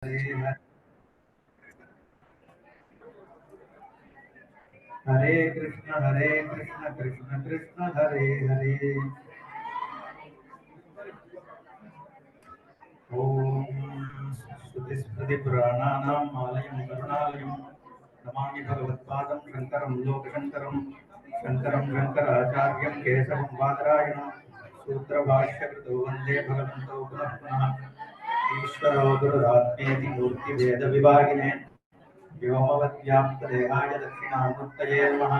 हरे कृष्ण कृष्ण कृष्ण हरे हरे। ओम श्रुतिस्मृतिपुराणानाम् आलयं करुणालयं नमामि भगवत्पादं शङ्करं लोकशङ्करं शङ्कराचार्यं केशवं बादरायणं सूत्रभाष्यकृतो वन्दे भगवन्तौ पुनः पुनः। ईश्वरो गुरुरात्मेति मूर्तिभेदविभागिने व्योमवद्व्याप्तदेहाय दक्षिणामूर्तये नमः।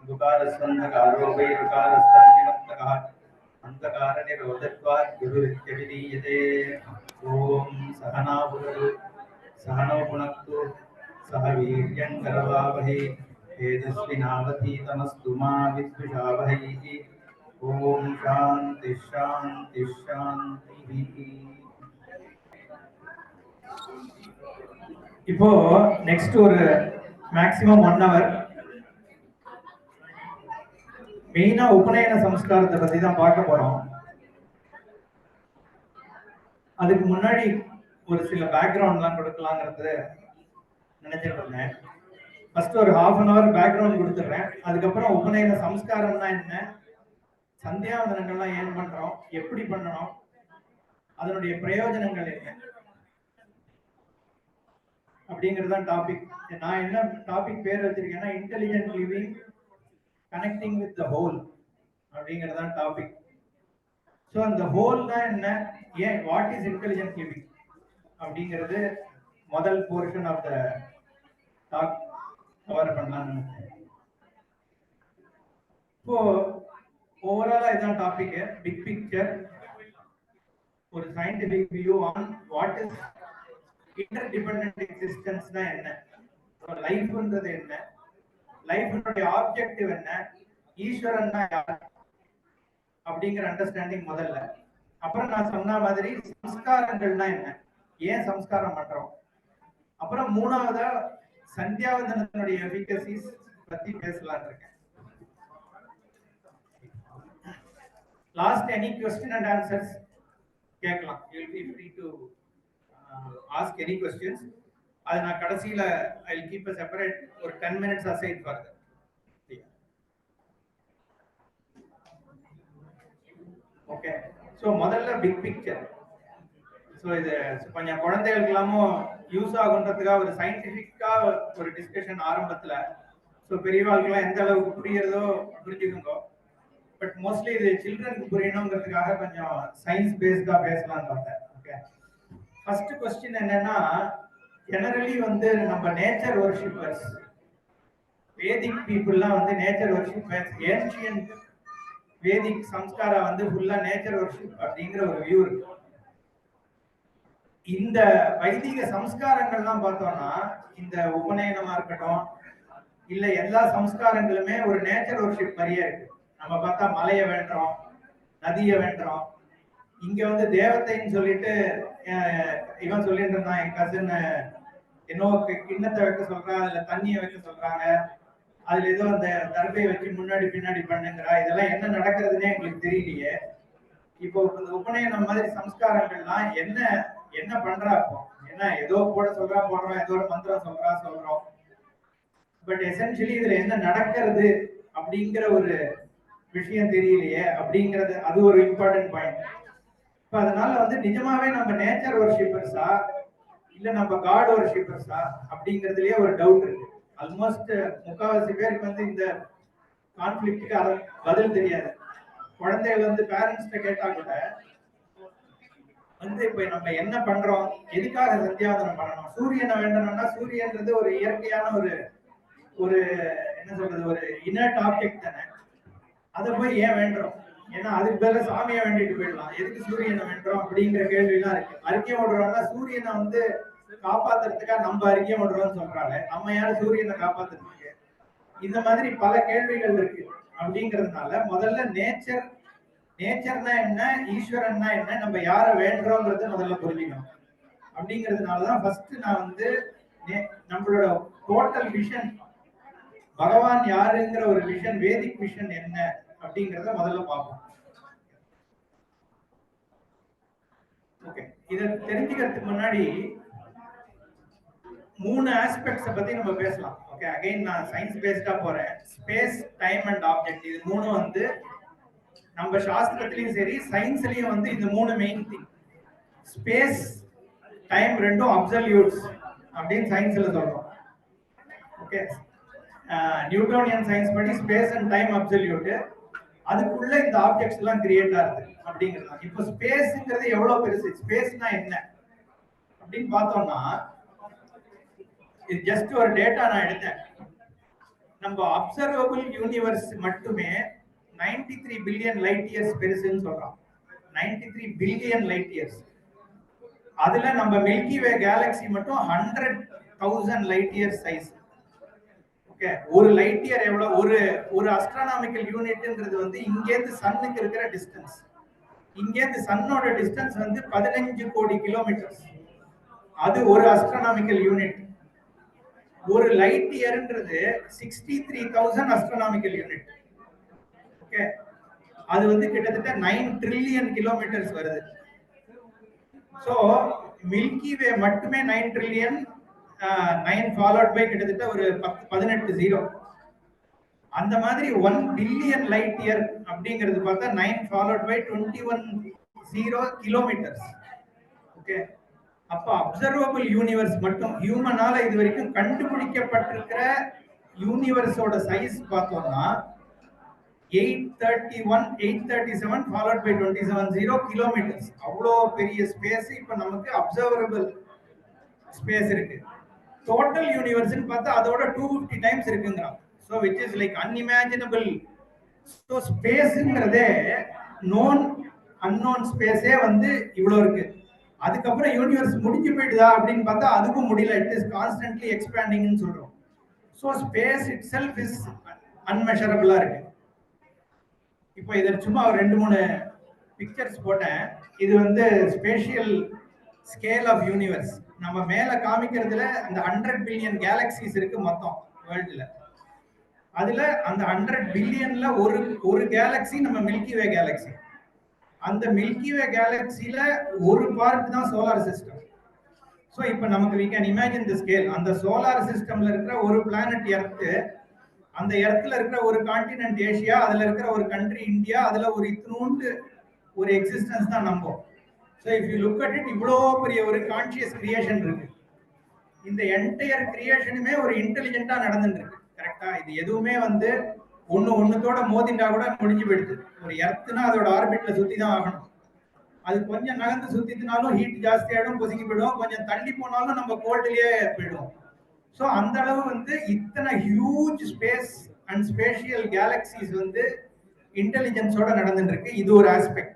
गुकारस्वन्धकारो वै ऋकारस्तन्निवर्तकः अंधकारनिरोधत्वात् गुरुरित्यभिधीयते। ॐ सहना भुनक्तु सहनौ भुनक्तु सह वीर्यं करवावहै तेजस्विनावधीतमस्तु मा विद्विषावहै। ॐ शान्ति शान्ति शान्ति। இப்போ நெக்ஸ்ட் ஒரு மேக்ஸிமம் 1 hour மெயினா உபநயன சம்ஸ்காரத்தை பத்தி தான் பார்க்க போறோம். அதுக்கு முன்னாடி ஒரு சில பேக்ரவுண்ட்லாம் கொடுக்கலாங்கிறது நினைச்சிட்டு இருந்தேன். ஃபர்ஸ்ட் ஒரு 1/2 hour பேக்ரவுண்ட் கொடுத்துட்றேன். அதுக்கப்புறம் உபநயன சம்ஸ்காரம்னா என்ன, சந்தியாவந்தனங்கள்லாம் ஏன் பண்றோம், எப்படி பண்ணணும், அதனுடைய பிரயோஜனங்கள் என்ன அப்படிங்கறதுதான் டாபிக். நான் என்ன டாபிக் பேர் வச்சிருக்கேன்னா intelligent living connecting with the whole அப்படிங்கறதுதான் டாபிக். ஸோ அந்த ஹோல் தான் என்ன, ஏன் வாட் இஸ் இன்டெலிஜென்ட் லிவிங் அப்படிங்கிறது முதல் portion of the talk cover பண்ணலாம்னு. இப்போ ஓவராலா இதான் டாபிக். பிக் பிக்சர், ஒரு scientific view on what is interdependent எக்ஸிஸ்டன்ஸ்னா என்ன, லைஃப்ன்றது என்ன, லைஃப்னுடைய ஆப்ஜெக்டிவ் என்ன, ஈஸ்வரன்னா யார் அப்படிங்கிற அண்டர்ஸ்டாண்டிங் முதல்ல. அப்புறம் நான் சொன்ன மாதிரி சம்ஸ்காரங்கள்னா என்ன, ஏன் சம்ஸ்காரம் பண்றோம், அப்புறம் மூணாவதா சந்தியாவந்தனத்தினுடைய எஃபிகசிஸ் பத்தி பேசலாம்னு இருக்கேன். Last any question and answers கேட்கலாம். you will be free to ask any questions. அது நான் கடைசியில I will keep a separate ஒரு 10 minutes aside for that. Okay, so முதல்ல பிக் பிக்சர். சோ இது கொஞ்சம் குழந்தைகளுக்கெல்லாமும் யூஸ் ஆகுன்றதுக்காக ஒரு சயின்டிபிக்கா ஒரு டிஸ்கஷன் ஆரம்பத்துல. ஸோ பெரியவாளுக்கெல்லாம் எந்த அளவுக்கு புரியுறதோ புரிஞ்சுக்கோங்க. பட் மோஸ்ட்லி இது சில்ட்ரனுக்கு புரியணுங்கிறதுக்காக கொஞ்சம் சயின்ஸ் பேஸ்டா பேசலாம்னு பார்த்தேன். ஓகே, ஃபர்ஸ்ட் क्वेश्चन என்னன்னா, ஜெனரலி வந்து நம்ம நேச்சர் வர்ஷிப்பர்ஸ், வேதிக் பீப்புள்லாம் வந்து நேச்சர் வர்ஷிப்பர்ஸ், ஏன்ஷியன்ட் வேதிக் சம்ஸ்காரா வந்து ஃபுல்லா நேச்சர் வர்ஷிப் அப்படிங்கிற ஒரு வியூ இருக்கு. இந்த வைதிக சம்ஸ்காரங்கள்லாம் பார்த்தோம்னா, இந்த உபநயனமா இருக்கட்டும் இல்ல எல்லா சம்ஸ்காரங்களுமே ஒரு நேச்சர் வர்ஷிப் மாதிரியே இருக்கு. நம்ம பார்த்தா மலையை வேண்டுறோம், நதியை வேண்டுறோம். இங்க வந்து தேவத்தைன்னு சொல்லிட்டு இவன் சொல்லிட்டு இருந்தான், என் கசின் என்னோ கிண்ணத்தை வைக்க சொல்றா, அதுல தண்ணியை வைக்க சொல்றாங்க, அதுல ஏதோ அந்த தர்பையை வச்சு முன்னாடி பின்னாடி பண்ணுங்கிறா. இதெல்லாம் என்ன நடக்கிறதுனே எங்களுக்கு தெரியலையே. இப்போ இந்த உபநயனம் மாதிரி சம்ஸ்காரங்கள்லாம் என்ன என்ன பண்றா இப்போ, ஏன்னா ஏதோ போட சொல்றா போடுறோம், ஏதோ ஒரு மந்திரம் சொல்றா சொல்றோம், பட் எசென்ஷியலி இதுல என்ன நடக்கிறது அப்படிங்கிற ஒரு விஷயம் தெரியலையே அப்படிங்கிறது அது ஒரு இம்பார்ட்டன்ட் பாயிண்ட். இப்ப அதனால வந்து நிஜமாவே நம்ம நேச்சர் வர்ஷிப்பர்ஸா இல்ல நம்ம காட் வர்ஷிப்பர்ஸா அப்படிங்கிறதுலயே ஒரு டவுட் இருக்கு. ஆல்மோஸ்ட் முக்காவாசி பேருக்கு வந்து இந்த கான்ஃபிளிக்ட்டுக்கு பதில் தெரியாது. குழந்தைகள் வந்து பேரண்ட்ஸ்ட கேட்டா கூட வந்து இப்ப நம்ம என்ன பண்றோம், எதுக்காக சந்தியாவந்தனம் பண்ணணும், சூரியனை வேண்டணும்னா சூரியன்றது ஒரு இயற்கையான ஒரு ஒரு என்ன சொல்றது, ஒரு இனர்ட் ஆப்ஜெக்ட் தானே. அதை போய் ஏன் வேண்டுறோம், ஏன்னா அதுக்கு பேர சாமியை வேண்டிட்டு போயிடலாம், எதுக்கு சூரியனை வேண்டுறோம் அப்படிங்கிற கேள்வி எல்லாம் இருக்கு. அறிக்கை விடுறோம்னா சூரியனை வந்து காப்பாத்துறதுக்காக நம்ம அறிக்கை விடுறோம்னு சொல்றாங்க, நம்ம யாரும் சூரியனை காப்பாத்துறதுக்கு. இந்த மாதிரி பல கேள்விகள் இருக்கு. அப்படிங்கிறதுனால முதல்ல நேச்சர்னா என்ன, ஈஸ்வரன்னா என்ன, நம்ம யாரை வேண்டுறோங்கிறது முதல்ல புரிஞ்சுக்கணும். அப்படிங்கிறதுனாலதான் ஃபர்ஸ்ட் நான் வந்து நம்மளோட டோட்டல் விஷன், பகவான் யாருங்கிற ஒரு விஷன், வேதிக் விஷன் என்ன அப்படிங்கறத முதல்ல பார்ப்போம். ஓகே, இத தெரிஞ்சுக்கிறதுக்கு முன்னாடி மூணு ஆஸ்பெக்ட்ஸை பத்தி நம்ம பேசலாம். ஓகே, அகைன் நான் சயின்ஸ் பேஸ்டா போறேன். ஸ்பேஸ், டைம் அண்ட் ஆப்ஜெக்ட், இது மூணும் வந்து நம்ம சாஸ்திரத்திலையும் சரி சயின்ஸ்லயும் வந்து இந்த மூணு மெயின் திங். ஸ்பேஸ் டைம் ரெண்டும் அப்சல்யூட்ஸ் அப்படின்னு சயின்ஸ்ல சொல்றோம். ஓகே, நியூட்டோனியன் சயின்ஸ் படி ஸ்பேஸ் அண்ட் டைம் அப்சல்யூட், அதுக்குள்ள இந்த ஆப்ஜெக்ட்ஸ் எல்லாம் கிரியேட் ஆகுது அப்படிங்கிறது. இப்போ ஸ்பேஸ்ங்கிறது எவ்வளவு பெருசு, ஸ்பேஸ்னா என்ன அப்படின்னு பார்த்தோம்னா, இது ஜஸ்ட் ஒரு டேட்டா நான் எடுத்தேன். நம்ம அப்சர்வபிள் யூனிவர்ஸ் மட்டுமே 93 பில்லியன் லைட் இயர்ஸ் பெருசுன்னு சொல்றோம். 93 பில்லியன் லைட் இயர்ஸ். அதுல நம்ம மில்கி வே கேலக்ஸி மட்டும் 100,000 லைட் இயர்ஸ் சைஸ். ஓகே, ஒரு லைட் இயர் எவ்வளவு, ஒரு அஸ்ட்ரானாமிக்கல் யூனிட்ன்றது வந்து இங்கேருந்து சன்னுக்கு இருக்கிற டிஸ்டன்ஸ். இங்கேருந்து சன்னோட டிஸ்டன்ஸ் வந்து 15 கோடி கிலோமீட்டர்ஸ். அது ஒரு அஸ்ட்ரானாமிக்கல் யூனிட். ஒரு லைட் இயர்ன்றது 63,000 அஸ்ட்ரானாமிக்கல் யூனிட். ஓகே, அது வந்து கிட்டத்தட்ட 9 ட்ரில்லியன் கிலோமீட்டர்ஸ் வருது. சோ மில்கி வே மட்டுமே 9 ட்ரில்லியன், 9 ஃபாலோட் பை கிட்டத்தட்ட ஒரு 18 ஜீரோ. அந்த மாதிரி 1 பில்லியன் லைட் இயர் அப்படிங்கிறது பார்த்தா 9 followed by 21 zero kilometres. Okay, அப்ப அப்சர்வபிள் யூனிவர்ஸ் மட்டும் ஹியூமனால இது வரைக்கும் கண்டுபிடிக்கப்பட்டிருக்கிற யூனிவர்ஸோட சைஸ் பார்த்தோம்னா 837 followed by 27 கிலோமீட்டர்ஸ். அவ்வளோ பெரிய ஸ்பேஸ் இப்ப நமக்கு அப்சர்வபிள் ஸ்பேஸ் இருக்கு. டோட்டல் யூனிவர்ஸ் பார்த்தா அதோட 250 டைம்ஸ் இருக்குங்கிறான். So which is like unimaginable. So ஸ்பேஸ்ங்கிறதே நோன் அன்னோன் ஸ்பேஸே வந்து இவ்வளோ இருக்கு. அதுக்கப்புறம் யூனிவர்ஸ் முடிஞ்சு போயிடுதா அப்படின்னு பார்த்தா அதுக்கும் முடியல. இட் இஸ் கான்ஸ்டன்ட்லி எக்ஸ்பேண்டிங்னு சொல்றோம். So space itself is அன்மெஷரபிளா இருக்கு. இப்போ இதில் சும்மா ஒரு 2-3 பிக்சர்ஸ் போட்டேன். இது வந்து ஸ்பேஷியல் ஸ்கேல் ஆஃப் யூனிவர்ஸ். நம்ம மேல காமிக்கிறதுல அந்த 100 பில்லியன் கேலக்சிஸ் இருக்கு மொத்தம் வேர்ல்டுல. அதுல அந்த 100 பில்லியன்ல ஒரு கேலக்சி நம்ம மில்கி வே கேலக்சி. அந்த மில்கி வே கேலக்சில ஒரு பார்ட் தான் சோலார் சிஸ்டம். ஸோ இப்போ நமக்கு we can imagine the scale. அந்த சோலார் சிஸ்டம்ல இருக்கிற ஒரு பிளானட் எர்த்து, அந்த எர்த்ல இருக்கிற ஒரு கான்டினென்ட் ஏசியா, அதுல இருக்கிற ஒரு கண்ட்ரி இந்தியா, அதுல ஒரு இத்தினூண்டு ஒரு எக்ஸிஸ்டன்ஸ் தான் நம்ம. So if you look at it, இவ்வளோ பெரிய ஒரு கான்சியஸ் கிரியேஷன் இருக்கு. இந்த என்டையர் கிரியேஷனுமே ஒரு இன்டெலிஜென்ட்டா நடந்துட்டு இருக்கு. கரெக்டா? இது எதுவுமே வந்து ஒண்ணுத்தோட மோதிண்டா கூட முடிஞ்சு போயிடுது. ஒரு எர்த்துனா அதோட ஆர்பிட்ல சுத்தி தான் ஆகணும். அது கொஞ்சம் நகர்ந்து சுத்தினாலும் ஹீட் ஜாஸ்தி ஆயிடும், பொசுங்கி போயிடும். கொஞ்சம் தள்ளி போனாலும் நம்ம கோல்ட்லயே போயிடுவோம். ஸோ அந்த அளவு வந்து இத்தனை huge space and spatial galaxies வந்து இன்டெலிஜென்ஸோட நடந்துட்டு இருக்கு. இது ஒரு ஆஸ்பெக்ட்.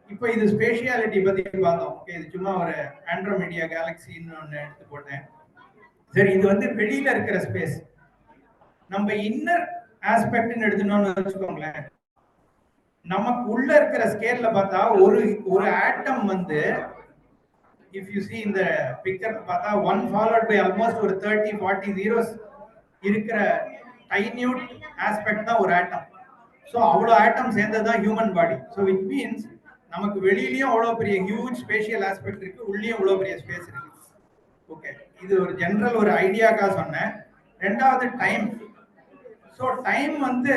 இப்போ இது ஸ்பேஷியாலிட்டி பத்தி பார்த்தோம். இது சும்மா ஒரு ஆண்ட்ரோமீடியா கேலக்சின்னு ஒன்று எடுத்து போட்டேன். சரி, இது வந்து வெளியில இருக்கிற ஸ்பேஸ். நம்ம இன்னர் ஆஸ்பெக்ட்னு எடுத்துனோம்னு வச்சுக்கோங்களேன், நமக்கு உள்ள இருக்கிற ஸ்கேல்ல பார்த்தா ஒரு ஆட்டம் வந்து if you see in the picture பார்த்தா 1 followed by almost ஒரு 30-40 zeros இருக்கிற டைன்யூட் ஆஸ்பெக்ட் தான் ஒரு ஆட்டம். ஸோ அவ்வளோ ஆட்டம் சேர்ந்தது தான் human body. So which means நமக்கு வெளியிலயும் அவ்வளோ பெரிய ஹியூஜ் ஸ்பேஷியல் ஆஸ்பெக்ட் இருக்கு, உள்ளேயும் அவ்வளோ பெரிய ஸ்பேஸ் இருக்கு. ஓகே, இது ஒரு ஜெனரல் ஒரு ஐடியாக்கா சொன்னேன். ரெண்டாவது டைம். ஸோ டைம் வந்து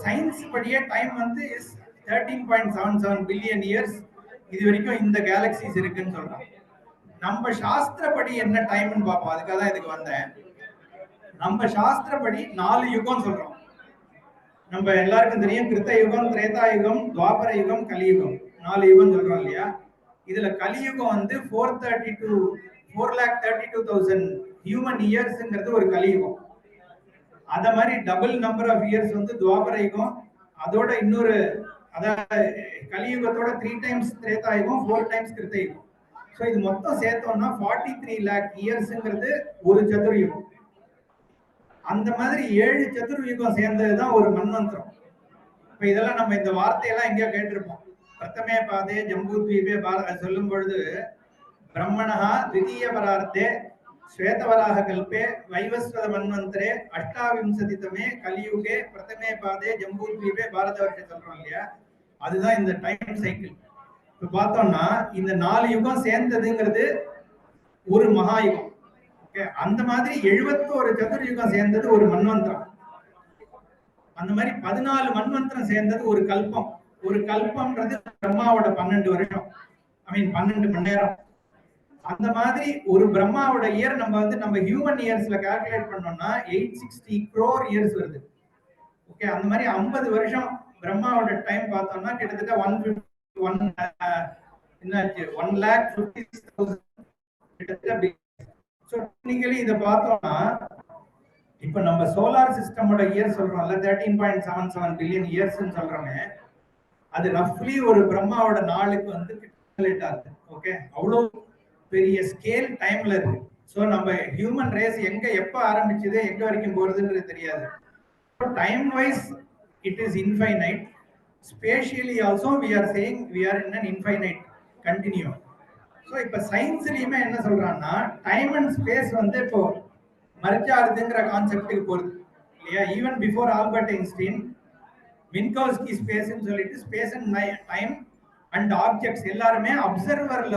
சயின்ஸ் படியே டைம் வந்து இஸ் 13.77 பில்லியன் இயர்ஸ் இது வரைக்கும் இந்த கேலக்சிஸ் இருக்குன்னு சொல்றோம். நம்ம சாஸ்திரப்படி என்ன டைம்னு பார்ப்போம். அதுக்காக தான் இதுக்கு வந்தேன். நம்ம சாஸ்திரப்படி 4 யுகம் சொல்றோம். நம்ம எல்லாருக்கும் தெரியும், கிருத்த யுகம், திரேதா யுகம், துவாபர யுகம், கலியுகம், 4 யுகம் சொல்றோம் இல்லையா? இதுல கலியுகம் வந்து 432,000 ஹியூமன் இயர்ஸ்ங்கிறது ஒரு கலியுகம். அத மாதிரி டபுள் நம்பர் ஆஃப் இயர்ஸ் வந்து துவாபர யுகம். அதோட இன்னொரு, அதாவது கலியுகத்தோட 3 டைம்ஸ் திரேதா யுகம், 4 டைம்ஸ் கிருத்த யுகம். ஸோ இது மொத்தம் சேர்த்தோம்னா 43 lakh இயர்ஸ்ங்கிறது ஒரு சதுர்யுகம். அந்த மாதிரி 7 சதுர்யுகம் சேர்ந்ததுதான் ஒரு மன்வந்திரம். இப்ப இதெல்லாம் நம்ம இந்த வார்த்தையெல்லாம் எங்கேயோ கேட்டிருப்போம். பிரதமே பாதே ஜம்பூத்வீபே சொல்லும் பொழுது பிரம்மணஹா த்விதீய பரார்த்தே ஸ்வேதவராக கல்பே வைவஸ்வத மன்வந்தரே அஷ்டாவிம்சதிதமே கலியுகே பிரதமே பாதே ஜம்பூத்வீபே பாரத வருஷம் சொல்றோம் இல்லையா? அதுதான் இந்த டைம் சைக்கிள். இப்ப பார்த்தோம்னா இந்த 4 யுகம் சேர்ந்ததுங்கிறது ஒரு மகாயுகம். அந்த மாதிரி 71 சதுர்யுகம் சேர்ந்தது ஒரு மன்வந்திரம். அந்த மாதிரி 14 மன்வந்திரம் சேர்ந்தது ஒரு கல்பம். ஒரு கல்பம்ன்றது பிரம்மாவோட 12 வருஷம், 12 மணி நேரம். அந்த மாதிரி ஒரு பிரம்மாவோட இயர் நம்ம ஹியூமன் இயர்ஸ்ல கால்குலேட் பண்ணோம்னா 860 crore இயர்ஸ் வருது. ஓகே, அந்த மாதிரி 50 வருஷம் பிரம்மாவோட டைம் பார்த்தோம்னா கிட்டத்தட்ட 1,50,000 கிட்டத்தட்ட. இதை பார்த்தோம்னா இப்ப நம்ம சோலார் சிஸ்டமோட இயர் சொல்றோம்ல 13.77 பில்லியன் இயர்ஸ் சொல்றோமே, அது ரஃப்லி ஒரு பிரம்மாவோட நாளுக்கு கால்குலேட் ஆகுது. ஓகே, அவ்வளவு பெரிய ஸ்கேல் டைம்ல இருக்கு. சோ நம்ம ஹியூமன் ரேஸ் எங்க எப்ப ஆரம்பிச்சது எங்க வரைக்கும் போறதுன்றது தெரியாது. Time wise it is infinite. Spatially also we are saying we are in an infinite continuum. So இப்போ சயின்ஸ்லயுமே என்ன சொல்றாங்கன்னா டைம் அண்ட் ஸ்பேஸ் இப்போ மர்ஜ் ஆகுதுங்கிற கான்செப்டுக்கு போகுது இல்லையா. Even before Albert Einstein Minkowski ஸ்பேஸ்ன்னு சொல்லிட்டு space and time and objects எல்லாருமே அப்சர்வர்ல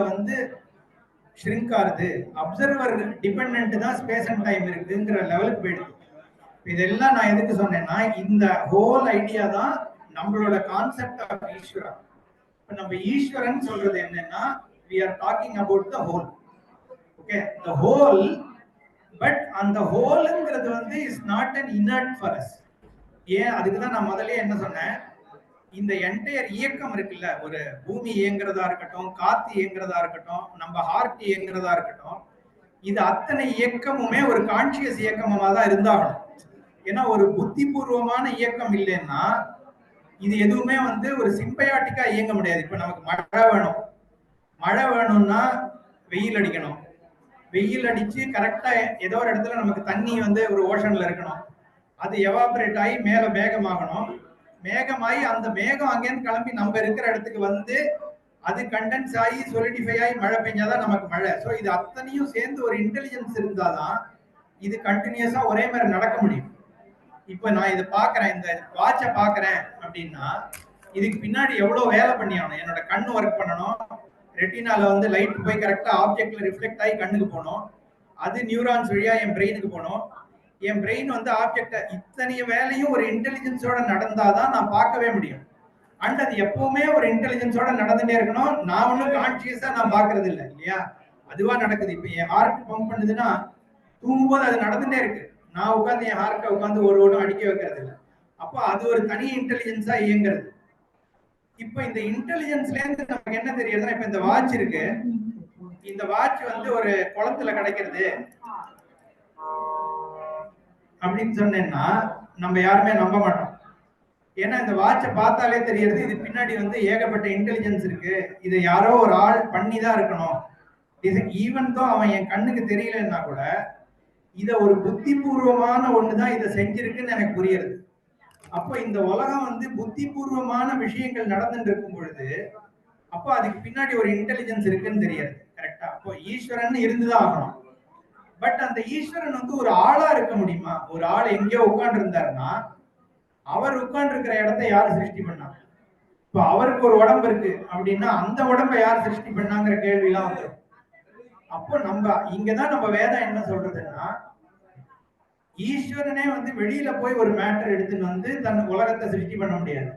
ஷ்ரிங்க் ஆகுது, அப்சர்வர் டிபெண்ட் தான் ஸ்பேஸ் அண்ட் டைம் இருக்குங்கிற லெவலுக்கு போயிடுது. இதெல்லாம் நான் எதுக்கு சொன்னேன்னா இந்த ஹோல் ஐடியா தான் நம்மளோட கான்செப்ட் ஆஃப் ஈஸ்வரன். இப்ப நம்ம ஈஸ்வரன் சொல்றது என்னன்னா we are talking about the whole. Okay, the whole, but and the whole is not an inert for us. ஏன் அதுக்கு தான் நான் முதல்ல என்ன சொன்னேன், இந்த என்டையர் இயக்கம் இருக்குல்ல, ஒரு பூமி இயங்குறதா இருக்கட்டும், காத்து இயங்குறதா இருக்கட்டும், நம்ம ஹார்ட் இயங்குறதா இருக்கட்டும், இது அத்தனை இயக்கமுமே ஒரு கான்சியஸ் இயக்கமா தான் இருந்தாகணும். ஏன்னா ஒரு புத்திபூர்வமான இயக்கம் இல்லைன்னா இது எதுவுமே ஒரு சிம்பயாட்டிக்கா இயங்க முடியாது. இப்ப நமக்கு மழை வேணும், மழை வேணும்னா வெயில் அடிக்கணும், வெயில் அடிச்சு கரெக்டா ஏதோ ஒரு இடத்துல நமக்கு தண்ணி ஒரு ஓஷன்ல இருக்கணும், அது எவாபரேட் ஆகி மேல மேகமாகணும், மேகமாகி அந்த மேகம் அங்கேருந்து கிளம்பி நம்ம இருக்கிற இடத்துக்கு அது கண்டென்ஸ் ஆகி சொலிடிஃபை ஆகி மழை பெஞ்சாதான் நமக்கு மழை. ஸோ இது அத்தனையும் சேர்ந்து ஒரு இன்டெலிஜென்ஸ் இருந்தாதான் இது கண்டினியூஸா ஒரே மாதிரி நடக்க முடியும். இப்ப நான் இதை பாக்குறேன், இந்த வாட்சை பாக்குறேன் அப்படின்னா இதுக்கு பின்னாடி எவ்வளவு வேலை பண்ணி ஆகணும். என்னோட கண்ணு ஒர்க் பண்ணணும், ரெட்டினால லைட் போய் கரெக்டா ஆப்ஜெக்ட்ல ரிஃப்ளெக்ட் ஆகி கண்ணுக்கு போகணும், அது நியூரான்ஸ் வழியா என் பிரெயினுக்கு போகணும், என் பிரெயின் ஆப்ஜெக்ட இத்தனை வேலையும் ஒரு இன்டெலிஜென்ஸோட நடந்தாதான் நான் பார்க்கவே முடியும். அண்ட் அது எப்பவுமே ஒரு இன்டெலிஜென்ஸோட நடந்துட்டே இருக்கணும். நான் ஒன்றும் கான்சியஸா நான் பாக்குறது இல்லை இல்லையா, அதுவா நடக்குது. இப்ப என் ஹார்ட் பம்ப் பண்ணுதுன்னா தூங்கும்போது அது நடந்துட்டே இருக்கு, நான் உட்காந்து என் ஹார்ட்டை உட்காந்து ஒரு ஓடும் அடிக்க வைக்கிறது இல்லை. அப்போ அது ஒரு தனி இன்டெலிஜென்ஸா இயங்குறது. இப்ப இந்த இன்டெலிஜென்ஸ்ல இருந்து நமக்கு என்ன தெரியுதுன்னா, இப்ப இந்த வாட்ச் இருக்கு, இந்த வாட்ச் ஒரு குளத்துல கிடைக்கிறது அப்படின்னு சொன்னேன்னா நம்ம யாருமே நம்ப மாட்டோம். ஏன்னா இந்த வாட்சை பார்த்தாலே தெரியுது இது பின்னாடி ஏகப்பட்ட இன்டெலிஜென்ஸ் இருக்கு, இதை யாரோ ஒரு ஆள் பண்ணி தான் இருக்கணும். ஈவன் தோ அவன் என் கண்ணுக்கு தெரியலன்னா கூட இத ஒரு புத்திபூர்வமான ஒண்ணுதான் இதை செஞ்சிருக்குன்னு எனக்கு புரியுது. அப்போ இந்த உலகம் புத்திபூர்வமான விஷயங்கள் நடந்துட்டு இருக்கும் பொழுது அப்போ அதுக்கு பின்னாடி ஒரு இன்டெலிஜென்ஸ் இருக்குன்னு தெரியாது. கரெக்டா? அப்போ ஈஸ்வரன் இருந்துதான் ஆகணும். பட் அந்த ஈஸ்வரன் ஒரு ஆளா இருக்க முடியுமா? ஒரு ஆள் எங்கேயோ உட்கார்ந்து இருந்தாருன்னா அவர் உட்கார்ந்து இருக்கிற இடத்தை யார் சிருஷ்டி பண்ணாங்க? இப்போ அவருக்கு ஒரு உடம்பு இருக்கு அப்படின்னா அந்த உடம்பை யார் சிருஷ்டி பண்ணாங்கிற கேள்வி எல்லாம் வந்துடும். அப்போ நம்ம இங்கதான் நம்ம வேதம் என்ன சொல்றதுன்னா, ஈஸ்வரனே வெளியில போய் ஒரு மேட்டர் எடுத்துன்னு தன் உலகத்தை சிருஷ்டி பண்ண முடியாது.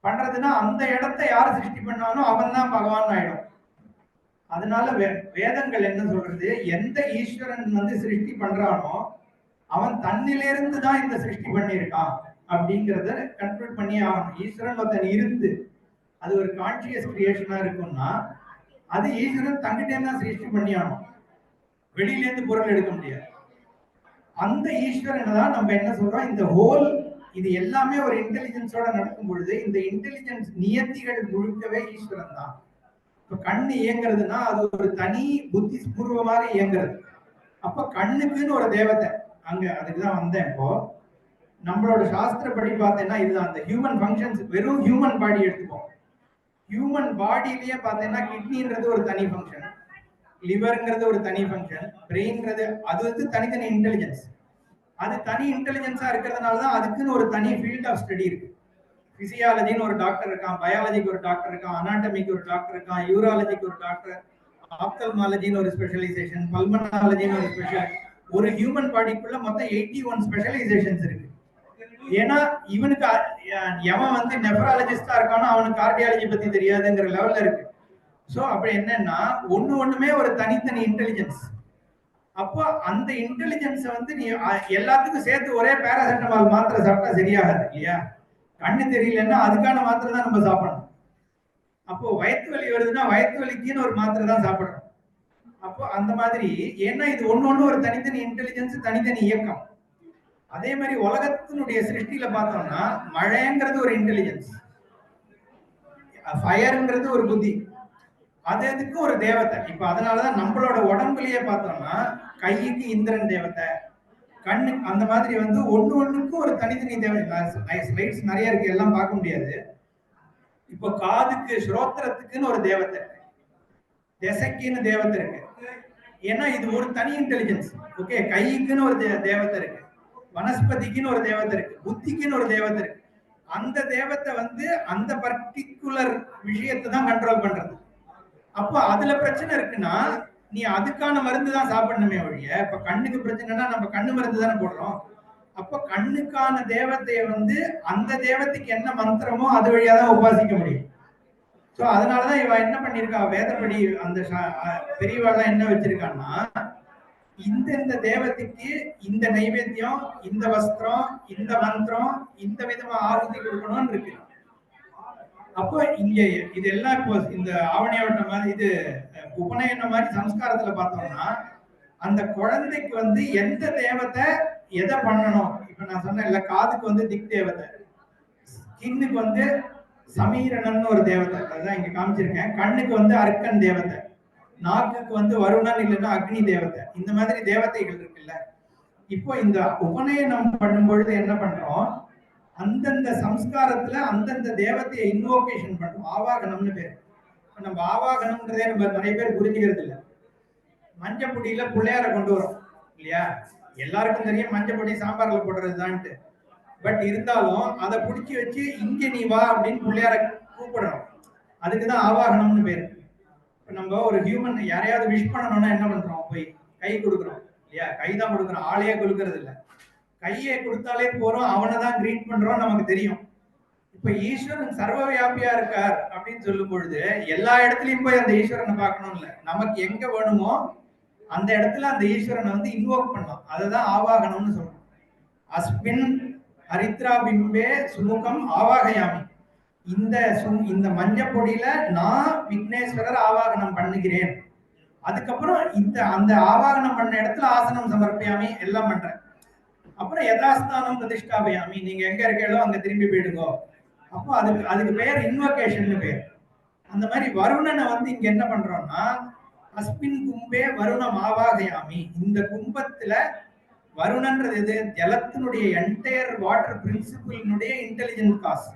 பண்றதுன்னா அந்த இடத்தை யார் சிருஷ்டி பண்ணாலும் அவன் தான் பகவான் ஆயிடும். அதனால வேதங்கள் என்ன சொல்றது, எந்த ஈஸ்வரன் சிருஷ்டி பண்றானோ அவன் தன்னிலிருந்து தான் இந்த சிருஷ்டி பண்ணியிருக்கான் அப்படிங்கிறத கன்க்ளூட் பண்ணி ஆகணும். ஈஸ்வரன் ஒருத்தன் இருந்து அது ஒரு கான்சியஸ் கிரியேஷனா இருக்கும்னா அது ஈஸ்வரன் தங்கிட்டே தான் சிருஷ்டி பண்ணி ஆகணும், வெளியில இருந்து பொருள் எடுக்க முடியாது. அந்த ஈஸ்வரனை தான் நம்ம என்ன சொல்றோம், இந்த ஹோல் இது எல்லாமே ஒரு இன்டெலிஜென்ஸோட நடக்கும் பொழுது இந்த இன்டெலிஜென்ஸ் நியத்திகள் முழுக்கவே ஈஸ்வரன் தான். இப்ப கண்ணு இயங்குறதுன்னா அது ஒரு தனி புத்தி பூர்வமாக இயங்குறது. அப்ப கண்ணுக்குன்னு ஒரு தேவதை அங்க, அதுக்குதான் வந்தேன். இப்போ நம்மளோட சாஸ்திரப்படி பார்த்தேன்னா இதுதான் அந்த ஹியூமன் ஃபங்க்ஷன்ஸ். வெறும் ஹியூமன் பாடி எடுத்துப்போம், ஹியூமன் பாடியிலேயே பார்த்தேன்னா கிட்னின்றது ஒரு தனி ஃபங்க்ஷன், லிவர்ங்கிறது ஒரு தனி ஃபங்க்ஷன், பிரெயின்ங்கிறது அது தனித்தனி இன்டெலிஜென்ஸ். அது தனி இன்டெலிஜென்ஸா இருக்கிறதுனாலதான் அதுக்குன்னு ஒரு தனி ஃபீல்ட் ஆஃப் ஸ்டடி இருக்கு. பிசியாலஜின்னு ஒரு டாக்டர் இருக்கான், பயாலஜிக்கு ஒரு டாக்டர் இருக்கான், அனாட்டமிக்கு ஒரு டாக்டர் இருக்கான், யூராலஜிக்கு ஒரு டாக்டர், ஆப்தல்மாலஜின்னு ஒரு ஸ்பெஷலைசேஷன், பல்மனாலஜின்னு ஒரு ஸ்பெஷல். ஒரு ஹியூமன் பாடிக்குள்ள மொத்தம் 81 ஸ்பெஷலைசேஷன்ஸ் இருக்கு. ஏன்னா இவனுக்கு எவன் வந்து நெஃப்ராலஜிஸ்டா இருக்கானோ அவனுக்கு கார்டியாலஜி பத்தி தெரியாதுங்கிற லெவல்ல இருக்கு. சோ அப்ப என்னன்னா ஒண்ணுமே ஒரு தனித்தனி இன்டெலிஜென்ஸ். அப்போ அந்த இன்டெலிஜென்ஸ வந்து நீ எல்லாத்துக்கும் சேர்த்து ஒரே பேராசிட்டமால் மாத்திரை சாப்பிட்டா சரியாகாது இல்லையா? கண்ணு தெரியலன்னா அதுக்கான மாத்திரை தான் நம்ம சாப்பிடணும். அப்போ வயிற்று வலி வருதுன்னா வயிற்று வலிக்குன்னு ஒரு மாத்திரை தான் சாப்பிடணும். அப்போ அந்த மாதிரி ஏன்னா இது ஒண்ணு ஒரு தனித்தனி இன்டெலிஜென்ஸ், தனித்தனி இயக்கம். அதே மாதிரி உலகத்தினுடைய சிருஷ்டியில பார்த்தோம்னா மழைங்கிறது ஒரு இன்டெலிஜென்ஸ், ஃபயர்ங்கிறது ஒரு புத்தி, அது எதுக்கு ஒரு தேவதை. இப்ப அதனாலதான் நம்மளோட உடம்புலயே பார்த்தோம்னா கைக்கு இந்திரன் தேவதை, கண்ணு அந்த மாதிரி வந்து ஒண்ணுக்கும் ஒரு தனித்தனி தேவதை. ஸ்லைட்ஸ் நிறைய இருக்கு, எல்லாம் பார்க்க முடியாது. இப்போ காதுக்கு ஸ்ரோத்திரத்துக்குன்னு ஒரு தேவதை இருக்கு, திசைக்குன்னு தேவதை இருக்கு. ஏன்னா இது ஒரு தனி இன்டெலிஜென்ஸ். ஓகே, கைக்குன்னு ஒரு தேவதை இருக்கு, வனஸ்பதிக்குன்னு ஒரு தேவதை இருக்கு, புத்திக்குன்னு ஒரு தேவதை இருக்கு. அந்த தேவத்தை வந்து அந்த பர்டிகுலர் விஷயத்தை தான் கண்ட்ரோல் பண்றது. அப்போ அதுல பிரச்சனை இருக்குன்னா நீ அதுக்கான மருந்து தான் சாப்பிடணுமே ஒழிய, இப்ப கண்ணுக்கு பிரச்சனைனா நம்ம கண்ணு மருந்து தானே போடுறோம். அப்போ கண்ணுக்கான தேவத்தையை வந்து அந்த தேவத்தைக்கு என்ன மந்திரமோ அது வழியா தான் உபாசிக்க முடியும். சோ அதனாலதான் இவ என்ன பண்ணிருக்கா, வேதப்படி அந்த பெரியவாள் என்ன வச்சிருக்கான்னா, இந்த தேவதைக்கு இந்த நைவேத்தியம், இந்த வஸ்திரம், இந்த மந்திரம், இந்த விதமா ஆகுதி கொடுக்கணும்னு இருக்கு. அப்போ இங்க இதெல்லாம் இப்போ இந்த ஆவணியாவட்ட மாதிரி இது உபநயன மாதிரி சம்ஸ்காரத்துல பார்த்தோம்னா அந்த குழந்தைக்கு வந்து எந்த தேவத்தை எதை பண்ணணும். இப்ப நான் சொன்னேன்ல, காதுக்கு வந்து திக் தேவதை, ஸ்கின்னுக்கு வந்து சமீரணன் ஒரு தேவதை, அதுதான் இங்க காமிச்சிருக்கேன். கண்ணுக்கு வந்து அர்க்கன் தேவதை, நாக்குக்கு வந்து வருணன் இல்லைன்னா அக்னி தேவதை. இந்த மாதிரி தேவதைகள் இருக்குல்ல. இப்போ இந்த உபநயனம் பண்ணும் பொழுது என்ன பண்றோம், அந்தந்த சம்ஸ்காரத்துல அந்தந்த தேவத்தையை இன்வோகேஷன் பண்றோம். ஆவாகனம்னு பேர். நம்ம ஆவாகனம்ன்றதே நம்ம நிறைய பேர் புரிஞ்சுக்கிறது இல்லை. மஞ்சப்பொடியில பிள்ளையார கொண்டு வரோம் இல்லையா, எல்லாருக்கும் தெரியும் மஞ்சப்பொடி சாம்பார்ல போடுறதுதான்ட்டு. பட் இருந்தாலும் அதை பிடிச்சி வச்சு இங்க நீ வா அப்படின்னு பிள்ளையார கூப்பிடுறோம். அதுக்குதான் ஆவாகனம்னு பேரு. இப்ப நம்ம ஒரு ஹியூமன் யாரையாவது விஷ் பண்ணணும்னா என்ன பண்றோம், போய் கை கொடுக்குறோம் இல்லையா, கை தான் கொடுக்குறோம், ஆளையே கொடுக்கறது இல்லை. கையை கொடுத்தாலே போறோம், அவனை தான் கிரீட் பண்றோம், நமக்கு தெரியும். இப்ப ஈஸ்வரன் சர்வ வியாபியா இருக்கார் அப்படின்னு சொல்லும் பொழுது எல்லா இடத்துலயும் போய் அந்த ஈஸ்வரனை பார்க்கணும் இல்ல, நமக்கு எங்க வேணுமோ அந்த இடத்துல அந்த ஈஸ்வரனை வந்து இன்வோக் பண்ணலாம். அதுதான் ஆவாகனம்னு சொல்றோம். அஸ்மின் ஹரித்ரா பிம்பே சுமுகம் ஆவாகயாமி. இந்த மஞ்ச பொடியில நான் விக்னேஸ்வரர் ஆவாகனம் பண்ணுகிறேன். அதுக்கப்புறம் அந்த ஆவாகனம் பண்ண இடத்துல ஆசனம் சமர்ப்பியாமி எல்லாம் பண்றேன். அப்புறம் யதாஸ்தானம் பிரதிஷ்டாபயாமி, நீங்க எங்க இருக்கீங்களோ அங்க திரும்பி போயிடுங்க. அப்போ அதுக்கு பேர் இன்வொகேஷன் பேர். அந்த மாதிரி வருணனை வந்து இங்க என்ன பண்றோம்னா, அஸ்மின் கும்பே வருணம் ஆவாகயாமி. இந்த கும்பத்துல வருணன்றது எது, ஜலத்தினுடைய என்டையர் வாட்டர் பிரின்சிபிளினுடைய இன்டெலிஜென்ட் காஸ்.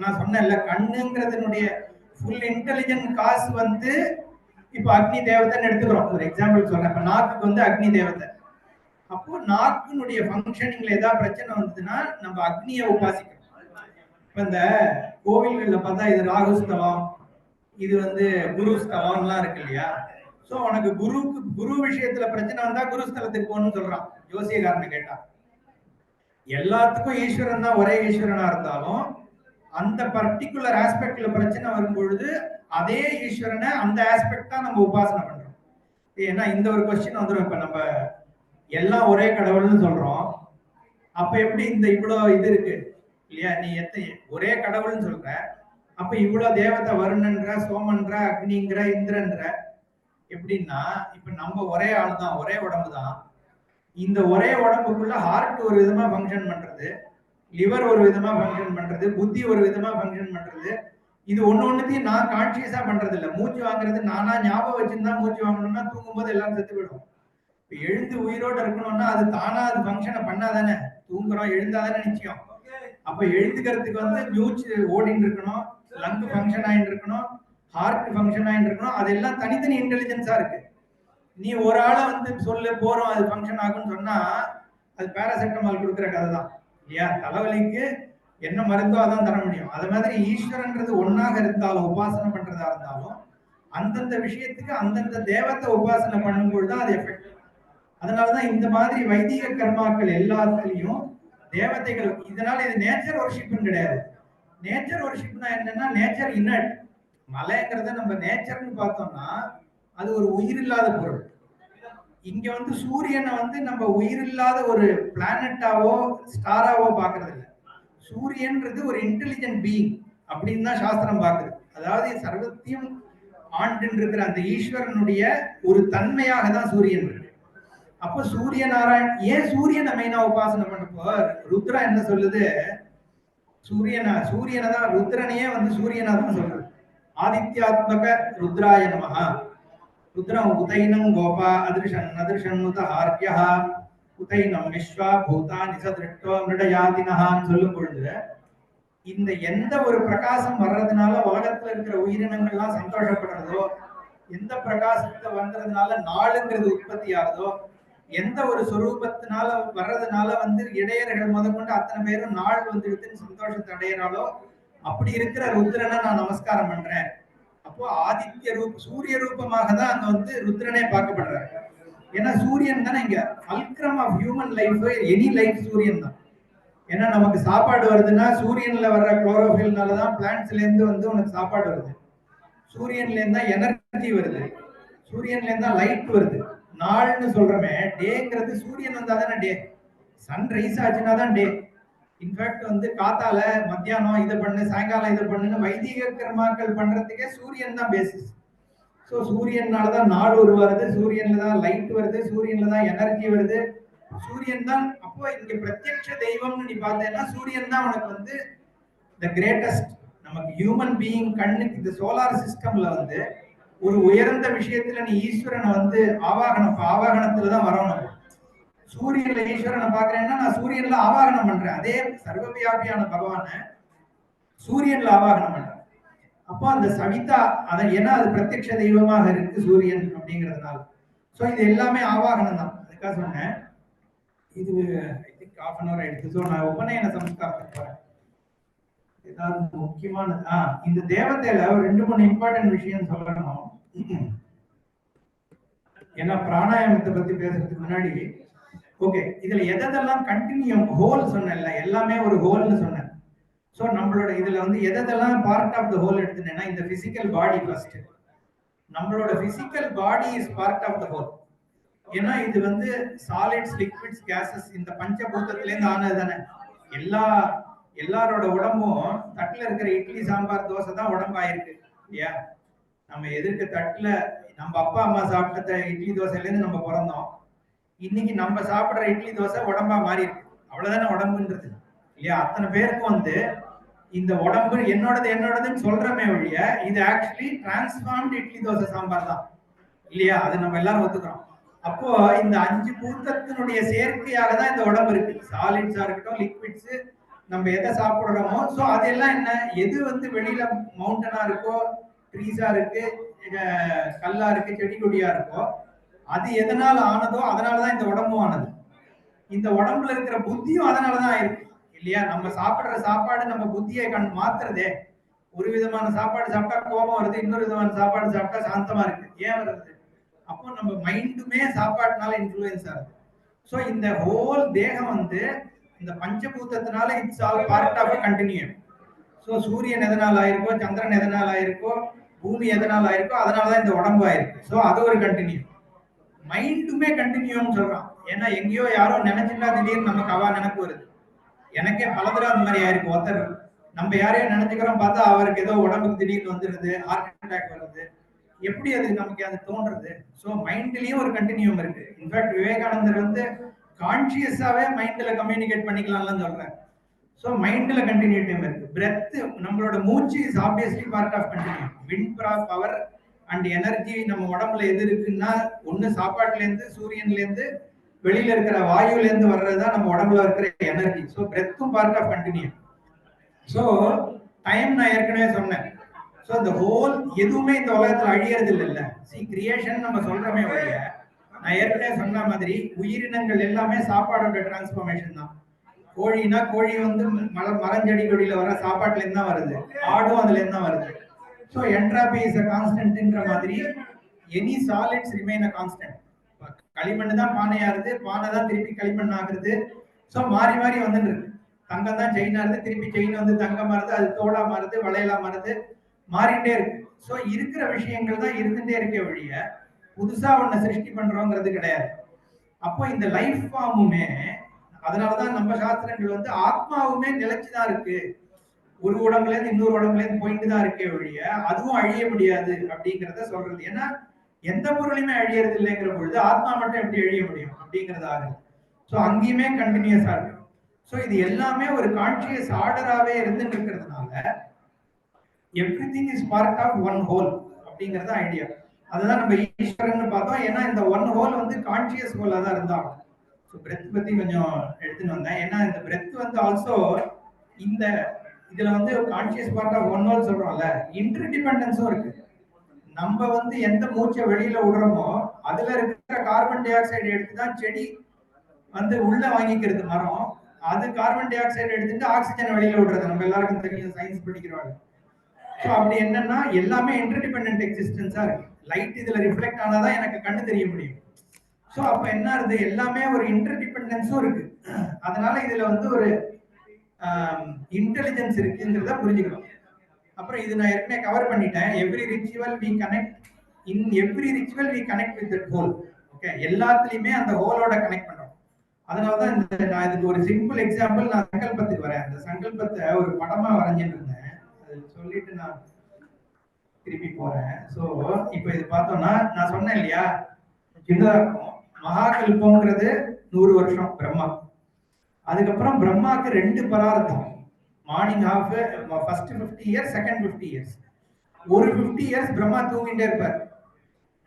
நான் சொன்னேன்ல, கண்ணுங்கிறதுனுடைய ஃபுல் இன்டெலிஜென்ட் காஸ் வந்து இப்போ அக்னி தேவதைன்னு எடுத்துக்கிறோம். ஒரு எக்ஸாம்பிள் சொல்றேன். இப்ப நாக்குக்கு வந்து அக்னி தேவதை. அப்போ நாக்கினுடைய ஃபங்க்ஷனிங்ல ஏதாவது பிரச்சனை வந்ததுன்னா நம்ம அக்னியை உபாசிக்கணும். இப்ப இந்த கோவில்கள்ல பார்த்தா இது ராகுஸ்தலம், இது வந்து குரு ஸ்தலம்லாம் இருக்கு இல்லையா. சோ உனக்கு குரு விஷயத்துல பிரச்சனை வந்தா குருஸ்தலத்துக்கு போகணும்னு சொல்றான் ஜோசியக்காரனை கேட்டா. எல்லாத்துக்கும் ஈஸ்வரன் தான் ஒரே ஈஸ்வரனா இருந்தாலும் அந்த பர்டிகுலர் ஆஸ்பெக்ட்ல பிரச்சனை வரும் பொழுது அதே ஈஸ்வரனை அந்த ஆஸ்பெக்ட் தான் நம்ம உபாசனை பண்றோம். ஏன்னா இந்த ஒரு கொஸ்டின் வந்துடும், இப்ப நம்ம எல்லாம் ஒரே கடவுள்னு சொல்றோம், அப்ப எப்படி இந்த இவ்வளவு இது இருக்கு இல்லையா, நீ ஒரே கடவுள்னு சொல்ற, அப்ப இவ்வளவு தேவதை வருணன்ற, சோமன்ற, அக்னிங்கிற, இந்திரன்ற, எப்படின்னா இப்ப நம்ம ஒரே ஆள் தான், ஒரே உடம்பு தான். இந்த ஒரே உடம்புக்குள்ள ஹார்ட் ஒரு விதமா ஃபங்க்ஷன் பண்றது, லிவர் ஒரு விதமா ஃபங்க்ஷன் பண்றது, புத்தி ஒரு விதமா ஃபங்க்ஷன் பண்றது. இது ஒண்ணுத்தையும் நான் கான்சியஸா பண்றது இல்ல. மூச்சு வாங்குறது நானா ஞாபகம் வச்சிருந்தா மூச்சு வாங்கணும்னா தூங்கும்போது எல்லாரும் செத்து போயிடும். இப்ப எழுந்து உயிரோட இருக்கணும்னா அது தானா அது ஃபங்க்ஷனை பண்ணாதானே, தூங்குறோம் எழுந்தாதானே நிச்சயம். அப்ப எழுதுக்கிறதுக்கு வந்து மூச்சு ஓடின்னு இருக்கணும், லங் ஃபங்க்ஷன் ஆயிட்டு இருக்கணும், ஹார்ட் ஃபங்க்ஷன் ஆயிட்டு இருக்கணும். அதெல்லாம் தனித்தனி இன்டெலிஜென்ஸா இருக்கு. நீ ஒரு ஆளை வந்து சொல்லு போறோம் அது ஃபங்க்ஷன் ஆகும்னு சொன்னா அது பேராசிட்டமால் கொடுக்குற கதை தான் இல்லையா. தலைவலிக்கு என்ன மருந்தோ அதான் தர முடியும். அது மாதிரி ஈஸ்வரன்றது ஒன்னாக இருந்தாலும், உபாசனை பண்றதா இருந்தாலும் அந்தந்த விஷயத்துக்கு அந்தந்த தேவத்தை உபாசனை பண்ணும்போது தான் அது எஃபெக்ட். அதனாலதான் இந்த மாதிரி வைதிக கர்மாக்கள் எல்லாத்துலயும் தேவதைகள். இதனால இது நேச்சர் ஒர்ஷிப்னு கிடையாது. நேச்சர் ஒர்ஷிப்னா என்னன்னா நேச்சர் இன்னட். மலைங்கிறத நம்ம நேச்சர்னு பார்த்தோம்னா அது ஒரு உயிர் இல்லாத பொருள். இங்க வந்து சூரியனை வந்து நம்ம உயிர் இல்லாத ஒரு பிளானட்டாவோ ஸ்டாராவோ பாக்குறது இல்லை. சூரியன்றது ஒரு இன்டெலிஜென்ட் பீயிங் அப்படின்னு தான் சாஸ்திரம் பாக்குது. அதாவது சர்வத்தையும் ஆண்டு இருக்கிற அந்த ஈஸ்வரனுடைய ஒரு தன்மையாக தான் சூரியன் இருக்கு. அப்போ சூரிய நாராயண் ஏன் சூரியனை மெயினா உபாசனை பண்ணப்போ ருத்ரா என்ன சொல்லுது? சூரியனை தான் ருத்ரனையே வந்து சூரியனா தான் சொல்றது. ஆதித்யாத்மக ருத்ராய நமஹ. ருத்ரம் உதைனம் கோபா அதிருஷன் அதிருஷன்னுத ஹார்யா உதைனம் விஸ்வா பூதானி சதிருஷ்டோ மிருடயாதினஹான்னு சொல்லும் பொழுது இந்த எந்த ஒரு பிரகாசம் வர்றதுனால உலகத்துல இருக்கிற உயிரினங்கள்லாம் சந்தோஷப்படுறதோ, எந்த பிரகாசத்தை வந்ததுனால நாளுங்கிறது உற்பத்தி ஆகுதோ, எந்த ஒரு சொரூபத்தினால வர்றதுனால வந்து இடையர்கள் முதற்கொண்டு அத்தனை பேரும் நாள் வந்துடுதுன்னு சந்தோஷத்தை அடையிறாலோ, அப்படி இருக்கிற ருத்ரனை நான் நமஸ்காரம் பண்றேன். அப்போ ஆதித்ய ரூப் சூரிய ரூபமாக தான் அங்க வந்து ருத்ரனே பார்க்கப்படுறாரு. ஏன்னா சூரியன் தானே இங்க algorithm of human life, any life சூரியன் தான். ஏன்னா நமக்கு சாப்பாடு வருதுன்னா சூரியன்ல வர்ற குளோரோஃபில்னாலதான் பிளான்ட்ஸ்ல இருந்து வந்து உனக்கு சாப்பாடு வருது. சூரியன்ல இருந்தா எனர்ஜி வருது, சூரியன்ல இருந்தா லைட் வருது. நாள்னு சொல்றோமே, டேங்கிறது சூரியன் வந்தா தானே டே. சன் ரைஸ் ஆச்சுன்னா தான் டே. இன்ஃபேக்ட் வந்து காத்தால மத்தியானம் இதை பண்ணு, சாயங்காலம் இதை பண்ணுன்னு வைதிக கர்மாக்கள் பண்றதுக்கே சூரியன் தான் பேசிஸ். ஸோ சூரியனாலதான் நாள் உருவாருது, சூரியன்ல தான் லைட் வருது, சூரியன்ல தான் எனர்ஜி வருது, சூரியன் தான். அப்போ இங்க பிரத்யட்ச தெய்வம்னு நீ பார்த்தேன்னா சூரியன் தான் உனக்கு வந்து த கிரேட்டஸ்ட். நமக்கு ஹியூமன் பீயிங் கண்ணுக்கு இந்த சோலார் சிஸ்டம்ல வந்து ஒரு உயர்ந்த விஷயத்துல நீ ஈஸ்வரனை வந்து ஆவாகனத்துல தான் வரணும். சூரியன்ல ஈஸ்வரனை பாக்குறேன்னா நான் சூரியன்ல ஆவாகனம் பண்றேன். அதே சர்வவியாபியான பகவான சூரியன்ல ஆவாகனம் பண்றேன். அப்போ அந்த சவிதா அதை ஏன்னா அது பிரத்யட்ச தெய்வமாக இருக்கு சூரியன் அப்படிங்கிறதுனால. ஸோ இது எல்லாமே ஆவாகனம் தான். அதுக்காக சொன்னேன். இது I think half an hour ஆயிடுச்சு. ஸோ நான் உபநயன சம்ஸ்காரத்துக்கு போறேன். ஏதாவது முக்கியமான இந்த தேவதையில ஒரு 2-3 இம்பார்ட்டன்ட் விஷயம் சொல்லணும். ஏன்னா பிராணாயாமத்தை பத்தி பேசுறதுக்கு முன்னாடி ஓகே, இதுல எதெல்லாம் கண்டினியூம் ஹோல் சொன்னேன்ல, எல்லாமே ஒரு ஹோல்னு சொன்னேன். ஸோ நம்மளோட இதுல வந்து எதெல்லாம் பார்ட் ஆஃப் த ஹோல் எடுத்துனேன்னா இந்த பிசிக்கல் பாடி ஃபர்ஸ்ட். நம்மளோட physical body is part of the whole. ஏன்னா இது வந்து சாலிட்ஸ், லிக்விட்ஸ், கேசஸ் இந்த பஞ்சபூதத்துல இருந்து ஆனது தானே. எல்லாரோட உடம்பும் தட்டுல இருக்கிற இட்லி சாம்பார் தோசை தான் உடம்பாயிருக்கு இல்லையா? நம்ம எதிர்க்க தட்டுல நம்ம அப்பா அம்மா சாப்பிட்ட இட்லி தோசையில இருந்து நம்ம பிறந்தோம். இன்னைக்கு நம்ம சாப்பிடுற இட்லி தோசை உடம்பா மாறி இருக்கு. அவ்வளவுதானே உடம்புன்றது இல்லையா? அத்தனை பேருக்கு வந்து இந்த உடம்பு என்னோடதுன்னு சொல்றமே ஒழிய இது ஆக்சுவலி டிரான்ஸ்ஃபார்ம்டு இட்லி தோசை சாம்பார் தான் இல்லையா? அது நம்ம எல்லாரும் ஒத்துக்கிறோம். அப்போ இந்த 5 பூதத்தினுடைய சேர்க்கையாக தான் இந்த உடம்பு இருக்கு. சாலிட்ஸா இருக்கட்டும், லிக்விட்ஸ், நம்ம எதை சாப்பிடுறோமோ. ஸோ அதெல்லாம் என்ன, எது வந்து வெளியில மவுண்டனா இருக்கோ, ட்ரீஸா இருக்கு, கல்லா இருக்கு, செடி கொடியா இருக்கோ, அது எதனால ஆனதோ அதனாலதான் இந்த உடம்பும் ஆனது. இந்த உடம்புல இருக்கிற புத்தியும் அதனாலதான் ஆயிருக்கு இல்லையா? நம்ம சாப்பிடுற சாப்பாடு நம்ம புத்தியை மாத்துறதே. ஒரு விதமான சாப்பாடு சாப்பிட்டா கோபம் வருது, இன்னொரு விதமான சாப்பாடு சாப்பிட்டா சாந்தமா இருக்கு. ஏன் வருது? அப்போ நம்ம மைண்டுமே சாப்பாட்டுனால இன்ஃப்ளூயன்ஸ் ஆகுது. ஸோ இந்த ஹோல் தேகம் வந்து இந்த பஞ்சபூதத்தினால it's all part of continue. So சூரியன் எதனால ஆயிருக்கோ, சந்திரன் எதனால ஆயிருக்கோ, பூமி எதனால ஆயிருக்கோ, அதனாலதான் இந்த உடம்பு ஆயிருக்கு. ஸோ அது ஒரு கண்டினியூ. மைண்டுமே கண்டினியூன்னு சொல்றான். ஏன்னா எங்கேயோ யாரோ நினைச்சுட்டா திடீர்னு நமக்கு அவா நினைப்பு வருது. எனக்கே பல தடவை அந்த மாதிரி ஆயிருக்கு. ஒருத்தர் நம்ம யாரையும் நினைச்சுக்கிறோம், பார்த்தா அவருக்கு ஏதோ உடம்புக்கு திடீர்னு வந்துடுது, ஹார்ட் அட்டாக் வருது. எப்படி அது நமக்கு அது தோன்றது? ஸோ மைண்ட்லயும் ஒரு கண்டினியூம் இருக்கு. இன்ஃபேக்ட் விவேகானந்தர் வந்து கான்சியஸாவே மைண்ட்ல கம்யூனிகேட் பண்ணிக்கலாம்லாம் சொல்றாரு. ஸோ மைண்ட்ல கண்டினியூட்டியும் இருக்கு. பிரெத், நம்மளோட மூச்சு is obviously part of continue. Wind power and energy நம்ம உடம்புல எது இருக்குன்னா, ஒண்ணு சாப்பாட்டுல இருந்து, சூரியன்ல இருந்து, வெளியில இருக்கிற வாயுல இருந்து வர்றதுதான் நம்ம உடம்புல இருக்கிற எனர்ஜி. ஸோ பிரெத்தும் part of continue. So time நான் ஏற்கனவே சொன்னேன். ஸோ இந்த ஹோல் எதுவுமே இந்த உலகத்துல அழியறது இல்ல. சி கிரியேஷன் நம்ம சொல்றோமே ஒழிய, நான் ஏற்கனவே சொன்ன மாதிரி உயிரினங்கள் எல்லாமே சாப்பாடோட டிரான்ஸ்ஃபர்மேஷன் தான். கோழினா கோழி வந்து மரஞ்செடி கொடியில வர சாப்பாட்டுல இருந்து தான் வருது. ஆடும் அதுல இருந்து தான் வருது. ஸோ என்ட்ராபி இஸ் அ கான்ஸ்டன்ட்ன்ற மாதிரி any solids remain a constant. களிமண் தான் பானையாகுது, பானை தான் திருப்பி களிமண் ஆகுறது. ஸோ மாறி மாறி வந்துட்டு இருக்கு. தங்கம் தான் செயின் ஆகுது, திருப்பி செயின் வந்து தங்கம் மாறுது, அது தோடா மாறுது, வளையலா மாறுது, மாறிட்டே இருக்கு. ஸோ இருக்கிற விஷயங்கள் தான் இருந்துட்டே இருக்க வழிய புதுசா ஒண்ணு சிருஷ்டி பண்றோங்கிறது கிடையாது. அப்போ இந்த லைஃப் ஃபார்முமே, அதனாலதான் நம்ம சாஸ்திரங்கள் வந்து ஆத்மாவுமே நிலைச்சுதான் இருக்கு, ஒரு உடம்புல இருந்து இன்னொரு உடம்புல இருந்து போயிட்டு தான் இருக்கே ஒழிய அதுவும் அழிய முடியாது அப்படிங்கிறத சொல்றது. ஏன்னா எந்த பொருளையுமே அழியறது இல்லைங்கிற பொழுது ஆத்மா மட்டும் எப்படி அழிய முடியும் அப்படிங்கிறது ஆகுது. ஸோ அங்கேயுமே கண்டினியூஸா இருக்கு. ஸோ இது எல்லாமே ஒரு கான்சியஸ் ஆர்டராகவே இருந்துட்டு இருக்கிறதுனால everything is part of one whole அப்படிங்கிறது ஐடியா. அதுதான் நம்ம ஈஸ்வரன் பார்த்தோம். ஏன்னா இந்த ஒன் ஹோல் வந்து கான்சியஸ் ஹோலா தான் இருந்தாங்க. ஸோ பிரெத் பத்தி கொஞ்சம் எடுத்துன்னு வந்தேன். ஏன்னா இந்த பிரெத் வந்து ஆல்சோ இந்த இதுல வந்து conscious part of one whole சொல்றோம்ல, இன்டர்டிபெண்டன்ஸும் இருக்கு. நம்ம வந்து எந்த மூச்சை வெளியில விடுறோமோ அதுல இருக்கிற கார்பன் டை ஆக்சைடு எடுத்துதான் செடி வந்து உள்ள வாங்கிக்கிறது மரம். அது கார்பன் டை ஆக்சைடு எடுத்துட்டு ஆக்சிஜன் வெளியில விடுறது. நம்ம எல்லாருக்கும் தெரியும், சயின்ஸ் படிக்கிறவாங்க. ஸோ அப்படி என்னன்னா எல்லாமே இன்டர்டிபெண்டன்ட் எக்ஸிஸ்டன்ஸா இருக்கு. லைட் இதுல ரிஃப்ளெக்ட் ஆனாதான் எனக்கு கண்ணு தெரிய முடியும். ஸோ அப்ப என்ன ஆகுது, எல்லாமே ஒரு இன்டர்டிபெண்டன்ஸும் இருக்கு. அதனால இதுல வந்து ஒரு இன்டெலிஜென்ஸ் இருக்குங்கிறத புரிஞ்சுக்கணும். அப்புறம் இது நான் ஏற்கனவே கவர் பண்ணிட்டேன். Every ritual we connect, in every ritual we connect with that whole. Okay, எல்லாத்துலயுமே அந்த ஹோலோட கனெக்ட் பண்றோம். அதனாலதான் இந்த நான் இதுக்கு ஒரு சிம்பிள் எக்ஸாம்பிள், நான் சங்கல்பத்துக்கு வரேன். அந்த சங்கல்பத்தை ஒரு படமா வரைஞ்சிட்டு இருந்தேன், அது சொல்லிட்டு நான் திருப்பி போறேன். ஸோ இப்போ இது பார்த்தோம்னா நான் சொன்னேன் இல்லையா, சின்னதா இருக்கும். மகாகல்பம்ங்கிறது 100 வருஷம் பிரம்மா. அதுக்கப்புறம் பிரம்மாக்கு 2 பரார்த்தம், morning half, first 50 years, second 50 years. ஒரு 50 இயர்ஸ் பிரம்மா தூங்கிட்டே இருப்பார்.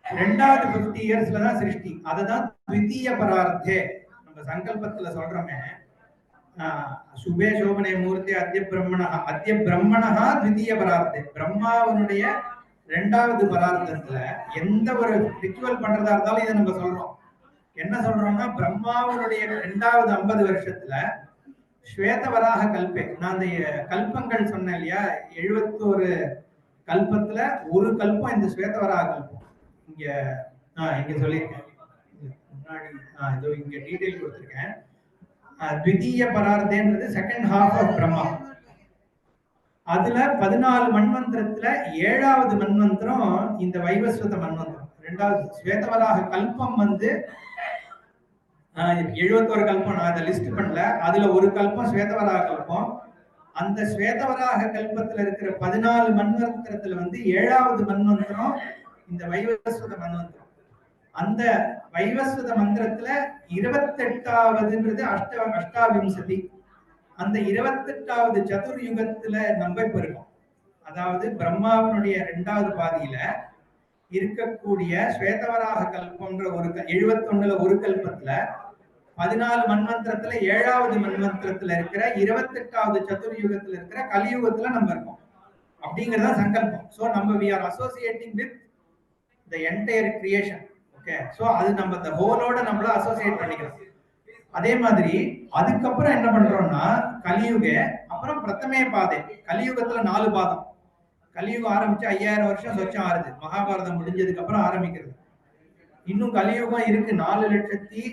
2வது 50 இயர்ஸ்ல தான் சிருஷ்டி. அதுதான் த்விதீய பரார்த்தே. நம்ம சங்கல்பத்துல சொல்றோமே, சுபே சோபனே மூர்த்தி அத்திய பிரம்மணா த்விதீய பரார்த்தே. பிரம்மாவனுடைய 2வது பரார்த்தத்துல எந்த ஒரு ரிச்சுவல் பண்றதா இருந்தாலும் இதை நம்ம சொல்றோம். என்ன சொல்றோம்னா, பிரம்மாவனுடைய 2வது 50 வருஷத்துல ஸ்வேதவராக கல்பே. நான் அந்த கல்பங்கள் சொன்னேன் இல்லையா, 71 கல்பத்துல ஒரு கல்பம் இந்த ஸ்வேதவராக கல்பம். இங்க சொல்லியிருக்கேன் முன்னாடி, இதோ இங்க டீடைல் கொடுத்திருக்கேன். த்விதீய பரார்த்தேன்றது செகண்ட் ஹாஃப் ஆஃப் பிரம்மா. அதுல 14 மன்வந்திரத்துல 7வது மன்வந்திரம் இந்த வைவஸ்வத மன்வந்திரம். 2வது ஸ்வேதவராக கல்பம் வந்து 71 கல்பம். நான் அதை லிஸ்ட் பண்ணல. அதுல ஒரு கல்பம் ஸ்வேதவராக கல்பம். அந்த ஸ்வேதவராக கல்பத்துல இருக்கிற 14 மன்வந்திரத்துல வந்து 7வது மன்வந்திரம் இந்த வைவஸ்வத மன்வந்திரம். அந்த வைவஸ்வத மந்திரத்துல 28வதுன்றது அஷ்டாவிம்சதி. அந்த 28வது சதுர்யுகத்துல நம்ம இப்ப இருக்கோம். அதாவது பிரம்மாவனுடைய 2வது பாதியில இருக்கக்கூடிய ஸ்வேதவராக கல்பம்ன்ற ஒரு 71ல ஒரு கல்பத்துல 14 மன்வந்திரத்துல 7வது மன்வந்திரத்துல இருக்கிற 28வது சதுர்யுகத்துல இருக்கிற கலியுகத்துல நம்ம இருக்கோம் அப்படிங்கறத சங்கல்பம். சோ நம்ம we are associating with the entire creation. Okay, so அது நம்ம the whole-ஓட நம்மள அசோசியேட் பண்ணிக்கிறோம். அதே மாதிரி அதுக்கப்புறம் என்ன பண்றோம்னா கலியுக, அப்புறம் பிரதமே பாதை. கலியுகத்துல 4 பாதம். கலியுகம் ஆரம்பிச்சு 5000 வருஷம் சொச்சம் ஆறுது. மகாபாரதம் முடிஞ்சதுக்கு அப்புறம் ஆரம்பிக்கிறது. இன்னும் கலியுகம் இருக்கு, 4 லட்சத்தி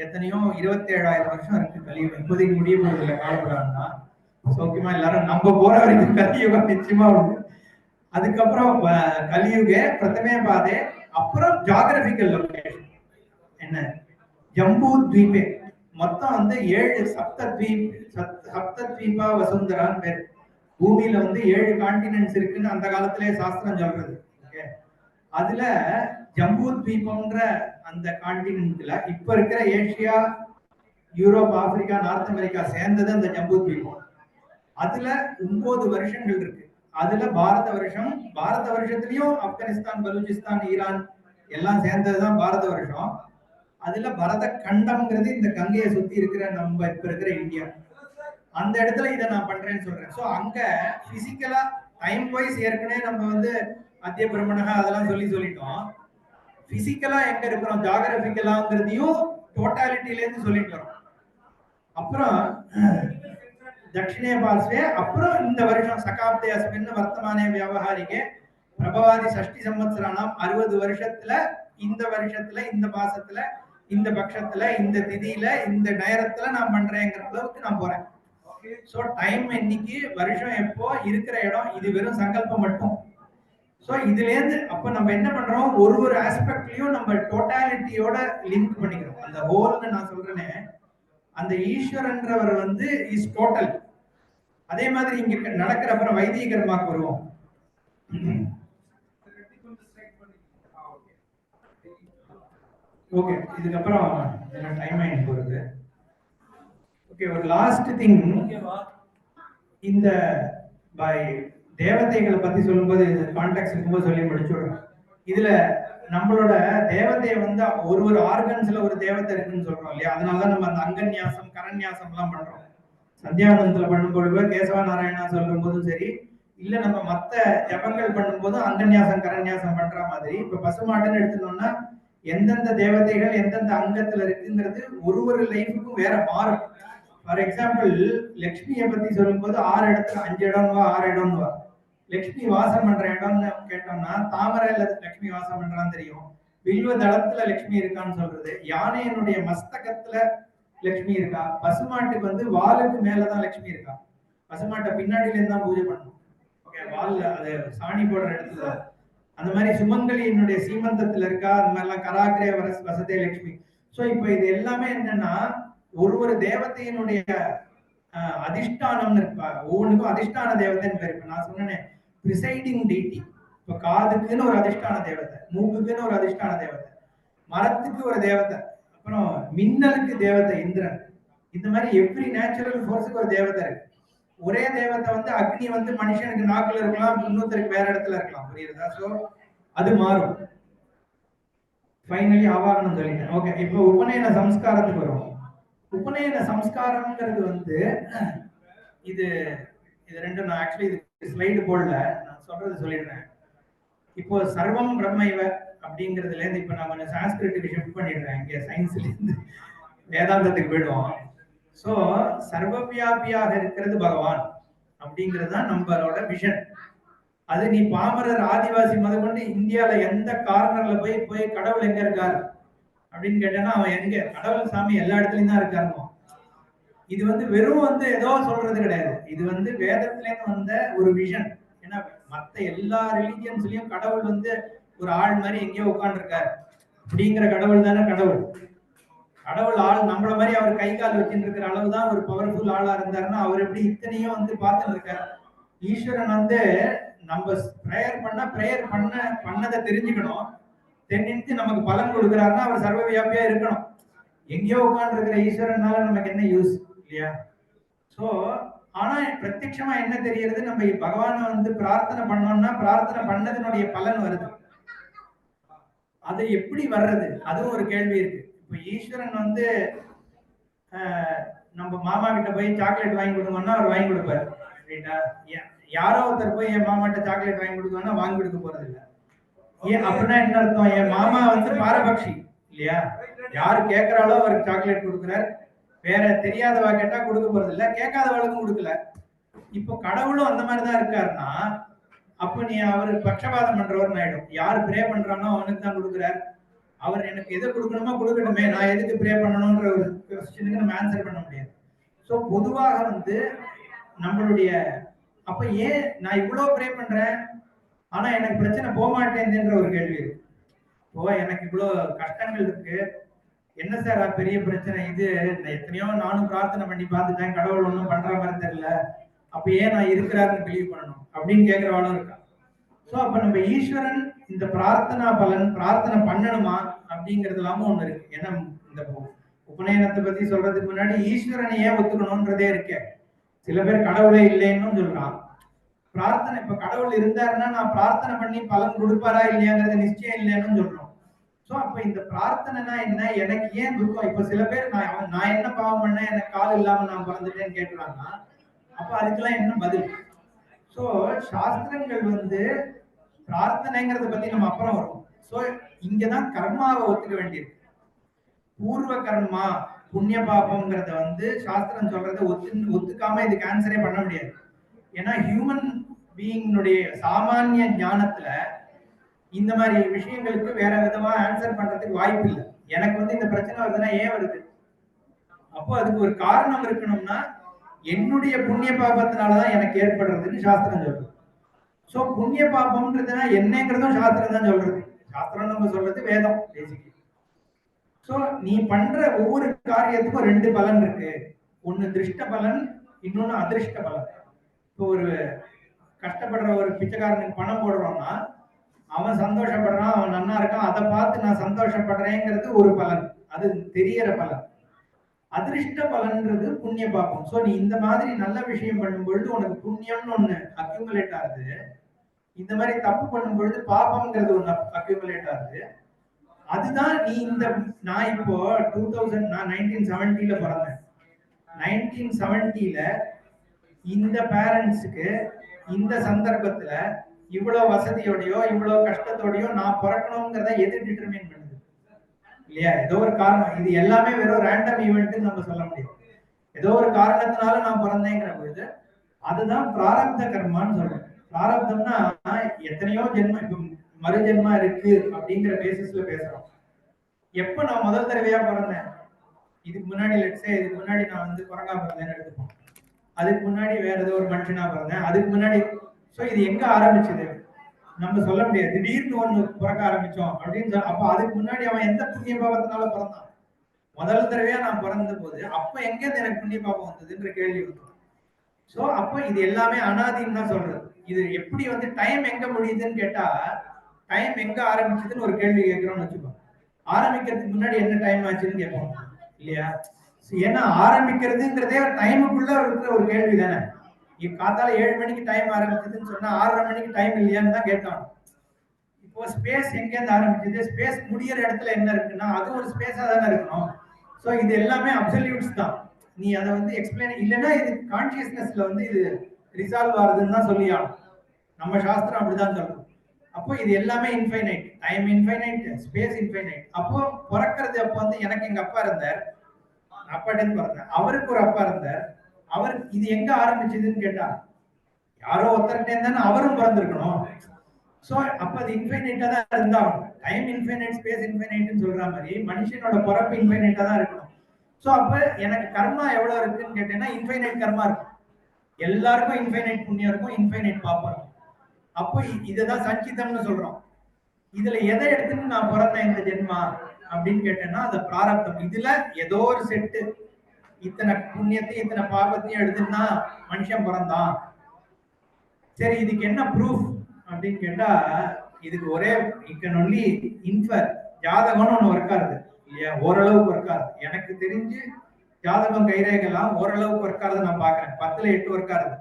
எத்தனையோ 27,000 வருஷம் இருக்கு கலியுகம். இப்போதைக்கு முடிய போறதில்லை. காலப்படாதுன்னா சௌக்கியமா எல்லாரும் நம்ம போற வரைக்கும் கலியுகம் நிச்சயமா உண்டு. அதுக்கப்புறம் கலியுக, பிரதமே பாதை, அப்புறம் ஜியோகிராபிக்கல் லொகேஷன் என்ன, ஜம்பூ த்வீபே. மொத்தம் வந்து 7 சப்தத்வீபா வசுந்தரான்னு பேர். பூமியில வந்து 7 கான்டினென்ட்ஸ் இருக்குன்னு அந்த காலத்திலேயே சாஸ்திரம் சொல்றது. ஓகே, அதுல ஜம்பூ த்வீபம்ன்ற அந்த கான்டினென்ட்ல இப்ப இருக்கிற Asia, Europe, Africa, north America சேர்ந்தது அந்த ஜம்பூ த்வீபம். அதுல 9 வருஷங்கள் இருக்கு. அதுல பாரத வருஷம், பாரத வருஷத்துலயும் ஆப்கானிஸ்தான், பலூச்சிஸ்தான், ஈரான் எல்லாம் சேர்ந்ததுதான் பாரத வருஷம். அதுல பரத கண்டம்ங்கிறது இந்த கங்கையை சுத்தி இருக்கிற நம்ம இப்ப இருக்கிற இந்தியா. அந்த இடத்துல இதை நான் பண்றேன்னு சொல்றேன். சோ அங்க பிசிக்கலா டைம் வைஸ் ஏற்கனவே நம்ம வந்து அத்திய பிரம்மணகா அதெல்லாம் சொல்லிட்டோம். பிசிக்கலா எங்க இருக்கிறோம், ஜியோகிராபிக்கலாங்கிறதையும் டோட்டாலிட்டில இருந்து சொல்லிட்டு வரோம். அப்புறம் தட்சிணே பார்ஸ்வே, அப்புறம் இந்த வருஷம் சகாப்தே அஸ்மின் வர்த்தமானே வியாபாரிகே பிரபவாதி சஷ்டி சம்பத்சரானாம் 60 வருஷத்துல இந்த வருஷத்துல இந்த மாசத்துல இந்த பட்சத்துல இந்த திதியில இந்த நேரத்துல நான் பண்றேங்கிற அளவுக்கு நான் போறேன். சோ டைம் இன்னைக்கு வருஷம் எப்போ இருக்கிற இடம் இது வெறும் சங்கல்பம் மட்டும். சோ இதுல இருந்து அப்ப நம்ம என்ன பண்றோம், ஒரு ஒரு ஆஸ்பெக்ட்லயும் நம்ம டோட்டாலிட்டியோட லிங்க் பண்ணிக்கிறோம். அந்த ஹோல்னு நான் சொல்றேனே, அந்த ஈஸ்வரன்றவர் வந்து இஸ் டோட்டல். அதே மாதிரி இங்க நடக்கிற அப்புறம் வைதிக கர்மாக்கு வருவோம். ஓகே, இதுக்கப்புறம் டைம் ஆயிட்டு போறது. ஓகே, ஒரு லாஸ்ட் திங், இந்த பை தேவதைகளை பத்தி சொல்லும்போது கான்டாக்ட் இருக்கும்போது சொல்லி முடிச்சுடுறேன். இதுல நம்மளோட தேவதையை வந்து ஒரு ஆர்கன்ஸ்ல ஒரு தேவதை இருக்குன்னு சொல்றோம் இல்லையா, அதனாலதான் நம்ம அந்த அங்கன்யாசம் கரன்யாசம் எல்லாம் பண்றோம். சந்தியாவந்தத்துல பண்ணும்போது கேசவ நாராயணா சொல்லும் போதும் சரி, இல்ல நம்ம மத்த ஜபங்கள் பண்ணும்போது அங்கன்யாசம் கரன்யாசம் பண்ற மாதிரி இப்ப பசுமாடுன்னு எடுத்துனோம்னா எந்தெந்த தேவதைகள் எந்தெந்த அங்கத்துல இருக்குங்கிறது ஒரு லைஃபுக்கும் வேற மாறும். ஃபார் எக்ஸாம்பிள் லட்சுமியை பத்தி சொல்லும்போது 6 இடத்துல 5 இடம்வா 6 இடம்வா. லட்சுமி வாசம் பண்ற இடம்னு கேட்டோம்னா தாமரையில லட்சுமி வாசம் பண்றான்னு தெரியும், வில்வ தளத்துல லட்சுமி இருக்கான்னு சொல்றது, யானையினுடைய மஸ்தகத்துல லட்சுமி இருக்கா, பசுமாட்டுக்கு வந்து வாலுக்கு மேலதான் லட்சுமி இருக்கா, பசுமாட்டை பின்னாடில இருந்து தான் பூஜை பண்ணணும். ஓகே, வால்ல அது சாணி போடுற இடத்துல. அந்த மாதிரி சுமங்கலியினுடைய சீமந்தத்துல இருக்கா, அந்த மாதிரிலாம் கராக்கிரே வசதே லட்சுமி. சோ இப்போ இது எல்லாமே என்னன்னா ஒரு தேவதையினுடைய அதிஷ்டானம்னு இருப்பா, ஒவ்வொன்றுக்கும் அதிஷ்டான தேவதைன்னு பேர். இப்ப நான் சொன்னேன் பிரிசைடிங் டிடி. இப்ப காதுக்குன்னு ஒரு அதிஷ்டான தேவதை, மூக்குக்குன்னு ஒரு அதிஷ்டான தேவதை, மரத்துக்கு ஒரு தேவதை, அப்புறம் மின்னலுக்கு தேவதை இந்திரன். இந்த மாதிரி எவ்ரி நேச்சுரல் ஃபோர்ஸுக்கு ஒரு தேவதை இருக்கு. ஒரே தேவதை வந்து அக்னி வந்து மனுஷனுக்கு நாக்குல இருக்கலாம், இன்னொருத்தருக்கு வேற இடத்துல இருக்கலாம், புரியுதா? சோ அது மாறும். ஃபைனலி ஆவாகனம் சொல்லிட்டேன். ஓகே, இப்போ உபநயன சம்ஸ்காரத்துக்கு வரும். உபநயன சம்ஸ்காரம்ங்கிறது வந்து இது ரெண்டும் நான் ஆக்சுவலி இது ஸ்லைடு போடல, நான் சொல்றது சொல்லிடுறேன். இப்போ சர்வம் பிரம்மைவ அப்படிங்கிறதுல இருந்து இப்ப நான் கொஞ்சம் சான்ஸ்கிரிட்டுக்கு ஷிஃப்ட் பண்ணிடுறேன், இங்க சயின்ஸ்ல இருந்து வேதாந்தத்துக்கு போயிடுவோம். சோ சர்வவியாபியாக இருக்கிறது பகவான் அப்படிங்கிறது தான் நம்மளோட விஷன். அது நீ பாமரர் ஆதிவாசி முதற்கொண்டு இந்தியால எந்த கார்னர்ல போய் கடவுள் எங்க இருக்காரு அப்படின்னு கேட்டேன்னா அவன் எங்க, கடவுள் சாமி எல்லா இடத்துலயும் தான் இருக்காருமோ. இது வந்து வெறும் வந்து ஏதோ சொல்றது கிடையாது, இது வந்து வேதத்திலேருந்து வந்த ஒரு விஷன். ஏன்னா மத்த எல்லா ரிலிஜியன்ஸ்லயும் கடவுள் வந்து ஒரு ஆள் மாதிரி எங்கேயோ உட்கார்ந்துருக்காரு அப்படிங்கிற கடவுள் தானே கடவுள். கடவுள் ஆள் நம்மள மாதிரி அவர் கை கால் வச்சுட்டு இருக்கிற அளவுதான் ஒரு பவர்ஃபுல் ஆளா இருந்தாருன்னா அவர் எப்படி இத்தனையும் வந்து பார்த்துட்டு இருக்காரு. ஈஸ்வரன் வந்து நம்ம பிரேயர் பண்ணதை தெரிஞ்சுக்கணும், தெரிஞ்சு நமக்கு பலன் கொடுக்குறாருன்னா அவர் சர்வ வியாபியா இருக்கணும். எங்கேயோ உட்கார்ந்து இருக்கிற ஈஸ்வரனால நமக்கு என்ன யூஸ் இல்லையா? சோ ஆனா பிரத்யட்சமா என்ன தெரியுது, நம்ம பகவானை வந்து பிரார்த்தனை பண்ணோம்னா பிரார்த்தனை பண்ணதனுடைய பலன் வருது. அது எப்படி வர்றது, அதுவும் ஒரு கேள்வி இருக்கு. இப்ப ஈஸ்வரன் வந்து நம்ம மாமா கிட்ட போய் சாக்லேட் வாங்கி கொடுக்கணும்னா அவர் வாங்கி கொடுப்பாரு, ரைட்டா? யாரோ ஒருத்தர் போய் என் மாமாட்ட சாக்லேட் வாங்கி கொடுக்கணும்னா வாங்கி கொடுக்க போறது இல்லை. ஏன் அப்படின்னா என்ன அர்த்தம், என் மாமா வந்து பாரபட்சி இல்லையா? யாரு கேட்கிறாளோ அவருக்கு சாக்லேட் கொடுக்குறாரு, வேற தெரியாதவா கேட்டா கொடுக்க போறது இல்ல, கேட்காதவளுக்கும் கொடுக்கல. இப்போ கடவுளும் அந்த மாதிரிதான் இருக்காருன்னா அப்ப நீ அவர் பட்சபாதம் பண்றவர் ஆயிடும். யாரு ப்ரே பண்றானோ அவனுக்கு தான் கொடுக்குறாரு. அவர் எனக்கு எதை கொடுக்கணுமோ கொடுக்கணுமே, நான் எதுக்கு ப்ரே பண்ணணும்ன்ற ஒரு கொஸ்டினுக்கு நம்ம ஆன்சர் பண்ண முடியாது. ஸோ பொதுவாக வந்து நம்மளுடைய அப்ப ஏன் நான் இவ்வளவு ப்ரே பண்றேன் ஆனா எனக்கு பிரச்சனை போக மாட்டேங்குதுன்ற ஒரு கேள்வி இருக்கு. ஓ எனக்கு இவ்வளவு கஷ்டங்கள் இருக்கு, என்ன சார் பெரிய பிரச்சனை இது, எத்தனையோ நானும் பிரார்த்தனை பண்ணி பார்த்துட்டேன், கடவுள் ஒன்றும் பண்ற மாதிரி தெரியல, அப்ப ஏன் நான் இருக்கிறாருன்னு பிலீவ் பண்ணணும் அப்படின்னு கேட்கிறவாளும் இருக்கா. சோ அப்ப நம்ம ஈஸ்வரன் இந்த பிரார்த்தனா பலன் பிரார்த்தனை பண்ணணுமா அப்படிங்கிறது இல்லாம ஒண்ணு இருக்கு. ஏன்னா இந்த உபநயனத்தை பத்தி சொல்றதுக்கு முன்னாடி ஈஸ்வரனை ஏன் ஒத்துக்கணும்ன்றதே இருக்கு. சில பேர் கடவுளே இல்லைன்னு சொல்றான். பிரார்த்தனை இப்ப கடவுள் இருந்தாருன்னா நான் பிரார்த்தனை பண்ணி பலன் கொடுப்பாரா இல்லையாங்கிறது நிச்சயம் இல்லைன்னு சொல்றோம். சோ அப்ப இந்த பிரார்த்தனைனா என்ன, எனக்கு ஏன் துக்கம்? இப்ப சில பேர் நான் என்ன பாவம் பண்ணேன் எனக்கு கால் இல்லாம நான் பிறந்துட்டேன்னு கேட்கிறாங்கன்னா அப்ப அதுக்கெல்லாம் என்ன பதில்? சோ சாஸ்திரங்கள் வந்து பிரார்த்தனைங்கிறத பத்தி நம்ம அப்புறம் வரும். சோ இங்கதான் கர்மாவை ஒத்துக்க வேண்டியிருக்கு. பூர்வ கர்மா புண்ணிய பாபம்ங்கிறத வந்து சாஸ்திரம் சொல்றத ஒத்துக்காம இதுக்கு ஆன்சரே பண்ண முடியாது. ஏன்னா ஹியூமன் பீயினுடைய சாமானிய ஞானத்துல இந்த மாதிரி விஷயங்களுக்கு வேற விதமா ஆன்சர் பண்றதுக்கு வாய்ப்பு இல்லை. எனக்கு வந்து இந்த பிரச்சனை வருதுன்னா ஏன் வருது? அப்போ அதுக்கு ஒரு காரணம் இருக்கணும்னா என்னுடைய புண்ணிய பாபத்தினாலதான் எனக்கு ஏற்படுறதுன்னு சாஸ்திரம் சொல்றது. சோ புண்ணிய பாபம்ன்றதுனா என்னங்கிறதும் சாஸ்திரம் தான் சொல்றது. சாஸ்திரம் நம்ம சொல்றது வேதம் பேசிக்கலி. சோ நீ பண்ற ஒவ்வொரு காரியத்துக்கும் ரெண்டு பலன் இருக்கு. ஒண்ணு திருஷ்ட பலன், இன்னொன்னு அதிருஷ்ட பலன். இப்போ ஒரு கஷ்டப்படுற ஒரு பிச்சைக்காரனுக்கு பணம் போடுறோம்னா அவன் சந்தோஷப்படுறான், அவன் நல்லா இருக்கான், அதை பார்த்து நான் சந்தோஷப்படுறேங்கிறது ஒரு பலன், அது தெரியற பலன். அதிருஷ்ட பலன்றது புண்ணிய பாபம். சோ நீ இந்த மாதிரி நல்ல விஷயம் பண்ணும் பொழுது உனக்கு புண்ணியம்னு ஒண்ணு அக்யூமுலேட் ஆகுது. இந்த மாதிரி தப்பு பண்ணும் பொழுது பாபம்ங்கிறது ஒண்ணு அக்யூமுலேட் ஆகுது. அதுதான் நீ இந்த நான் இப்போ 2000 நான் 1970ல பிறந்தேன். 1970ல இந்த பேரண்ட்ஸுக்கு இந்த சந்தர்ப்பத்துல இவ்வளவு வசதியோடயோ இவ்வளவு கஷ்டத்தோடயோ நான் பிறக்கணுங்கிறத எது டிட்டர்மைன் பண்ணுது இல்லையா? ஏதோ ஒரு காரணம். இது எல்லாமே வெறும் ரேண்டம் ஈவெண்ட் நம்ம சொல்ல முடியும். ஏதோ ஒரு காரணத்தினால நான் பிறந்தேங்கிற பொழுது அதுதான் பிராரப்த கர்மான்னு சொல்றேன். பிராரப்தம்னா எத்தனையோ ஜென்மம், இப்ப மறு ஜென்மா இருக்கு அப்படிங்கிற பேசிஸ்ல பேசுறோம். எப்ப நான் முதல் தடவையா பிறந்தேன், இதுக்கு முன்னாடி லெட்ஸே இதுக்கு முன்னாடி நான் வந்து குரங்கா பிறந்தேன்னு எடுத்துப்போம். அதுக்கு முன்னாடி வேற ஏதோ ஒரு மனுஷனா பிறந்தேன், அதுக்கு முன்னாடி. சோ இது எங்க ஆரம்பிச்சது நம்ம சொல்ல முடியாது. திடீர்னு ஒண்ணு பிறக்க ஆரம்பிச்சோம் அப்படின்னு அப்ப அதுக்கு முன்னாடி அவன் எந்த புண்ணிய பாவத்தினால பிறந்தான்? முதல் தடவையா நான் பிறந்த போது அப்ப எங்க எனக்கு புண்ணிய பாவம் வந்ததுன்ற கேள்வி வந்து. சோ அப்ப இது எல்லாமே அனாதின்னு தான் சொல்றது. இது எப்படி வந்து டைம் எங்க முடியுதுன்னு கேட்டா, டைம் எங்க ஆரம்பிச்சதுன்னு ஒரு கேள்வி கேட்கிறோம்னு வச்சுக்கோ. ஆரம்பிக்கிறதுக்கு முன்னாடி என்ன டைம் ஆச்சுன்னு கேட்போம் இல்லையா? ஏன்னா ஆரம்பிக்கிறதுங்கிறதே டைமுக்குள்ள இருக்கிற ஒரு கேள்வி தானே. காத்தால 7 மணிக்கு டைம் ஆரம்பிச்சதுன்னு சொன்னா 6:30 மணிக்கு டைம் இல்லையான்னு தான் கேட்டோம். இப்போ ஸ்பேஸ் எங்க இருந்து ஆரம்பிச்சது, ஸ்பேஸ் முடியிற இடத்துல என்ன இருக்குன்னா அது ஒரு ஸ்பேஸா தானே இருக்கணும். சோ இது எல்லாமே அப்சல்யூட்ஸ் தான். நீ அதை வந்து எக்ஸ்பிளைன் இல்லைன்னா இது கான்சியஸ்னஸ்ல வந்து இது ரிசால்வ் ஆகுதுன்னு தான் சொல்லி ஆகும். நம்ம சாஸ்திரம் அப்படிதான் சொல்றோம். அப்போ இது எல்லாமே infinite, time infinite, space infinite. அப்போ பிறக்கிறது அப்போ வந்து எனக்கு எங்க அப்பா இருந்தார், அப்பாட்ட பிறந்தேன். அவருக்கு ஒரு அப்பா இருந்தார். அவர் இது எங்க ஆரம்பிச்சதுன்னு கேட்டா யாரோ ஒருத்தர்கிட்ட இருந்தானே அவரும் பிறந்திருக்கணும். சோ அப்ப அது இன்ஃபைனைட்டா தான் இருந்தாகணும். டைம் இன்ஃபைனைட், ஸ்பேஸ் இன்ஃபைனைட்னு சொல்ற மாதிரி மனுஷனோட பிறப்பு இன்ஃபைனைட்டா தான் இருக்கணும். சோ அப்ப எனக்கு கர்மா எவ்வளவு இருக்குன்னு கேட்டேன்னா இன்ஃபைனைட் கர்மா இருக்கும். எல்லாருக்கும் இன்ஃபைனைட் புண்ணியம் இருக்கும், இன்ஃபைனைட் பாப்பம் இருக்கும். அப்போ இதுதான் சஞ்சிதம்னு சொல்றோம். இதுல எதை எடுத்துன்னு நான் பிறந்தேன் இந்த ஜென்மா அப்படின்னு கேட்டேன்னா அந்த பிராரப்தம். இதுல ஏதோ ஒரு செட்டு இத்தனை புண்ணியத்தையும் இத்தனை பாபத்தையும் எடுத்துன்னா மனுஷன் பிறந்தான். சரி இதுக்கு என்ன ப்ரூஃப் அப்படின்னு கேட்டா இதுக்கு ஒரே கேன் ஒன்லி இன்ஃபர். ஜாதகம்னு ஒண்ணு ஒர்க் ஆகுது இல்லையா? ஓரளவுக்கு ஒர்க் ஆகுது. எனக்கு தெரிஞ்சு ஜாதகம் கைரேகெல்லாம் ஓரளவுக்கு ஒர்க் ஆகுது நான் பாக்குறேன். 10ல 8 ஒர்க் ஆகுது.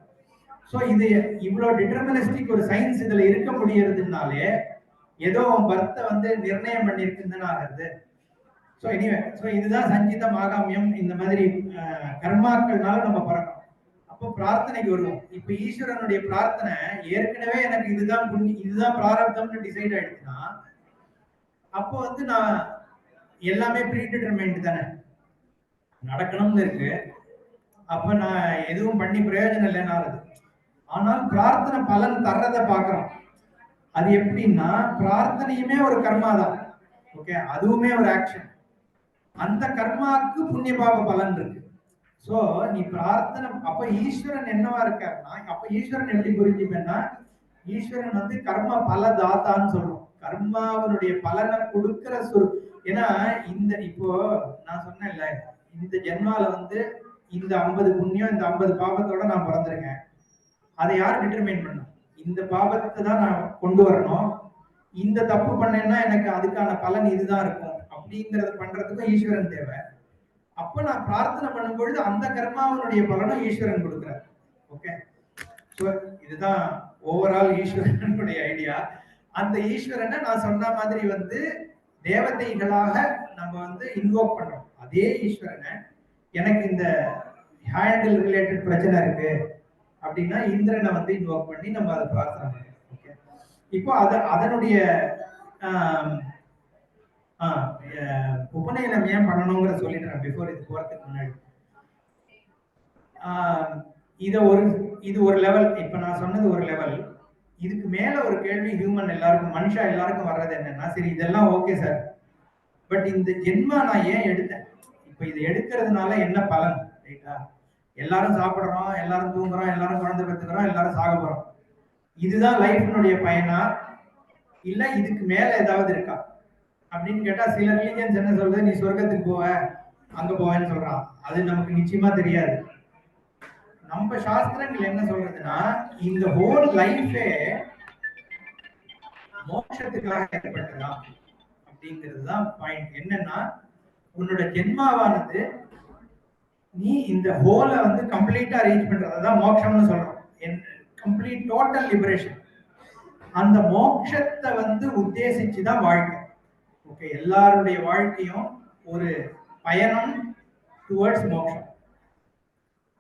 சோ இது இவ்வளவு டிட்டர்மினிஸ்டிக் ஒரு சயின்ஸ் இதுல இருக்க முடியறதுனாலே ஏதோ பர்த்த வந்து நிர்ணயம் பண்ணிருக்குன்னு ஆகுது. சோ எனிவே, சோ இதுதான் சஞ்சிதம் ஆகாமியம். இந்த மாதிரி கர்மாக்கள்னால நம்ம பிறக்கணும். அப்போ பிரார்த்தனைக்கு வருவோம். இப்ப ஈஸ்வரனுடைய பிரார்த்தனை ஏற்கனவே எனக்கு இதுதான் பிராரப்தம்னு டிசைட் ஆயிடுச்சுன்னா அப்போ வந்து நான் எல்லாமே ப்ரீ டிட்டர்மைன்ட் தானே நடக்கணும்னு இருக்கு. அப்ப நான் எதுவும் பண்ணி பிரயோஜனம் இல்லைன்னு ஆகுது. ஆனால் பிரார்த்தனை பலன் தர்றதை பாக்குறோம். அது எப்படின்னா பிரார்த்தனையுமே ஒரு கர்மா தான். ஓகே, அதுவுமே ஒரு ஆக்ஷன். அந்த கர்மாவுக்கு புண்ணிய பாப பலன் இருக்கு. சோ நீ பிரார்த்தனை அப்ப ஈஸ்வரன் என்னவா இருக்காருன்னா, அப்ப ஈஸ்வரன் எப்படி புரிஞ்சுப்பேன்னா ஈஸ்வரன் வந்து கர்ம பல தாத்தான்னு சொல்றோம். கர்மாவனுடைய பலனை கொடுக்கிற ஏன்னா இந்த இப்போ நான் சொன்னேன்ல இந்த ஜென்மால வந்து இந்த 50 புண்ணியம் இந்த 50 பாபத்தோட நான் பிறந்திருக்கேன். அதை யார் டிட்டர்மைன் பண்ணும்? இந்த பாபத்தை தான் நான் கொண்டு வரணும். இந்த தப்பு பண்ணேன்னா எனக்கு அதுக்கான பலன் இதுதான் இருக்கும் அப்படிங்கறத பண்றதுக்கும் ஈஸ்வரன் தேவை. அப்ப நான் பிரார்த்தனை பண்ணும் பொழுது அந்த கர்மாவனுடைய பலனும் ஈஸ்வரன் கொடுக்கிறார். ஓகே, சோ இதுதான் ஓவரால் ஈஸ்வரனுடைய ஐடியா. அந்த ஈஸ்வரனை நான் சொன்ன மாதிரி வந்து தேவதைகளாக நம்ம வந்து இன்வோக் பண்றோம். அதே ஈஸ்வரனை எனக்கு இந்த ஹேண்டில் ரிலேட்டட் பிரச்சனை இருக்கு அப்படின்னா இந்திரனை வந்து இன்வோக் பண்ணி நம்ம அதை பிரார்த்தனை பண்ணுவோம். ஓகே, இப்போ அதனுடைய உபநயனம் ஏன் பண்ணணுங்கிற சொல்லிடுறேன் பிஃபோர் இது போறதுக்கு முன்னாடி. இது ஒரு லெவல். இப்ப நான் சொன்னது ஒரு லெவல். இதுக்கு மேல ஒரு கேள்வி ஹியூமன் எல்லாருக்கும், மனுஷா எல்லாருக்கும் வர்றது என்னன்னா, சரி இதெல்லாம் ஓகே சார், பட் இந்த ஜென்மா நான் ஏன் எடுத்தேன்? இப்ப இது எடுக்கிறதுனால என்ன பலன்? ரைட்டா? எல்லாரும் சாப்பிடுறோம், எல்லாரும் தூங்குறோம், எல்லாரும் குழந்தை பெற்றுக்கிறோம், எல்லாரும் சாக போறோம். இதுதான் லைஃப்னுடைய பயனா, இல்ல இதுக்கு மேல ஏதாவது இருக்கா அப்படின்னு கேட்டா, சில ரிலிஜன்ஸ் என்ன சொல்றது, நீ சொர்க்கத்துக்கு போவ, அங்க போவேன்னு சொல்றான். அது நமக்கு நிச்சயமா தெரியாது. நம்ம சாஸ்திரங்கள் என்ன சொல்றதுன்னா, இந்த ஹோல் லைஃபே மோட்சத்துக்காக ஏற்பட்டதா அப்படிங்கிறது தான் பாயிண்ட். என்னன்னா, உன்னோட ஜென்மாவானது நீ இந்த ஹோல வந்து கம்ப்ளீட்டா ரீச் பண்றதுதான் மோட்சம்னு சொல்றோம். Complete total liberation. அந்த மோட்சத்தை வந்து உத்தேசிச்சுதான் வாழ்க்கை. ஓகே, எல்லாருடைய வாழ்க்கையும் ஒரு பயணம் டுவர்ட்ஸ் மோட்சம்.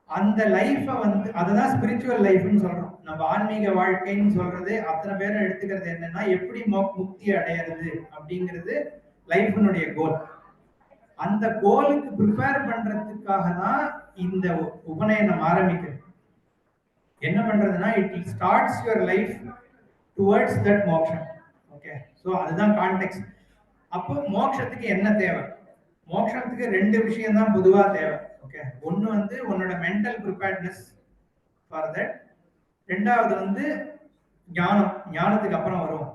அந்த லைஃப வந்து அதுதான் ஸ்பிரிச்சுவல் லைஃப்னு சொல்றோம். நம்ம ஆன்மீக வாழ்க்கைன்னு சொல்றது அத்தனை பேரும் எடுத்துக்கிறது என்னன்னா, எப்படி முக்தி அடையிறது அப்படிங்கிறது லைஃப்னுடைய கோல். அந்த கோலுக்கு ப்ரிப்பேர் பண்றதுக்காக தான் இந்த உபநயனம் ஆரம்பிக்கிறது. என்ன பண்றதுன்னா, it starts your life towards that மோட்சம். ஓகே, ஸோ அதுதான் கான்டெக்ட். அப்போ மோட்சத்துக்கு என்ன தேவை? மோட்சத்துக்கு ரெண்டு விஷயம் தான் பொதுவா தேவை. ஓகே, ஒன்னு வந்து உன்னோட மென்டல் ப்ரிப்பேர்ட்னஸ் ஃபார் தட். ரெண்டாவது வந்து ஞானம். ஞானத்துக்கு அப்புறம் வரும்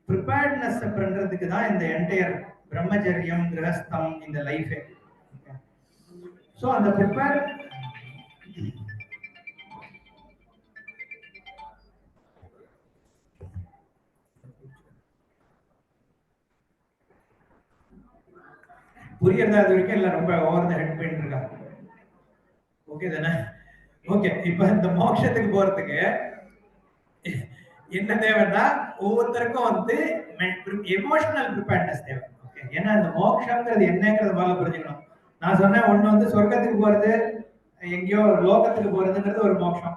ப்ரிப்பேர்ட்னஸ் பண்றதுக்கு தான் இந்த என்டையர் பிரம்மச்சரியம், கிரகஸ்தம், இந்த லைஃபே. ஸோ அந்த ப்ரிப்பேர் புரியறதா? அது வரைக்கும் இல்ல ரொம்ப ஓவர் த ஹெட் போயிட்டு இருக்காங்க. ஓகே தானே? ஓகே, இப்ப இந்த மோட்சத்துக்கு போறதுக்கு என்ன தேவைன்னா, ஒவ்வொருத்தருக்கும் வந்து எமோஷனல் ப்ரிப்பேர்ட்னஸ் தேவை. ஓகே, ஏன்னா இந்த மோட்சம்ங்கிறது என்னங்கிறது முதல்ல புரிஞ்சுக்கணும். நான் சொன்னேன், ஒண்ணு வந்து சொர்க்கத்துக்கு போறது, எங்கேயோ லோகத்துக்கு போறதுங்கிறது ஒரு மோட்சம்.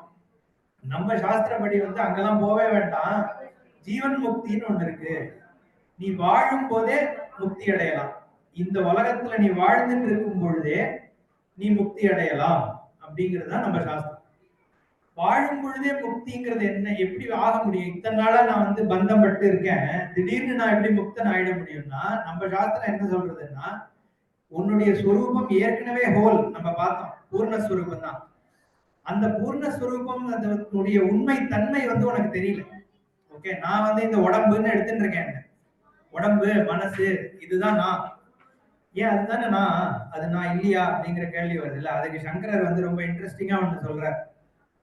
நம்ம சாஸ்திரப்படி வந்து அங்கெல்லாம் போவே வேண்டாம், ஜீவன் முக்தின்னு ஒண்ணு இருக்கு. நீ வாழும் போதே முக்தி அடையலாம். இந்த உலகத்துல நீ வாழ்ந்துட்டு இருக்கும் பொழுதே நீ முக்தி அடையலாம் அப்படிங்கிறது தான் நம்ம சாஸ்திரம். வாழும் பொழுதே முக்திங்கிறது என்ன, எப்படி ஆக முடியும்? இத்தனை நாளா நான் வந்து பந்தம் பட்டு இருக்கேன், திடீர்னு நான் எப்படி முக்தன் ஆயிட முடியும்னா, நம்ம சாஸ்திரம் என்ன சொல்றதுன்னா, உன்னுடைய ஸ்வரூபம் ஏற்கனவே ஹோல், நம்ம பார்த்தோம், பூர்ணஸ்வரூபம் தான். அந்த பூர்ணஸ்வரூபம் அதனுடைய உண்மை தன்மை வந்து உனக்கு தெரியல. ஓகே, நான் வந்து இந்த உடம்புன்னு எடுத்துட்டு இருக்கேன், உடம்பு மனசு இதுதான் நான். ஏன் அதுதானே நான், அது நான் இல்லையா அப்படிங்கிற கேள்வி வருது இல்ல. அதுக்கு சங்கரர் வந்து ரொம்ப இன்ட்ரெஸ்டிங்கா ஒன்று சொல்றார்.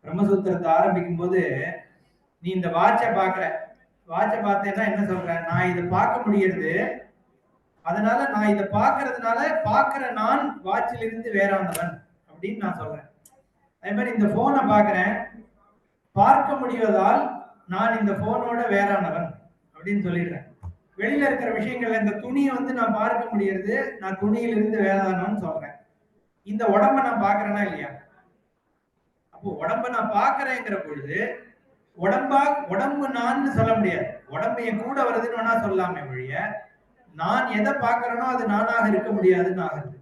பிரம்மசூத்திரத்தை ஆரம்பிக்கும் போது, நீ இந்த வாட்சை பாக்குற, வாட்சை பார்த்தேன்னா என்ன சொல்ற, நான் இதை பார்க்க முடியறது, அதனால நான் இதை பார்க்கறதுனால பாக்குற நான் வாட்சிலிருந்து வேறானவன் அப்படின்னு நான் சொல்றேன். அதே மாதிரி இந்த போனை பாக்குறேன், பார்க்க முடிவதால் நான் இந்த போனோட வேறானவன் அப்படின்னு சொல்லிடுறேன். வெளியில இருக்கிற விஷயங்கள்ல இந்த துணியை வந்து நான் பார்க்க முடியறது, நான் துணியிலிருந்து வேறானவன் சொல்றேன். இந்த உடம்ப நான் பாக்குறேன்னா இல்லையா? அப்போ உடம்ப நான் பாக்குறேங்கிற பொழுது உடம்பு நான் சொல்ல முடியாது. உடம்பு என் கூட வருதுன்னு வேணா சொல்லாமே ஒழிய, நான் எதை பாக்குறேனோ அது நானாக இருக்க முடியாதுன்னு ஆகுது.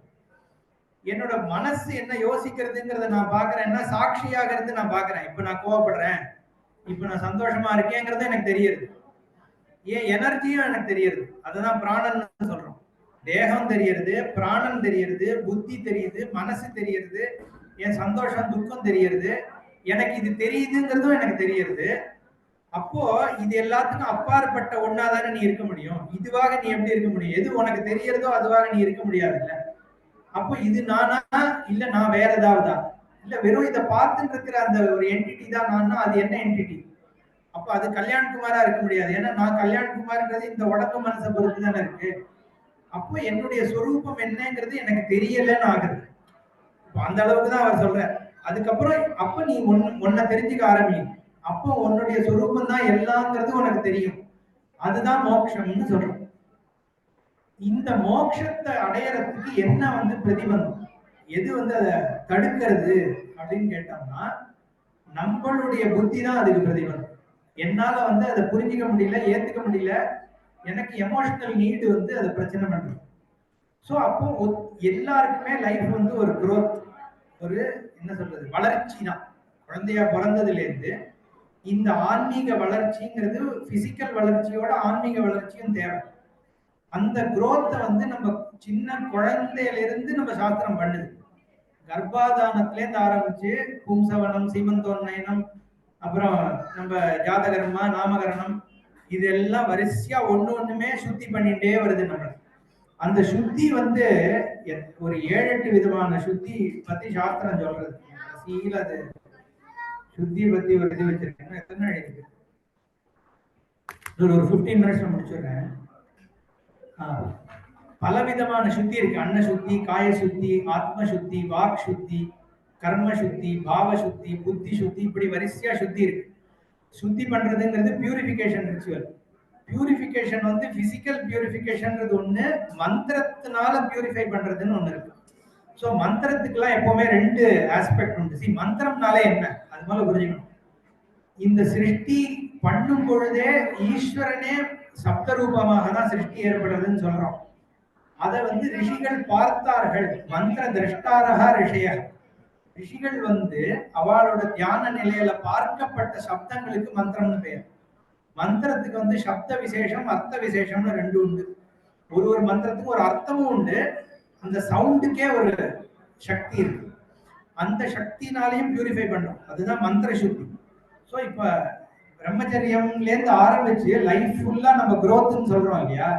என்னோட மனசு என்ன யோசிக்கிறதுங்கிறத நான் பாக்குறேன்னா, சாட்சியாக இருந்து நான் பாக்குறேன். இப்ப நான் கோவப்படுறேன், இப்ப நான் சந்தோஷமா இருக்கேங்கிறது எனக்கு தெரியுது. ஏன் எனர்ஜியும் எனக்கு தெரியுது. அதுதான் பிராணன் சொல்றோம். தேகம் தெரியுது, பிராணன் தெரியுது, புத்தி தெரியுது, மனசு தெரியுது, என் சந்தோஷம் துக்கம் தெரியுது, எனக்கு இது தெரியுதுங்கிறதும் எனக்கு தெரியுது. அப்போ இது எல்லாத்துக்கும் அப்பாற்பட்ட ஒன்னாதானே நீ இருக்க முடியும். இதுவாக நீ எப்படி இருக்க முடியும்? எது உனக்கு தெரியறதோ அதுவாக நீ இருக்க முடியாதுல்ல. அப்போ இது நானா, இல்ல நான் வேற ஏதாவதா? இல்ல வெறும் இதை பார்த்துட்டு இருக்கிற அந்த ஒரு என்டிட்டி தான் நான்னா, அது என்ன என்டிட்டி? அப்ப அது கல்யாண்குமாரா இருக்க முடியாது. ஏன்னா நான் கல்யாண்குமார்ன்றது இந்த உடம்பு மனசை பொறுத்து தானே இருக்கு. அப்போ என்னுடைய சொரூபம் என்னங்கிறது எனக்கு தெரியலன்னு ஆகுது. அந்த அளவுக்கு தான் அவர் சொல்ற. அதுக்கப்புறம் அப்ப நீ ஒன்ன தெரிஞ்சுக்க ஆரம்பி. அப்போ உன்னுடைய சொரூபம் தான் எல்லாங்கிறது உனக்கு தெரியும். அதுதான் மோட்சம்னு சொல்றோம். இந்த மோட்சத்தை அடையறதுக்கு என்ன வந்து பிரதிபந்தம், எது வந்து அதை தடுக்கிறது அப்படின்னு கேட்டோம்னா, நம்மளுடைய புத்தி தான் அதுக்கு பிரதிபந்தம். என்னால வந்து அதை புரிஞ்சிக்க முடியல, ஏத்துக்க முடியல, எனக்கு எமோஷனல் நீடு வந்து அதை பிரச்சனை பண்றது. ஸோ அப்போ எல்லாருக்குமே லைஃப் வந்து ஒரு குரோத், ஒரு என்ன சொல்றது, வளர்ச்சி தான். குழந்தையா பிறந்ததுல இருந்து இந்த ஆன்மீக வளர்ச்சிங்கிறது பிசிக்கல் வளர்ச்சியோட ஆன்மீக வளர்ச்சியும் தேவை. அந்த குரோத்தை வந்து நம்ம சின்ன குழந்தையில இருந்து நம்ம சாஸ்திரம் பண்ணுது. கர்ப்பாதானத்துல இருந்து ஆரம்பிச்சு பும்சவனம், சீமந்தோன்னயனம், அப்புறம் நம்ம ஜாதகர்மா, நாமகரணம், இதெல்லாம் வரிசையா ஒண்ணுமே சுத்தி பண்ணிட்டே வருது நம்ம. அந்த சுத்தி வந்து ஒரு 7-8 விதமான சுத்தி பத்தி சாஸ்திரம் சொல்றது. கடைசியில அது சுத்தி பத்தி ஒரு இது வச்சிருக்கேன். எத்தனை இருக்கு? ஒரு 15 மினிட்ஸ்ல முடிச்சிடுறேன். பலவிதமான சுத்தி இருக்கு. அன்ன சுத்தி, காய சுத்தி, ஆத்ம சுத்தி, வாக் சுத்தி, கர்ம சுத்தி, பாவ சுத்தி, புத்தி சுத்தி, இப்படி வரிசையா சுத்தி இருக்கு. சுத்தி பண்றதுங்கிறது பியூரிபிகேஷன் ரிச்சுவல். பியூரிபிகேஷன் வந்து பிசிக்கல் பியூரிபிகேஷன்ன்றது ஒண்ணு, மந்திரத்தினால பியூரிஃபை பண்றதுன்னு ஒண்ணு இருக்கு. சோ மந்திரத்துக்குலாம் எப்பவுமே 2 ஆஸ்பெக்ட் உண்டு. மந்திரம்னாலே என்ன அது மேல புரிஞ்சுக்கணும். இந்த சிருஷ்டி பண்ணும் பொழுதே ஈஸ்வரனே சப்தரூபமாக தான் சிருஷ்டி ஏற்படுறதுன்னு சொல்றோம். அதை வந்து ரிஷிகள் பார்த்தார்கள். மந்திர திரஷ்டாரகா ரிஷிய. ரிஷிகள் வந்து அவளோட தியான நிலையில பார்க்கப்பட்ட சப்தங்களுக்கு மந்திரம்னு பெயர். மந்திரத்துக்கு வந்து சப்த விசேஷம், அர்த்த விசேஷம்னு 2 உண்டு. ஒரு மந்திரத்துக்கு ஒரு அர்த்தமும் உண்டு, அந்த சவுண்டுக்கே ஒரு சக்தி இருக்கு. அந்த சக்தினாலையும் பியூரிஃபை பண்றோம். அதுதான் மந்திர சுத்தி. ஸோ இப்ப பிரம்மச்சரியம்ல இருந்து ஆரம்பிச்சு லைஃப் ஃபுல்லா நம்ம குரோத்னு சொல்றோம் இல்லையா,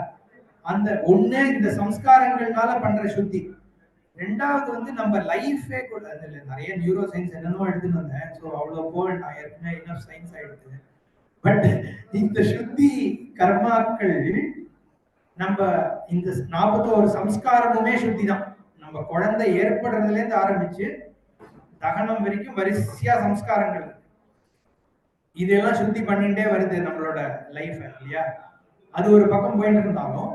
அந்த ஒண்ணு இந்த சம்ஸ்காரங்கள்னால பண்ற சுத்தி. ரெண்டாவது வந்து நம்ம லைஃபே கூட அதுல நிறைய நியூரோ சயின்ஸ் என்னென்னோ எடுத்துன்னு வந்தேன். ஸோ அவ்வளோ போவேன், நான் ஏற்கனவே இன்னும் சயின்ஸ் ஆயிடுது. பட் இந்த சுத்தி கர்மாக்கள் நம்ம இந்த 41 சம்ஸ்காரமுமே சுத்தி தான். நம்ம குழந்தை ஏற்படுறதுல இருந்து ஆரம்பிச்சு தகனம் வரைக்கும் வரிசையா சம்ஸ்காரங்கள், இதெல்லாம் சுத்தி பண்ணிட்டே வருது நம்மளோட லைஃப் இல்லையா. அது ஒரு பக்கம் போயிட்டு இருந்தாலும்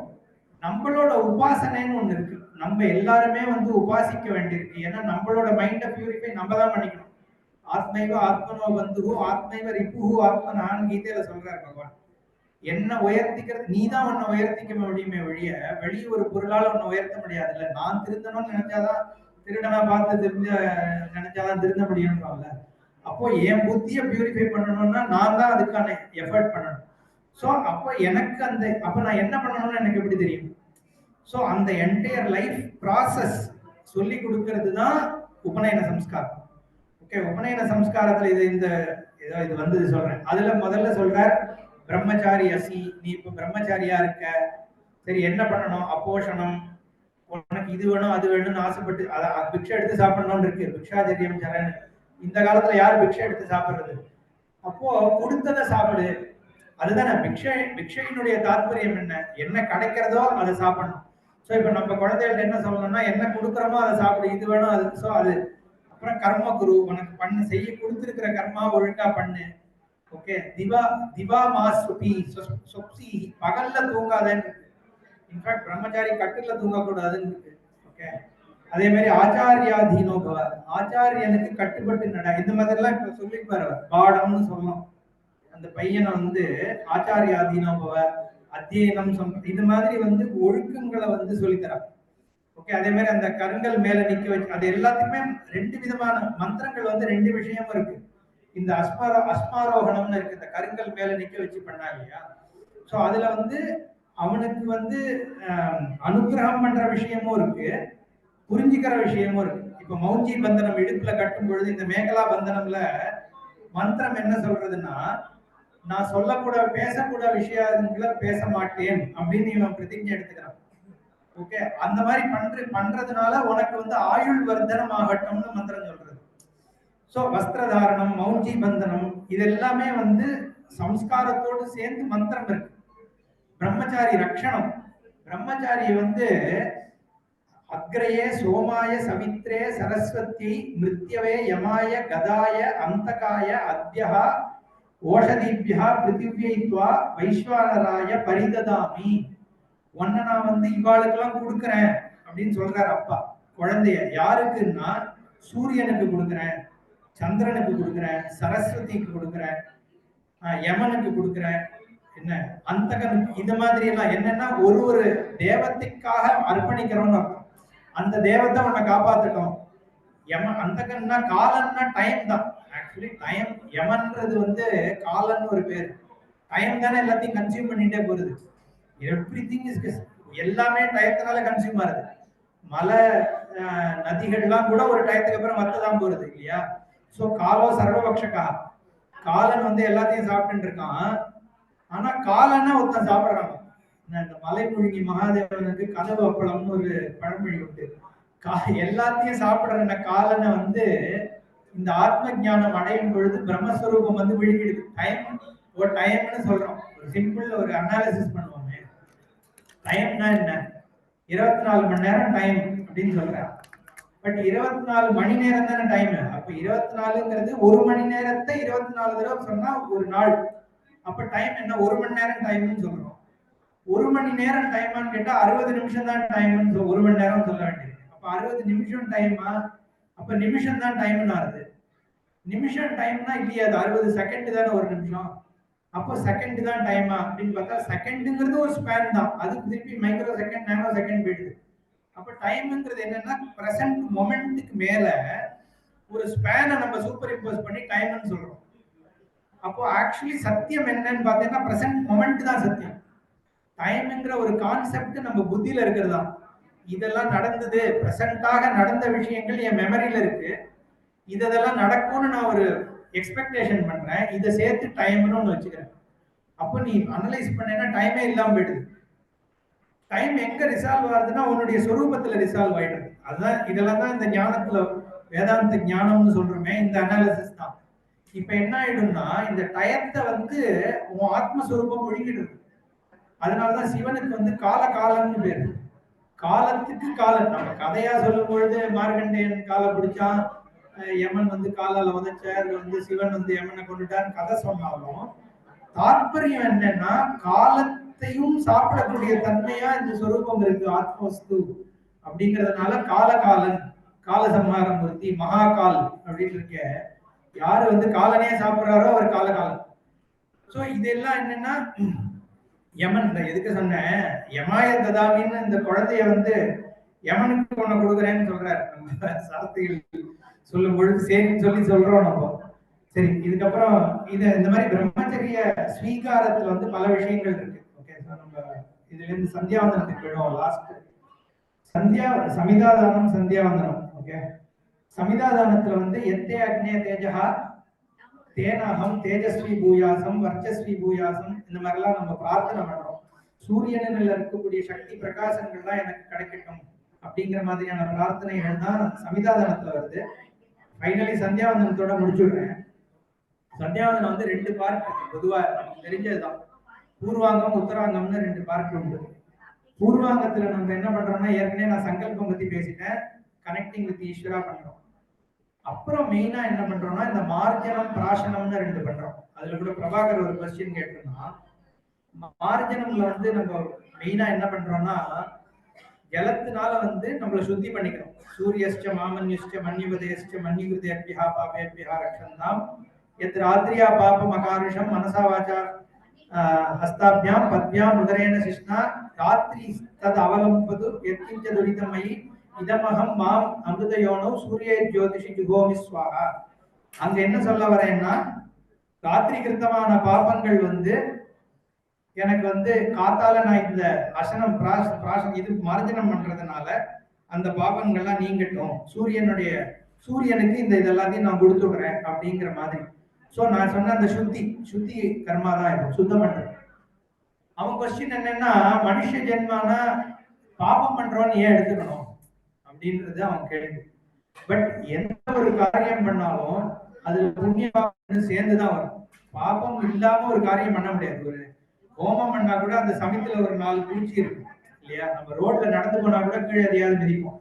நம்மளோட உபாசனைன்னு ஒண்ணு இருக்கு. நம்ம எல்லாருமே வந்து உபாசிக்க வேண்டியிருக்கு. ஏன்னா நம்மளோட மைண்டை பியூரிஃபை நம்ம தான் பண்ணிக்கணும். ஆத்மைவ ஆத்மனோ பந்துகு ஆத்மைவ ரிப்புகு ஆத்மனான்னு கீதையில சொல்றாரு பகவான். என்ன உயர்த்திக்கிறது, நீ தான் உன்னை உயர்த்திக்க முடியுமே ஒழிய வெளியே ஒரு பொருளால உன்னை உயர்த்த முடியாது. இல்ல நான் திருந்தணும்னு நினைச்சாதான், திருடனா பார்த்து நினைச்சாதான் திருந்த முடியும்ல. அப்போ என் புத்தியை பியூரிஃபை பண்ணணும்னா நான் தான் அதுக்கான எஃபர்ட் பண்ணணும். ஸோ அப்போ எனக்கு அந்த அப்போ நான் என்ன பண்ணணும்னு எனக்கு எப்படி தெரியும்? ஸோ அந்த என்டையர் லைஃப் ப்ராசஸ் சொல்லி கொடுக்கறது தான் உபநயன சம்ஸ்காரம். ஓகே, உபநயன சம்ஸ்காரத்துல இது வந்து சொல்றேன். அதுல முதல்ல சொல்றார் பிரம்மச்சாரி அசி, நீ இப்ப பிரம்மச்சாரியா இருக்க, சரி என்ன பண்ணணும்? அப்போஷணம், உனக்கு இது வேணும் அது வேணும்னு ஆசைப்பட்டு பிக்ஷை எடுத்து சாப்பிடணும்னு இருக்கு. பிக்ஷாச்சரியம் சரண். இந்த காலத்துல யார் பிக்ஷை எடுத்து சாப்பிடுறது? அப்போ கொடுத்ததை சாப்பிடு, அதுதானே பிக்ஷையினுடைய தாத்பரியம். என்ன கிடைக்கிறதோ அதை சாப்பிடணும். ஸோ இப்ப நம்ம குழந்தைகள்ட்ட என்ன சொல்லணும்னா, என்ன கொடுக்குறோமோ அதை சாப்பிடு, இது வேணும் அது. ஸோ அது அப்புறம் கர்ம குரு, உனக்கு பண்ணு, செய்ய கொடுத்துருக்கிற கர்மா ஒழுங்கா பண்ணு. ஓகே, திவா மாஸ்வபி சொப்சி, பகல்ல தூங்காதன்னு. இன்ஃபேக்ட் பிரம்மச்சாரி கட்டில தூங்கக்கூடாதுன்னு இருக்கு. ஓகே, அதே மாதிரி ஆச்சாரியாதீனோ பவ, ஆச்சாரியனுக்கு கட்டுப்பட்டு நட. இந்த மாதிரிலாம் இப்ப சொல்லிப்பாரு பாடம்னு சொல்லணும். அந்த பையனை வந்து ஆச்சாரியாதீனோ பவ, அத்தியனம், இது மாதிரி வந்து ஒழுக்கங்களை வந்து சொல்லித்தரா. ஓகே, அதே மாதிரி அந்த கண்கள் மேல நிக்க வச்சு, அது எல்லாத்துக்குமே 2 விதமான மந்திரங்கள் வந்து 2 விஷயமும் இருக்கு. இந்த அஸ்மாரோகணம்னு இருக்கு, இந்த கருங்கல் மேல நிக்க வச்சு பண்ணா இல்லையா. ஸோ அதுல வந்து அவனுக்கு வந்து அனுகிரகம் பண்ற விஷயமும் இருக்கு, புரிஞ்சுக்கிற விஷயமும் இருக்கு. இப்ப மௌஞ்சி பந்தனம் இடுப்புல கட்டும் பொழுது இந்த மேகலா பந்தனம்ல மந்திரம் என்ன சொல்றதுன்னா, நான் சொல்லக்கூட பேசக்கூட விஷயங்களை பேச மாட்டேன் அப்படின்னு இவன் பிரதிஜை எடுத்துக்கிறான். ஓகே, அந்த மாதிரி பண்றதுனால உனக்கு வந்து ஆயுள் வர்த்தனம் ஆகட்டும்னு மந்திரம் சொல்றது. சோ வஸ்திரதாரணம், மௌஞ்சி பந்தனம், இது எல்லாமே வந்து சம்ஸ்காரத்தோடு சேர்ந்து மந்திரம் இருக்கு. பிரம்மச்சாரி ரக்ஷணம், பிரம்மச்சாரி வந்து அக்ரயே சோமாய சவித்ரே சரஸ்வதி மிருத்யவே யமாய கதாய அந்தகாய அத்யா ஓஷதிபியா பிருத்திவியைத்வா வைஸ்வானராய பரிததாமி. ஒன்ன நான் வந்து இவாளுக்கெல்லாம் கொடுக்குறேன் அப்படின்னு சொல்றாரு அப்பா. குழந்தைய யாருக்குன்னா சூரியனுக்கு கொடுக்குறேன், சந்திரனுக்கு கொடுக்குறேன், சரஸ்வதிக்கு கொடுக்குறேன், யமனுக்கு கொடுக்குறேன், என்ன அந்தகனுக்கு. இந்த மாதிரி எல்லாம் என்னன்னா ஒரு தேவத்தைக்காக அர்ப்பணிக்கிறோம்னு அர்த்தம். அந்த தேவத்தை உன்னை காப்பாற்றட்டும். அந்தகன்னா காலன்னா டைம் தான். ஆக்சுவலி டைம் யமன்றது வந்து காலன்னு ஒரு பேர். டைம் தானே எல்லாத்தையும் கன்சியூம் பண்ணிட்டே போறது. எவ்ரிதிங் இஸ் எல்லாமே டயத்தினால கன்சியூம் ஆகுது. மலை நதிகள்லாம் கூட ஒரு டயத்துக்கு அப்புறம் மத்ததான் போறது இல்லையா? சோ காலோ சர்வபக்ஷகா. காலன் வந்து எல்லாத்தையும் சாப்பிட்டு இருக்கான். ஆனா காலன்னா ஒருத்தன் சாப்பிடுறான். இந்த மலைமுழுகி மகாதேவனுக்கு கதவு அப்பளம்னு ஒரு பழமொழி உண்டு. எல்லாத்தையும் சாப்பிடுற காலனை வந்து இந்த ஆத்ம ஞானம் அடையும் பொழுது பிரம்மஸ்வரூபம் வந்து விழுகிடுது. டைம் ஒரு டைம்னு சொல்றோம். ஒரு சிம்பிள் ஒரு அனாலிசிஸ் பண்ணுவோமே. டைம்னா என்ன? 24 மணி நேரம் டைம் அப்படின்னு சொல்றேன். பட் 24 மணி நேரம் தானே டைம். அப்ப 24ங்கிறது ஒரு மணி நேரத்தை 24 தடவை சொன்னா ஒரு நாள். அப்ப டைம் என்ன? ஒரு மணி நேரம் டைம்னு சொல்றோம். ஒரு மணி நேரம் டைமான்னு கேட்டா 60 நிமிஷம் தான் டைம்னு ஒரு மணி நேரம் சொல்ல வேண்டியது. அப்ப 60 நிமிஷம் டைமா? அப்ப நிமிஷம் தான் டைம்னு ஆகுது. நிமிஷம் டைம்னா இல்லையா? அது 60 செகண்ட் தானே ஒரு நிமிஷம். அப்போ செகண்ட் தான் டைமா அப்படின்னு பார்த்தா செகண்ட்ங்கிறது ஒரு ஸ்பேன் தான். அதுக்கு திருப்பி மைக்ரோ செகண்ட் நானோ செகண்ட் போயிடுது. அப்ப டைம்ங்கிறது என்னன்னா பிரசன்ட் மொமெண்ட்டுக்கு மேல ஒரு ஸ்பேனை நம்ம சூப்பர் இம்போஸ் பண்ணி டைம்னு சொல்றோம். அப்போ ஆக்சுவலி சத்தியம் என்னன்னு பார்த்தீங்கன்னா பிரசன்ட் மொமெண்ட் தான் சத்தியம். டைம்ங்கிற ஒரு கான்செப்ட் நம்ம புத்தியில இருக்கிறதா. இதெல்லாம் நடந்தது, பிரசன்டாக நடந்த விஷயங்கள் என் மெமரியில இருக்கு. இதெல்லாம் நடக்கும்னு நான் ஒரு எக்ஸ்பெக்டேஷன் பண்றேன். இதை சேர்த்து டைம்னு ஒன்று வச்சுக்கிறேன். அப்போ நீ அனலைஸ் பண்ணேன்னா டைமே இல்லாம போயிடுது. டைம் எங்க ரிசால்வ் ஆகுதுன்னா உன்னுடைய சொரூபத்துல ரிசால்வ் ஆயிடுது. அதுதான் இதெல்லாம் தான் இந்த ஞானத்துல வேதாந்த ஞானம்னு சொல்றோமே, இந்த அனாலிசிஸ் தான். இப்ப என்ன ஆயிடும்னா இந்த டயத்தை வந்து உன் ஆத்மஸ்வரூபம் ஒழுங்கிடுது. அதனாலதான் சிவனுக்கு வந்து கால காலம்னு பேரு. காலத்துக்கு காலம். நம்ம கதையா சொல்லும் பொழுது மார்கண்டேயன் காலை பிடிச்சான், யமன் வந்து காலால உதச்சார், வந்து சிவன் வந்து யமனை கொண்டுட்டான்னு கதை சொன்னாலும் தாற்பயம் என்னன்னா காலத்தையும் சாப்பிடக்கூடிய தன்மையா இந்த சொரூபம் இருக்கு ஆத்மவஸ்து அப்படிங்கிறதுனால காலகாலன், கால சம்ஹாரம் மூர்த்தி, மகாகால் அப்படின்னு இருக்க. யாரு வந்து காலனே சாப்பிடுறாரோ அவர் காலகாலன். சோ இதெல்லாம் என்னன்னா யமன். எதுக்கு சொன்னேன், யமாய ததாமின்னு இந்த குழந்தைய வந்து யமனுக்கு ஒண்ணு கொடுக்குறேன்னு சொல்றாரு. நம்ம சாஸ்திரிகள் சொல்லும் பொழுது சரின்னு சொல்லி சொல்றோம் நம்ம. சரி, இதுக்கப்புறம் இந்த மாதிரி பிரம்மச்சரிய ஸ்வீகாரத்துல வந்து பல விஷயங்கள் இருக்கு. ஓகே, நம்ம இதுல இருந்து சந்தியாவந்தனத்துக்கு போயிடுவோம். லாஸ்ட் சமிதாதானம் சந்தியாவந்தனம். ஓகே, சமிதாதானத்துல வந்து எத்தே அக்னே தேஜகா தேனாகம் தேஜஸ்வி பூயாசம் வர்ச்சஸ்வி பூயாசம் இந்த மாதிரிலாம் நம்ம பிரார்த்தனை பண்றோம். சூரியனில் இருக்கக்கூடிய சக்தி பிரகாசங்கள்லாம் எனக்கு கிடைக்கட்டும் அப்படிங்கிற மாதிரியான பிரார்த்தனைகள் தான் சமிதாதானத்துல வருது. ஃபைனலி சந்தியாவந்தனத்தோட முடிச்சுடுறேன். சந்தியாவந்தனம் வந்து 2 பார்ட் இருக்கு. பொதுவா நமக்கு தெரிஞ்சதுதான். பூர்வாங்கம் உத்தராங்கம்னு 2 பார்ட் உண்டு. பூர்வாங்கத்துல நம்ம என்ன பண்றோம்னா, ஏற்கனவே நான் சங்கல்பம் பத்தி பேசிட்டேன், கனெக்டிங் வித் ஈஸ்வரா பண்றோம். அப்புறம் மெயினா என்ன பண்றோம்னா இந்த மார்ஜனம் பிராசனம்னு 2 பண்றோம். அதுல கூட பிரபாகர் ஒரு क्वेश्चन கேட்டிருந்தான். மார்ஜனம்ல வந்து நம்ம மெயினா என்ன பண்றோம்னா ஜலத்தினால வந்து நம்மள சுத்தி பண்ணிக்கிறோம். சூரியஸ்ச மாமன்யஸ்ச மன்யவதேஸ்ச மன்யகிருதேப்யா பாபேப்யா ரக்ஷந்தாம் யத் ராத்ரியா பாபம் அகாரிஷம் மனசா வாசா ஹஸ்தாப்யாம் பத்யாம் உதரேன சிஷ்ணா ராத்ரி தத் அவலம்பது யத்கிஞ்ச துரிதமயி இதமகம் மாம் அமிர்தயோனோ சூரிய ஜோதிஷி ஜுகோமி ஸ்வாஹா. அங்க என்ன சொல்ல வரேன்னா ராத்திரி கிருத்தமான பாபங்கள் வந்து எனக்கு வந்து காத்தால நான் இந்த அசனம் பிராசம் இது மார்ஜனம் பண்றதுனால அந்த பாபங்கள்லாம் நீங்கட்டும், சூரியனுக்கு இந்த இதெல்லாத்தையும் நான் கொடுத்துடுறேன் அப்படிங்கிற மாதிரி. சோ நான் சொன்ன அந்த சுத்தி கர்மா தான் இருக்கும், சுத்தம் பண்றது. அவன் கொஸ்டின் என்னன்னா, மனுஷ ஜென்மானா பாபம் பண்றோன்னு ஏன் எடுத்துக்கணும் அப்படின்றது அவன் கேள்வி. பட் எந்த ஒரு காரியம் பண்ணாலும் அது புண்ணியம் சேர்ந்துதான் வரும். பாபம் இல்லாம ஒரு காரியம் பண்ண முடியாது. ஒரு ஹோமம் பண்ணா கூட அந்த சமயத்துல ஒரு 4 பூச்சி இருக்கு இல்லையா? நம்ம ரோட்ல நடந்து போனா கூட கீழே எதையாவது மிதிப்போம்.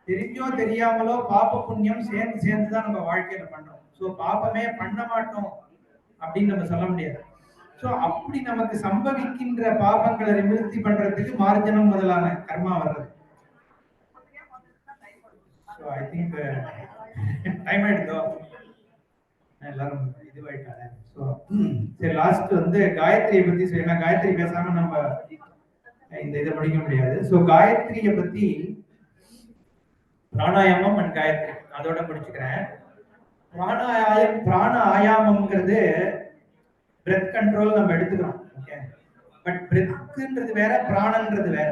தெரிஞ்சோ தெரியாமலோ பாப புண்ணியம் சேர்ந்துதான் நம்ம வாழ்க்கையில பண்றோம். சோ பாபமே பண்ண மாட்டோம் அப்படின்னு நம்ம சொல்ல முடியாது. சோ அப்படி நமக்கு சம்பவிக்கின்ற பாபங்களை நிவர்த்தி பண்றதுக்கு மார்ஜனம் முதலான கர்மா வர்றது. So I think time ஆயிடுதோ, எல்லாரும் இதுவாயிட்டாங்க. ஸோ சரி, லாஸ்ட் வந்து காயத்ரியை பத்தி சொல்லலாம். காயத்ரி பேசாம நம்ம இந்த இதை படிக்க முடியாது. ஸோ காயத்ரியை பத்தி பிராணாயாமம் அண்ட் காயத்ரி அதோட முடிச்சுக்கிறேன். பிராண ஆயாமம்ங்கிறது பிரெத் கண்ட்ரோல் நம்ம எடுத்துக்கிறோம். ஓகே, பட் பிரெத்ன்றது வேற, பிராணன்றது வேற.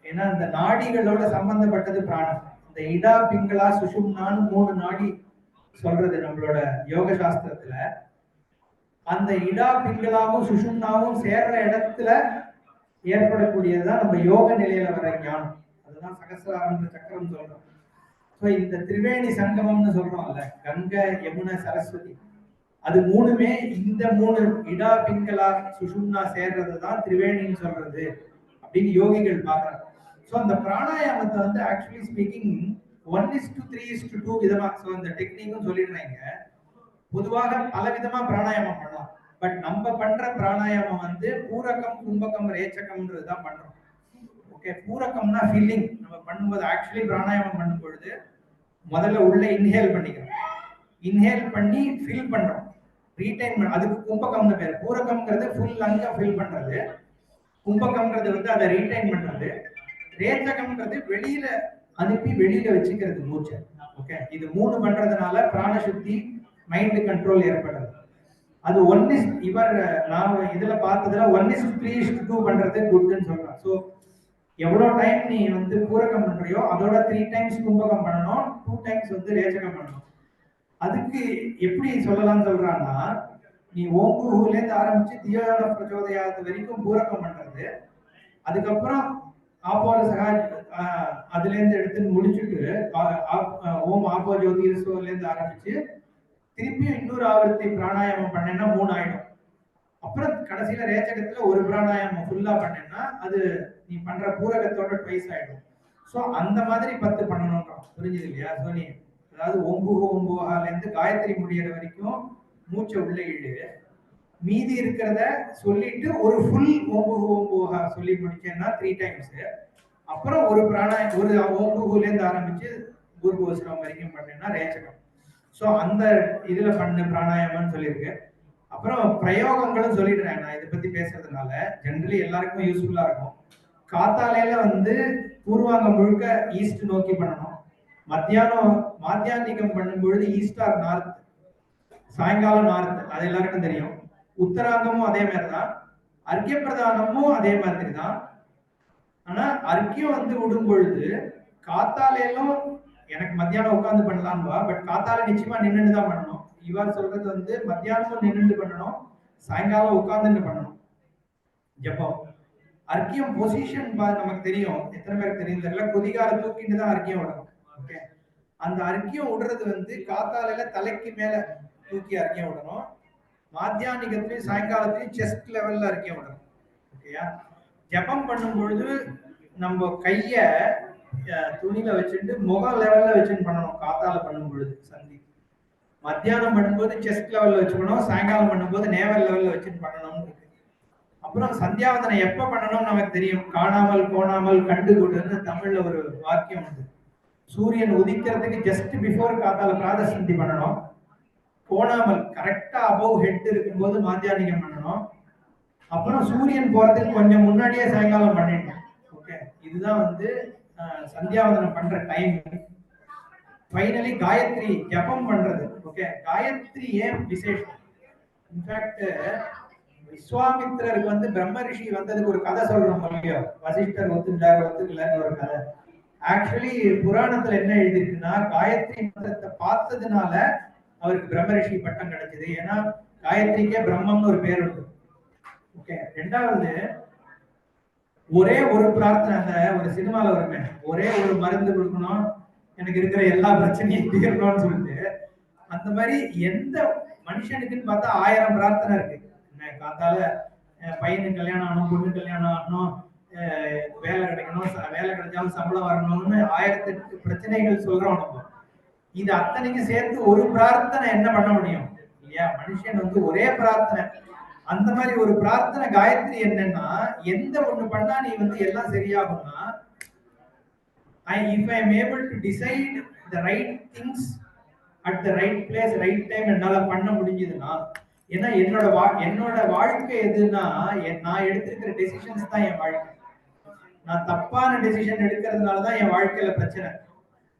ஏன்னா இந்த நாடிகளோட சம்பந்தப்பட்டது பிராணம். இந்த இடா பிங்களா சுஷும்னான்னு 3 நாடி சொல்றது நம்மளோட யோக சாஸ்திரத்துல. அந்த இடா பிங்களாவும் சுஷும்னாவும் சேர்ற இடத்துல ஏற்படக்கூடியதுதான் நம்ம யோக நிலையில வர ஞானம். அதுதான் சகசிராரம் சக்கரம் சொல்றோம். இந்த திரிவேணி சங்கமம்னு சொல்றோம்ல, கங்கை யமுனை சரஸ்வதி, அது 3மே இந்த 3 இடா பிங்களா சுஷும்னா சேர்றதுதான் திரிவேணின்னு சொல்றது அப்படின்னு யோகிகள் பாக்குறாங்க. சோ அந்த பிராணாயாமத்தை வந்து ஆக்சுவலி ஸ்பீக்கிங் 1:3:2 விதமா, சோ இந்த டெக்னிக்கும் சொல்லிடுறாங்க. பொதுவாக பல விதமா பிராணாயாமம் பண்ணலாம். பட் நம்ம பண்ற பிராணாயாமம் வந்து பூரகம், கும்பகம், ரேச்சகம்ன்றது தான் பண்றோம். ஓகே, பூரகம்னா ஃபீலிங். நம்ம பண்ணும்போது ஆக்சுவலி பிராணாயாமம் பண்ணும் பொழுது முதல்ல உள்ள இன்ஹேல் பண்ணிக்கிறோம். இன்ஹேல் பண்ணி ஃபில் பண்றோம், ரீடைன் பண்ண. அதுக்கு கும்பகம்னு பேர். பூரகம்ங்கிறது ஃபுல் லங்க ஃபில் பண்றது, கும்பகம்ங்கிறது வந்து அதை ரீடைன் பண்றது, ரேச்சகம்ங்கிறது வெளியில அனுப்பி வெளியில வச்சுக்கிறது மூச்சை. ஓகே, இது 3 பண்றதுனால பிராண சுத்தி, மைண்ட் கண்ட்ரோல் ஏற்படுது. அது இவர் நான் இதுல பார்த்ததுல 1:3:2 பண்றது குட்னு சொல்றான். ஸோ எவ்வளவு டைம் நீ வந்து பூரகம் பண்றியோ அதோட 3 டைம்ஸ் கும்பகம் பண்ணணும், 2 டைம்ஸ் வந்து ரேச்சகம் பண்ணணும். அதுக்கு எப்படி சொல்லலாம்னு சொல்றான்னா, நீ ஓங்குல இருந்து ஆரம்பிச்சு தியோன பிரச்சோதயாத்து வரைக்கும் பூரகம் பண்றது, அதுக்கப்புறம் ஆப்போல சகாஜ் அதுல இருந்து எடுத்து முடிச்சுட்டு ஓம் ஆப்போ ஜோதிஷோல இருந்து ஆரம்பிச்சு திருப்பியும் இன்னொரு ஆவர்த்தி பிராணாயாமம் பண்ணேன்னா 3 ஆயிடும். அப்புறம் கடைசியில ரேச்சகத்துல ஒரு பிராணாயாமம் ஃபுல்லா பண்ணேன்னா அது நீ பண்ற பூரகத்தோட ட்வைஸ் ஆயிடும். ஸோ அந்த மாதிரி 10 பண்ணணும்ன்றோம். புரிஞ்சுது இல்லையா? ஸோ நீ அதாவது ஓம்புகால இருந்து காயத்ரி முடிகிற வரைக்கும் மூச்சை உள்ள இழு, மீதி இருக்கிறத சொல்லிட்டு ஒரு ஃபுல் ஓம்புகா சொல்லி முடிச்சேன்னா 3 டைம்ஸ். அப்புறம் ஒரு ஓம்புகுல இருந்து ஆரம்பிச்சு பூர்வோஸ்ரம் வரைக்கும் பண்ணேன்னா ரேச்சகம். ஸோ அந்த இதுல பண்ண பிராணாயாமம்னு சொல்லியிருக்கு. அப்புறம் பிரயோகங்களும் சொல்லிடுறேன். நான் இதை பத்தி பேசுறதுனால ஜென்ரலி எல்லாருக்கும் யூஸ்ஃபுல்லா இருக்கும். காத்தாலையில வந்து பூர்வாங்க முழுக்க ஈஸ்ட் நோக்கி பண்ணணும். மாத்தியானிகம் பண்ணும் பொழுது ஈஸ்ட் ஆர் நார்த், சாயங்காலம் நார்த், அது எல்லாருக்கும் தெரியும். உத்தராங்கமும் அதே மாதிரிதான், அர்க்கிய பிரதானமும் அதே மாதிரி தான். ஆனா அர்க்கியம் வந்து விடும் பொழுது காத்தாலையிலும் எனக்கு மத்தியானம் உட்காந்து பண்ணலாம்வா, பட் காத்தால நிச்சயமா நின்றுட்டு தான் பண்ணணும். இவர் சொல்றது வந்து மத்தியானமும் நின்றுட்டு பண்ணணும், சாயங்காலம் உட்காந்துட்டு பண்ணணும் ஜப்பம். அர்க்கியம் பொசிஷன் நமக்கு தெரியும், எத்தனை பேருக்கு தெரியும் தெரியல, குதிகால தூக்கிட்டு தான் அர்க்கியம் விடணும். ஓகே, அந்த அர்க்கியம் விடுறது வந்து காத்தாலையில தலைக்கு மேல தூக்கி அர்க்கியம் விடணும், மாத்தியானிகத்திலையும் சாயங்காலத்திலையும் செஸ்ட் லெவல்ல அர்க்கியம் விடணும். ஓகேயா? ஜபம் பண்ணும் பொழுது நம்ம கைய துணியில வச்சுட்டு முக லெவல்ல வச்சுட்டு பண்ணணும். காத்தால பண்ணும் பொழுது சந்தி, மத்தியானம் பண்ணும்போது செஸ்ட் லெவல்ல வச்சுக்கணும், சாயங்காலம் பண்ணும்போது நேவல் லெவல்ல வச்சுட்டு பண்ணணும்னு இருக்கு. அப்புறம் சந்தியாவதனம் எப்ப பண்ணணும் நமக்கு தெரியும். காணாமல் கோணாமல் கண்டு கொடுன்னு தமிழ்ல ஒரு வாக்கியம் உண்டு. சூரியன் உதிக்கிறதுக்கு ஜஸ்ட் பிஃபோர் காத்தால பிராத சந்தி பண்ணணும். கோணாமல் கரெக்டா அபவ் ஹெட் இருக்கும்போது மாத்தியானிகம் பண்ணணும். அப்புறம் சூரியன் போறதுக்கு கொஞ்சம் முன்னாடியே சாயங்காலம் பண்ணிடணும். ஓகே, இதுதான் வந்து சந்தியாவதனம் பண்ற டைம். ஃபைனலி காயத்ரி ஜபம் பண்றது. ஓகே, காயத்ரி ஏன் விசேஷம்? இன்ஃபேக்ட் விஸ்வாமித்திரருக்கு வந்து பிரம்ம ரிஷி வந்ததுக்கு ஒரு கதை சொல்றோம் இல்லையோ, வசிஷ்டர் ஒத்துக்கலன்னு ஒரு கதை. ஆக்சுவலி புராணத்துல என்ன எழுதிருக்குன்னா, காயத்ரி மந்திரத்தை பார்த்ததுனால அவருக்கு பிரம்ம ரிஷி பட்டம் கிடைச்சது. ஏன்னா காயத்ரிக்கே பிரம்மம்னு ஒரு பேர் உண்டு. ஓகே, ரெண்டாவது ஒரே ஒரு பிரார்த்தனை, அந்த ஒரு சினிமால வருமே, ஒரே ஒரு மருந்து கொடுக்கணும் எனக்கு இருக்கிற எல்லா பிரச்சனையும் தீரணும்னு சொல்லிட்டு, அந்த மாதிரி எந்த மனுஷனுக்குன்னு பார்த்தா 1000 பிரார்த்தனை இருக்கு. காத்தால பையனுக்கு கல்யாணம் ஆகணும், பொண்ணு கல்யாணம் ஆகணும், வேலை கிடைக்கணும், வேலை கிடைச்சாலும் சம்பளம் வரணும்னு 1008 பிரச்சனைகள் சொல்றோம் நம்ம. இது அத்தனைக்கும் சேர்த்து ஒரு பிரார்த்தனை என்ன பண்ண முடியும் இல்லையா? மனுஷன் வந்து ஒரே பிரார்த்தனை. அந்த மாதிரி ஒரு பிரார்த்தனை காயத்ரி என்னன்னா, எந்த ஒண்ணு பண்ணா நீ வந்து எல்லாம் சரியாகும்னா, if I am able to decide the right things at the right place, right time என்னால பண்ண முடிஞ்சதுன்னா, ஏன்னா என்னோட வாழ்க்கை எதுன்னா, நான் எடுத்திருக்கிற டெசிஷன்ஸ் தான் என் வாழ்க்கை. நான் தப்பான டெசிஷன் எடுக்கிறதுனால தான் என் வாழ்க்கையில பிரச்சனை.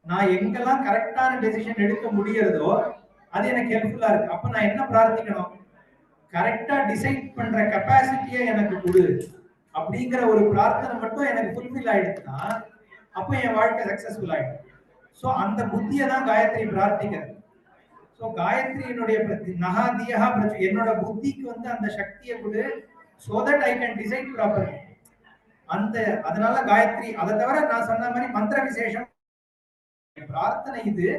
நான் எங்கெல்லாம் கரெக்டான டெசிஷன் எடுக்க முடியறதோ அது எனக்கு ஹெல்ப்ஃபுல்லா இருக்கு. அப்ப நான் என்ன பிரார்த்திக்கணும்? கரெக்டா டிசைட் பண்ற கெப்பாசிட்டியை எனக்கு கொடு அப்படிங்கிற ஒரு பிரார்த்தனை மட்டும் எனக்கு ஃபுல்ஃபில் ஆயிடுச்சுன்னா அப்போ என் வாழ்க்கை சக்சஸ்ஃபுல் ஆயிடும். ஸோ அந்த புத்தியை தான் காயத்ரி பிரார்த்திக்கிறது. ஸோ காயத்ரியினுடைய நகாதியா என்னோட புத்திக்கு வந்து அந்த சக்தியை கொடு, so that I can decide properly. அந்த அதனால காயத்ரி. அதை தவிர நான் சொன்ன மாதிரி மந்திர விசேஷம் பிரார்த்தனை இது,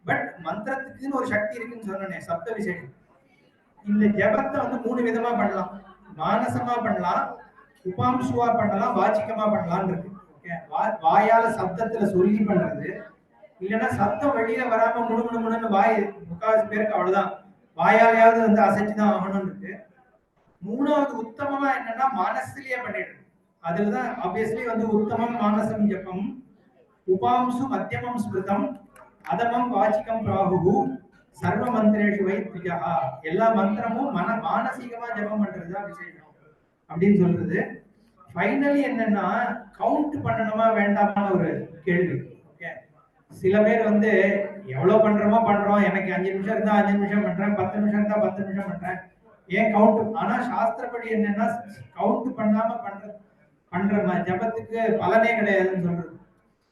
பட் மந்திரத்துக்குன்னு ஒரு சக்தி இருக்குன்னு சொன்னேன், சப்த விசேஷம். இந்த ஜபத்தை வந்து 3 விதமா பண்ணலாம். மானசமா பண்ணலாம், உபாம்சுவா பண்ணலாம், வாச்சிக்கமா பண்ணலாம் இருக்கு. வாயால சப்தத்துல சொல்லி பண்றது, இல்லைன்னா சத்தம் வெளியில வராம முணுமுணுன்னு வாய் முக்காவாசி பேருக்கு அவ்வளவுதான், வாயாலையாவது வந்து அசைச்சுதான் ஆகணும்னு இருக்கு. 3வது உத்தமமா என்னன்னா மானசிலேயே பண்ணிடுறது. அதுலதான் ஆப்வியஸ்லி வந்து உத்தமம் மானசம் ஜபம், உபாம்சு மத்தியமம் ஸ்மிருதம், அதமம் வாச்சிக்கம் பிராகு, சர்வ மந்திரேஷு வை த்விஜா. எல்லா மந்திரமும் மானசீகமா ஜபம் பண்றதுதான் விசேஷம் அப்படின்னு சொல்றது. ஃபைனலி என்னன்னா கவுண்ட் பண்ணணுமா வேண்டாமா ஒரு கேள்வி. ஓகே, சில பேர் வந்து எவ்வளவு பண்றோமோ பண்றோம், எனக்கு 5 நிமிஷம் இருந்தா 5 நிமிஷம் பண்றேன், 10 நிமிஷம் இருந்தா 10 நிமிஷம் பண்றேன், ஏன் கவுண்ட்? ஆனா சாஸ்திரப்படி என்னன்னா கவுண்ட் பண்ணாம பண்ற ஜபத்துக்கு பலனே கிடையாதுன்னு சொல்றது.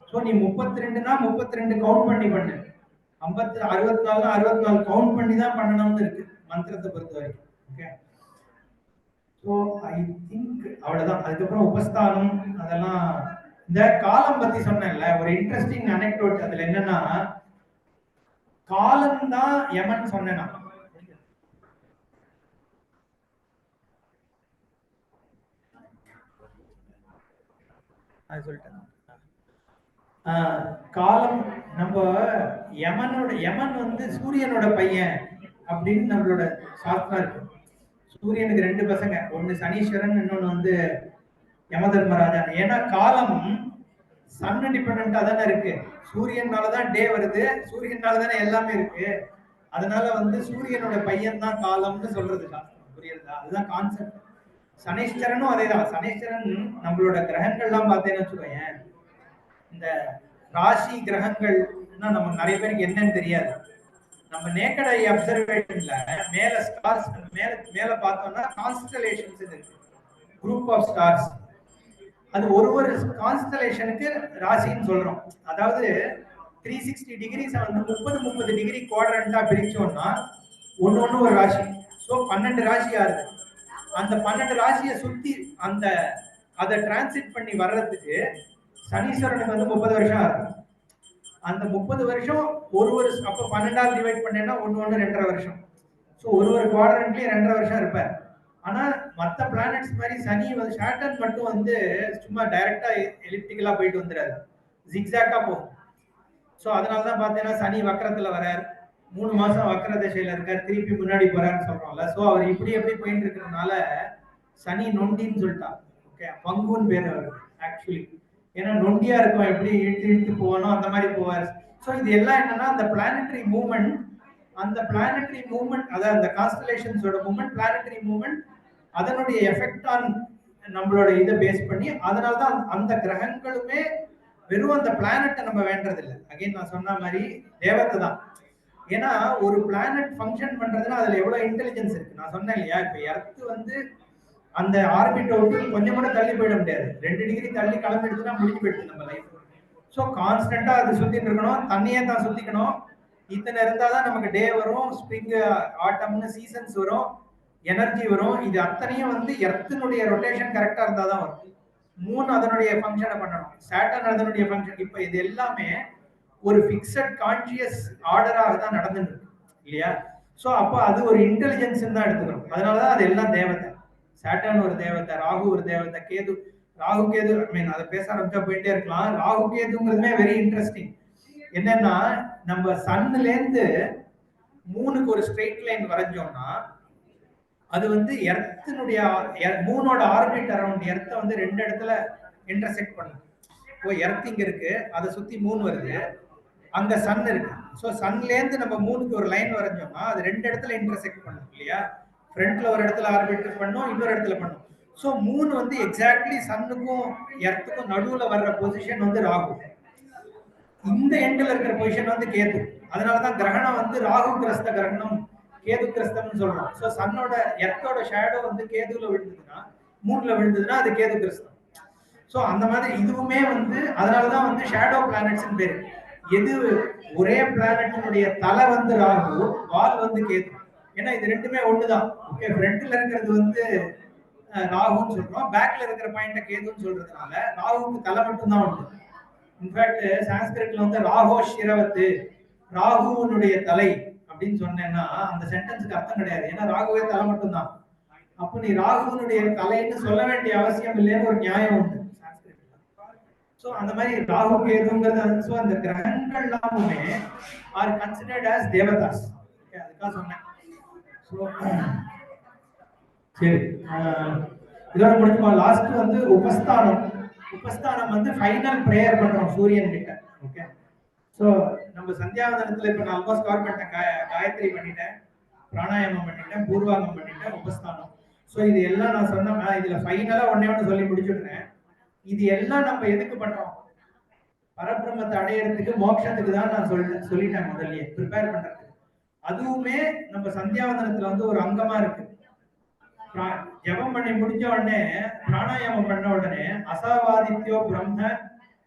ஸோ நீ 32னா 32 கவுண்ட் பண்ணி பண்ணு, 64னா 64 கவுண்ட் பண்ணி தான் பண்ணணும்னு இருக்கு மந்திரத்தை பொறுத்த வரைக்கும். ஓகே, ஸோ ஐ திங்க் அவ்வளவுதான். அதுக்கப்புறம் உபஸ்தானம் அதெல்லாம். இந்த காலம் பத்தி சொன்னேன்ல, ஒரு இன்ட்ரெஸ்டிங் அனெக்டோட் அதுல என்னன்னா, காலம் தான் யமன் சொன்னேன். சொல்லிட்டேன். காலம் நம்ம யமன் வந்து சூரியனோட பையன் அப்படின்னு நம்மளோட சாஸ்திரம் இருக்கு. சூரியனுக்கு 2 பசங்க, ஒன்னு சனீஸ்வரன், இன்னொன்னு வந்து யம தர்மராஜன். ஏன்னா காலம் சன் டிபெண்டா தானே இருக்கு, சூரியனாலதான் டே வருது, சூரியனாலதானே எல்லாமே இருக்கு. அதனால வந்து சூரியனோட பையன் தான் காலம்னு சொல்றது சாஸ்திரம். புரியுதா? அதுதான் கான்செப்ட். சனீஸ்வரனும் அதேதான். சனீஸ்வரன் நம்மளோட கிரகங்கள்லாம் பார்த்தேன்னு வச்சுக்கோங்க, இந்த ராசி கிரகங்கள்னா நம்ம நிறைய பேருக்கு என்னன்னு தெரியாது. நம்ம நேக்கட் ஐ அப்சர்வேஷன்ல மேல ஸ்டார்ஸ் மேல பார்த்தோம்னா கான்ஸ்டலேஷன்ஸ் இருக்கு, குரூப் ஆஃப் ஸ்டார்ஸ். அது ஒரு கான்ஸ்டலேஷனுக்கு ராசின்னு சொல்றோம். அதாவது 360 டிகிரிஸ் வந்து 30 டிகிரி குவாட்ரண்டா பிரிச்சோம்னா ஒன்னு ஒரு ராசி. ஸோ 12 ராசி ஆகுது. அந்த 12 ராசியை சுத்தி அதை டிரான்சிட் பண்ணி வர்றதுக்கு சனீஸ்வரனுக்கு வந்து 30 வருஷம் ஆகுது. அந்த 30 வருஷம் அப்ப 12ஆல் டிவைட் பண்ணேன்னா 1 2.5 வருஷம். ஸோ ஒரு குவாட்ரண்ட்லயே 2.5 வருஷம் இருப்பார். ஆனா மற்ற பிளானட்ஸ் மாதிரி சனி வந்து சாட்டர்ன் மட்டும் வந்து சும்மா டைரக்டா எலிப்டிக்கலா போயிட்டு வந்துடாது, ஜிக்ஸாக்கா போகும். ஸோ அதனாலதான் பார்த்தீங்கன்னா சனி வக்கரத்துல வரார், 3 மாசம் வக்கர திசையில இருக்கார், திருப்பி முன்னாடி போறாருன்னு சொல்றோம்ல. ஸோ அவர் இப்படி போயிட்டு இருக்கிறதுனால சனி நொண்டின்னு சொல்லிட்டா. ஓகே, பங்குன்னு பேர் அவர் ஆக்சுவலி. ஏன்னா நொண்டியா இருக்கும், எப்படி இழுத்து போவானோ அந்த மாதிரி போவார். ஸோ இது எல்லாம் என்னன்னா அந்த பிளானட்டரி மூவ்மெண்ட், அதாவது அந்த கான்ஸ்டலேஷன்ஸோட மூவ்மெண்ட், பிளானட்டரி மூவ்மெண்ட், அதனுடைய எஃபெக்ட் ஆன் நம்மளோட இதை பேஸ் பண்ணி. அதனாலதான் அந்த கிரகங்களுமே வெறும் அந்த பிளானட்டை நம்ம வேண்டது இல்லை. அகைன் நான் சொன்ன மாதிரி தேவத்தை தான். ஏன்னா ஒரு பிளானட் ஃபங்க்ஷன் பண்றதுன்னா அதுல எவ்வளவு இன்டெலிஜென்ஸ் இருக்கு. நான் சொன்னேன் இல்லையா, இப்ப எர்த் வந்து அந்த ஆர்பிட் விட்டு கொஞ்சம் கூட தள்ளி போயிட முடியாது, 2 டிகிரி தள்ளி கிளம்பிடுச்சுன்னா முடிஞ்சு போயிடுது நம்ம லைஃப். ஸோ கான்ஸ்டன்டா அது சுத்திட்டு இருக்கணும், தண்ணியே தான் சுத்திக்கணும். இத்தனை இருந்தாதான் நமக்கு டே வரும், ஸ்ப்ரிங் ஆட்டம்னு சீசன்ஸ் வரும், எனர்ஜி வரும். இது அத்தனையும் வந்து எர்த்தினுடைய ரொட்டேஷன் கரெக்டா இருந்தாதான் வரும். மூன் அதனுடைய ஃபங்க்ஷனை பண்ணணும், சாட்டர்ன் அதனுடைய ஃபங்க்ஷன். இப்ப இது எல்லாமே ஒரு பிக்சட் கான்சியஸ் ஆர்டராக தான் நடந்துட்டு இருக்கு இல்லையா? ஸோ அப்போ அது ஒரு இன்டெலிஜென்ஸ் தான் எடுத்துக்கணும். அதனாலதான் அது எல்லாம் தேவதை. சாட்டர்ன் ஒரு தேவதை, ராகு ஒரு தேவதை, கேது. ராகு கேது அதை பேச ஆரம்பிச்சா போயிட்டே இருக்கலாம். ராகு கேதுங்கிறதுமே வெரி இன்ட்ரெஸ்டிங். என்னன்னா நம்ம சன்ல இருந்து மூணுக்கு ஒரு ஸ்ட்ரெயிட் லைன் வரைஞ்சோம்னா அது வந்து எர்த்தினுடைய மூனோட ஆர்பிட் அரௌண்ட் எர்த்தை வந்து 2 இடத்துல இன்டர்செக்ட் பண்ணும். இப்போ எர்த் இங்க இருக்கு, அதை சுத்தி மூன் வருது, அங்க சன் இருக்கு. ஸோ சன்ல இருந்து நம்ம மூணுக்கு ஒரு லைன் வரைஞ்சோம்னா அது 2 இடத்துல இன்டர்செக்ட் பண்ணும் இல்லையா? ஃப்ரண்ட்ல ஒரு இடத்துல ஆர்பிட் பண்ணும், இன்னொரு இடத்துல பண்ணும். ஸோ மூன் வந்து எக்ஸாக்ட்லி சன்னுக்கும் எர்த்துக்கும் நடுவுல வர்ற பொசிஷன் வந்து ராகு. இந்த எண்ட்ல இருக்கிற பொசிஷன் வந்து கேது. அதனாலதான் கிரகணம் வந்து ராகு கிரஸ்த கிரகணம், கேது கிரஸ்தம்னு சொல்றோம். சோ சன்னோட எர்த்தோட ஷேடோ வந்து கேதுல விழுந்ததுன்னா, மூணுல விழுந்ததுன்னா அது கேது கிரஸ்தம். சோ அந்த மாதிரி இதுவுமே வந்து அதனாலதான் வந்து ஷேடோ பிளானட்ஸ் பேரு. எது ஒரே பிளானட்டினுடைய தலை வந்து ராகு, வால் வந்து கேது. ஏன்னா இது ரெண்டுமே ஒண்ணுதான். ஓகே, ஃப்ரண்ட்ல இருக்கிறது வந்து ராகுன்னு சொல்றோம், பேக்ல இருக்கிற பாயிண்ட கேதுன்னு சொல்றதுனால ராகுக்கு தலை மட்டும் தான் உண்டு. இன்ஃபேக்ட் சான்ஸ்கிரிட்ல வந்து ராகோ ஷிரவத்து, ராகுவனுடைய தலை அப்படின்னு சொன்னேன்னா அந்த சென்டென்ஸ்க்கு அர்த்தம் கிடையாது. ஏன்னா ராகுவே தலை மட்டும் தான். அப்ப நீ ராகுவனுடைய தலைன்னு சொல்ல வேண்டிய அவசியம் இல்லைன்னு ஒரு நியாயம் உண்டு சான்ஸ்கிரிட்ல. சோ அந்த மாதிரி ராகு கேதுங்கிறது, சோ அந்த கிரகங்கள் எல்லாமே ஆர் கன்சிடர்ட் ஆஸ் தேவதாஸ். அதுக்காக சொன்னேன். சரி, இதோட முடிச்சுமா. லாஸ்ட் வந்து உபஸ்தானம். உபஸ்தானம் வந்து ஃபைனல் பிரேயர் பண்றோம் சூரியன் கிட்ட. ஓகே, சோ நம்ம சந்தியாவதனத்துல இப்ப நான் ஆல்மோஸ்ட் கவர் பண்ணிட்டேன். காயத்ரி பண்ணிட்டேன், பிராணாயாமம் பண்ணிட்டேன், பூர்வாங்கம் பண்ணிட்டேன், உபஸ்தானம். சோ இது எல்லாம் நான் சொன்ன இதுல ஃபைனலா ஒண்ணே சொல்லி முடிச்சுடுறேன். இது எல்லாம் நம்ம எதுக்கு பண்றோம்? பரபிரம்மத்தை அடையறதுக்கு, மோட்சத்துக்கு தான் நான் சொல்லிட்டேன் முதல்லயே, ப்ரிப்பேர் பண்றதுக்கு. அதுவுமே நம்ம சந்தியாவதனத்துல வந்து ஒரு அங்கமா இருக்கு. ஜபம் பண்ணி முடிஞ்ச உடனே, பிராணாயாமம் பண்ண உடனே அசாவாதித்யோ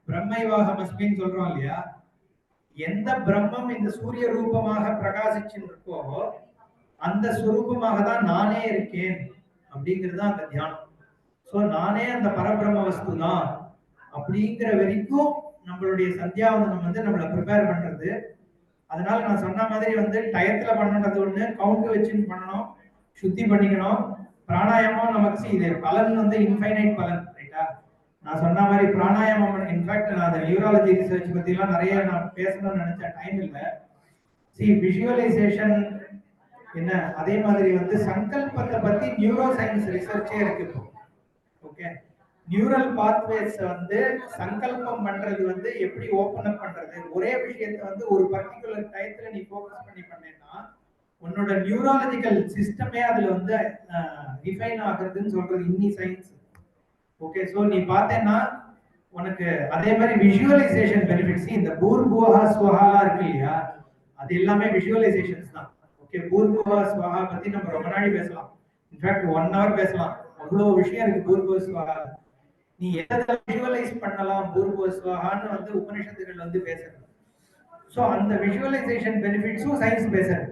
பிரம்மைவாகமஸ்மின்னு சொல்றோம் இல்லையா? எந்த பிரம்மம் இந்த சூரிய ரூபமாக பிரகாசிச்சுட்டு இருக்கோ அந்த சுரூபமாக தான் நானே இருக்கேன் அப்படிங்கிறது தான் அந்த தியானம். சோ நானே அந்த பரபிரம்ம வஸ்து தான் அப்படிங்கிற வரைக்கும் நம்மளுடைய சந்தியாவதனம் வந்து நம்மளை ப்ரிப்பேர் பண்றது. அதனால நான் சொன்ன மாதிரி வந்து டயத்துல பண்ணது ஒண்ணு, கவுண்ட் வச்சுன்னு பண்ணணும், சுத்தி பண்ணிக்கணும். பிராணாயாமம் நமக்கு இது பலன் வந்து இன்ஃபைனைட் பலன், ரைட்டா? நான் சொன்ன மாதிரி பிராணாயாமம், இன்ஃபேக்ட் நான் அந்த நியூராலஜி ரிசர்ச் பத்தி எல்லாம் நிறைய நான் பேசணும்னு நினைச்ச டைம் இல்ல. விஷுவலைசேஷன் என்ன, அதே மாதிரி வந்து சங்கல்பத்தை பத்தி நியூரோ சயின்ஸ் ரிசர்ச்சே இருக்கு. ஓகே, நியூரல் பாத்வேஸ் வந்து சங்கல்பம் பண்றது வந்து எப்படி ஓபன் அப் பண்றது, ஒரே விஷயத்தை வந்து ஒரு பர்டிகுலர் டயத்துல நீ ஃபோக்கஸ் பண்ணி பண்ணேன்னா உன்னோட நியூராலஜிக்கல் சிஸ்டமே அதுல வந்து டிஃபைன் ஆகுறதுன்னு சொல்றது இன்னி சயின்ஸ். ஓகே, சோ நீ பார்த்தேன்னா உனக்கு அதே மாதிரி விஷுவலைசேஷன் பெனிஃபிட்ஸ். இந்த பூர்புவஹ ஸ்வஹாலா இருக்கு இல்லையா, அது எல்லாமே விஷுவலைசேஷன்ஸ் தான். ஓகே, பூர்புவஹ ஸ்வஹா பத்தி நம்ம ரொம்ப நாளை பேசலாம். இன்ஃபேக்ட் 1 hour பேசலாம். அவ்வளவு விஷயம் இருக்கு பூர்புவ ஸ்வஹா. நீ எதை விஷுவலைஸ் பண்ணலாம் பூர்புவ ஸ்வஹான்னு வந்து உபநிஷத்துகள் வந்து பேசுறது. சோ அந்த விஷுவலைசேஷன் பெனிஃபிட்ஸும் சயின்ஸ் பேசுறது.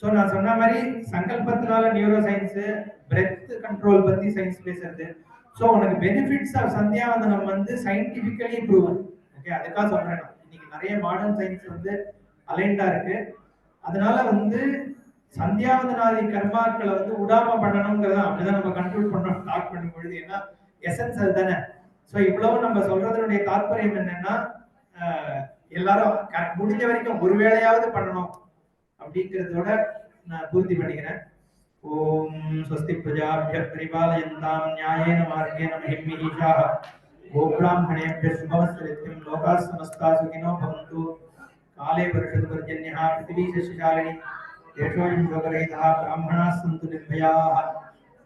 சோ நான் சொன்ன மாதிரி சங்கல்பத்தினால நியூரோ சயின்ஸ், பிரெத் கண்ட்ரோல் பத்தி சயின்ஸ் பேசுறது. சோ உனக்கு பெனிஃபிட்ஸ் ஆஃப் சந்தியாவதனம் வந்து சயின்டிபிக்கலி ப்ரூவன். ஓகே, அதுக்காக சொல்றேன். இன்னைக்கு நிறைய மாடர்ன் சயின்ஸ் வந்து அலைண்டா இருக்கு. அதனால வந்து சந்தியாவதனாதி கர்மாக்களை வந்து விடாம பண்ணணுங்கிறத அப்படிதான் நம்ம கண்ட்ரோல் பண்ணணும் ஸ்டார்ட் பண்ணும் பொழுது. ஏன்னா எசன்ஸ் அதுதானே. சோ இவ்வளவு நம்ம சொல்றதனுடைய தாற்பயம் என்னன்னா, எல்லாரும் முடிஞ்ச வரைக்கும் ஒரு வேளையாவது பண்ணணும் அப்படிங்கிறதோட நான் பூர்த்தி பண்ணிக்கிறேன். ஓம் ஸ்வஸ்தி பிரஜாभ्यः परिपालयन्तां न्यायेन मार्गेण महीं मीशाः गोब्राह्मणेभ्यः शुभमस्तु नित्यं लोकाः समस्ताः सुखिनो भवन्तु। काले वर्षतु पर्जन्यः पृथिवी शशिशालिनी देशोऽयं शोकरहितः ब्राह्मणाः सन्तु निर्भयाः।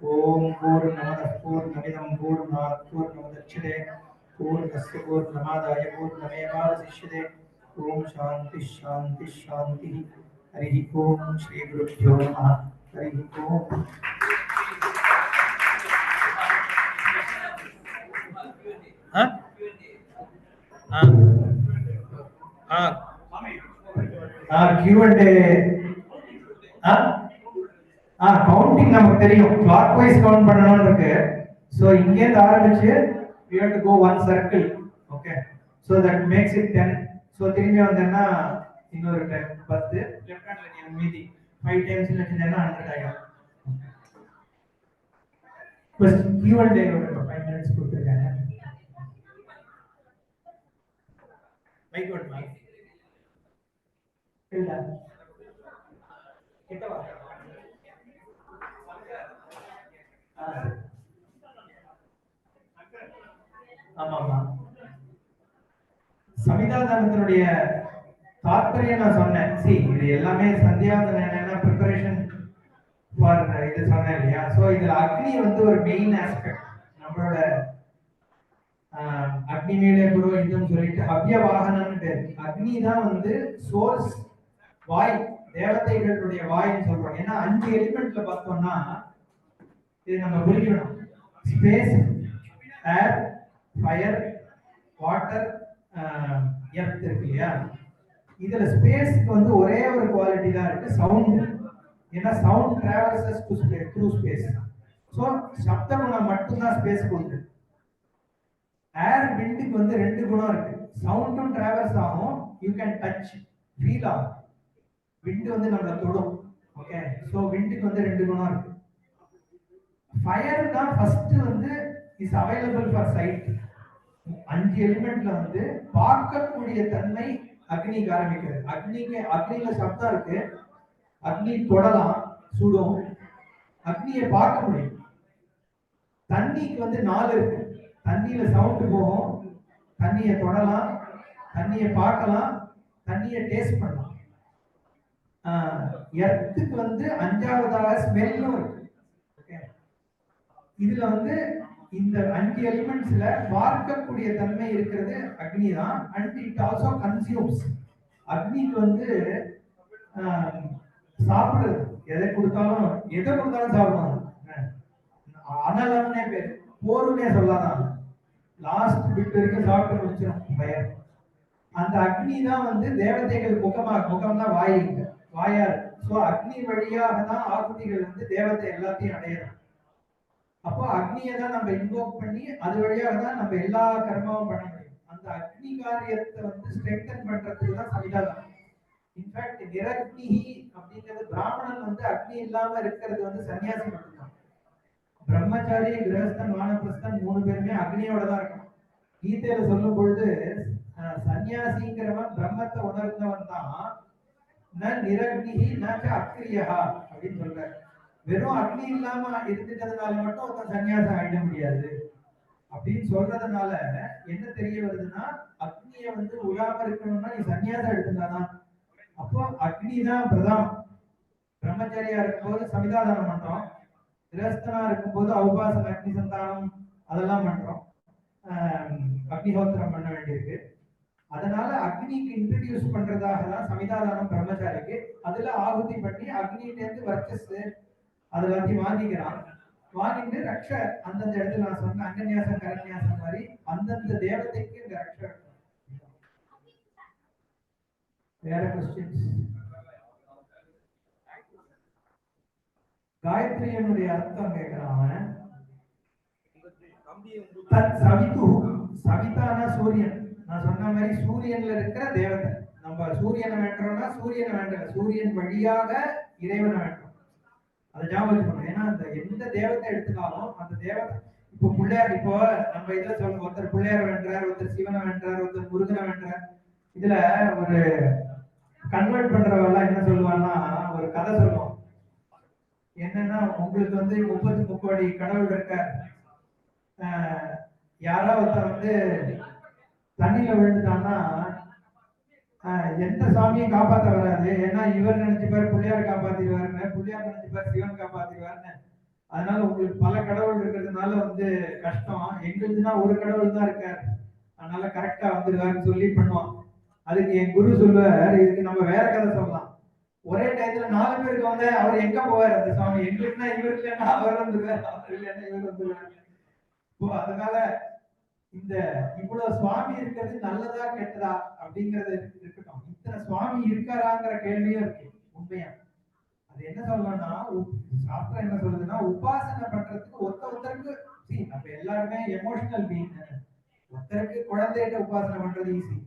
ओम पूर्णमदः पूर्णमिदं पूर्णात् पूर्णमुदच्यते पूर्णस्य पूर्णमादाय पूर्णमेवावशिष्यते। ओम शान्तिः शान्तिः शान्तिः। हरि ओम श्री गुरुभ्यो नमः। हरि ओम। Q&A. கவுண்டிங் நமக்கு தெரியும், கிளாக் வைஸ் கவுண்ட் பண்ணணும்னு இருக்கு. சோ இங்க இருந்து ஆரம்பிச்சு we have to go one circle. Okay, so that makes it 10. so திரும்பி வந்தேன்னா இன்னொரு 10 10 லெஃப்ட் ஹேண்ட்ல நீ மீதி 5 டைம்ஸ் வச்சிருந்தேன்னா 100 ஆகும். ஃபர்ஸ்ட் Q&A ஒரு 5 minutes கொடுத்துருக்காங்க. மைக் ஓட் மைக் இல்ல கிட்ட வா. ஆமாமா, சமிதாதானத்தினுடைய தாற்பயம் நான் சொன்னேன். இது எல்லாமே சந்தியாவதனம் என்னன்னா ப்ரிப்பரேஷன் ஃபார் இது சொன்னேன் இல்லையா. சோ இதுல அக்னி வந்து ஒரு மெயின் ஆஸ்பெக்ட். நம்மளோட அக்னி மேலே புரோஹிதம் சொல்லிட்டு அவ்ய வாகனம்னு பேர். அக்னி தான் வந்து சோர்ஸ், வாய், தேவதைகளுடைய வாய்ன்னு சொல்றோம். ஏன்னா 5 எலிமெண்ட்ல பார்த்தோம்னா இது நம்ம புரிஞ்சுக்கணும். ஸ்பேஸ், ஏர், ஃபயர், வாட்டர், எர்த் இருக்கு இல்லையா? இதுல ஸ்பேஸ்க்கு வந்து ஒரே ஒரு குவாலிட்டி தான் இருக்கு, சவுண்ட். ஏன்னா sound travels to space, through space. So சப்த குணம் மட்டும்தான் ஸ்பேஸ்க்கு உண்டு. ஏர், விண்டுக்கு வந்து 2 குணம் இருக்கு. சவுண்டும் டிராவல்ஸ் ஆகும், யூ கேன் டச், ஃபீல் ஆகும். விண்டு வந்து நம்மள தொடும். ஓகே, ஸோ விண்டுக்கு வந்து 2 குணம் இருக்கு. ஃபயர் தான் ஃபர்ஸ்ட் வந்து இஸ் அவைலபிள் ஃபார் சைட். 5 எலிமெண்ட்ல வந்து பார்க்கக்கூடிய தன்மை அக்னிக்கு ஆரம்பிக்கிறது. அக்னியில சப்தம் இருக்கு, அக்னி தொடலாம், சுடும், அக்னியை பார்க்க முடியும். தண்ணிக்கு வந்து 4 இருக்கு. தண்ணியில சவுண்ட் போகும், தண்ணியை தொடலாம், தண்ணியை பார்க்கலாம், தண்ணியை டேஸ்ட் பண்ணலாம். எர்த்துக்கு வந்து 5வதாக ஸ்மெல்லும் இருக்கு. இதுல வந்து இந்த 5 எலிமெண்ட்ஸ்ல பார்க்கக்கூடிய தன்மை இருக்கிறது அக்னி தான். And it also consumes. அக்னிக்கு வந்து சாப்பிடுறது, எதை கொடுத்தாலும் சாப்பிடுவாங்க. அனலம்னே பேர், போருன்னே சொல்லாதான். லாஸ்ட் பிட் வரைக்கும் சாப்பிட்டு முடிச்சிடும் பயர். அந்த அக்னி தான் வந்து தேவதைகள் முகம்னா வாயா இருக்கு. ஸோ அக்னி வழியாக தான் ஆகுதிகள் வந்து தேவதை எல்லாத்தையும் அடையணும். அப்போ அக்னியை தான் நம்ம இன்வோக் பண்ணி அது வழியாக தான் நம்ம எல்லா கர்மாவும் பண்ண முடியும். அந்த அக்னி காரியத்தை வந்து ஸ்ட்ரெங்தன் பண்றதுக்கு தான் சமிதானம். இன்ஃபேக்ட் நிரக்னி அப்படிங்கிறது, பிராமணன் வந்து அக்னி இல்லாம இருக்கிறது வந்து சன்னியாசி மட்டும்தான். பிரம்மச்சாரி, கிரகஸ்தன், வானப்பிரஸ்தன் 3 பேருமே அக்னியோட தான் இருக்கணும். கீதையில சொல்லும் பொழுது சன்னியாசிங்கிறவன் பிரம்மத்தை உணர்ந்தவன் தான். நிரக்னி அக்ரியா அப்படின்னு சொல்றாரு. வெறும் அக்னி இல்லாம இருந்துட்டதுனால மட்டும் ஒருத்தன் சன்னியாசம் ஆயிட முடியாது அப்படின்னு சொல்றதுனால என்ன தெரிய வருதுன்னா, அக்னிய வந்து உடாம இருக்கணும்னா நீ சன்னியாசம் எடுத்துட்டாதான். அப்போ அக்னி தான் பிரதானம். பிரம்மச்சாரியா இருக்கும்போது சமிதாதானம் பண்றோம், கிரகஸ்தனா இருக்கும்போது உபாசன, அக்னி சந்தானம் அதெல்லாம் பண்றோம், அக்னிஹோத்திரம் பண்ண வேண்டியிருக்கு. அதனால அக்னிக்கு இன்ட்ரடியூஸ் பண்றதாக தான் சமிதாதானம் பிரம்மச்சாரிக்கு. அதுல ஆகுதி பண்ணி அக்னியிலேருந்து வர்ச்சஸ் அது எல்லாத்தையும் வாங்கிக்கிறான். வாங்கிட்டு ரக்ஷ அந்தந்த இடத்துல நான் சொன்ன அங்கன்யாசம் கரன்யாசம் மாதிரி அந்தந்த தேவதைக்கு இந்த ரக்ஷ. வேற கொஸ்டின்ஸ்? காயத்ரியனுடைய அர்த்தம் கேட்கிறான். சவிது, சவிதானா சூரியன். நான் சொன்ன மாதிரி சூரியன்ல இருக்கிற தேவதை. நம்ம சூரியனை வேண்டோம்னா சூரியனை வேண்டல, சூரியன் வழியாக இறைவனை வேண்டோம். அதை ஞாபகம் வச்சுக்கணும். ஏன்னா அந்த எந்த தேவத்தை எடுத்துனாலும் அந்த தேவதை, இப்போ பிள்ளையார், இப்போ நம்ம இதுல சொல்ல ஒருத்தர் பிள்ளையார வேண்டார், ஒருத்தர் சிவனை வேண்டார், ஒருத்தர் முருகனை வேண்டார். இதுல ஒரு கன்வெர்ட் பண்றவெல்லாம் என்ன சொல்லுவான்னா, ஒரு கதை சொல்லுவோம். என்னன்னா, உங்களுக்கு வந்து 30 முக்கோடி கடவுள் இருக்க, யாரோ ஒருத்தர் வந்து தண்ணியில விழுந்துட்டான்னா எந்த சாமியும் காப்பாற்ற வராது. ஏன்னா இவர் நினைச்சுப்பாரு பிள்ளையார் காப்பாத்திடுவாருன்னு, பிள்ளையார் நினைச்சுப்பாரு சிவன் காப்பாத்திடுவாருன்னு. அதனால உங்களுக்கு பல கடவுள் இருக்கிறதுனால வந்து கஷ்டம். எங்களுக்குன்னா ஒரு கடவுள் தான் இருக்காரு, அதனால கரெக்டா வந்துடுவாருன்னு சொல்லி பண்ணுவான். அதுக்கு என் குரு சொல்லுவார், இதுக்கு நம்ம வேற கதை சொல்லலாம். ஒரே டயத்துல 4 பேருக்கு வந்து அவர் எங்க போவார் அந்த சாமி? எங்களுக்குன்னா இவர் இல்லைன்னா அவர் வந்துருவார், அவர் இல்லைன்னா இவர் வந்துருவார். அதனால இந்த இவ்வளவு சுவாமி இருக்கிறது நல்லதா கெட்டதா அப்படிங்கறது இருக்கட்டும். இத்தனை சுவாமி இருக்காராங்கிற கேள்வியும் இருக்கு உண்மையா. அது என்ன சொல்லணும்னா, சாஸ்திரம் என்ன சொல்லுதுன்னா, உபாசனை பண்றதுக்கு ஒருத்தருக்கு நம்ம எல்லாருமே எமோஷனல் பீயிங். ஒருத்தருக்கு குழந்தைகிட்ட உபாசனை பண்றது ஈஸி,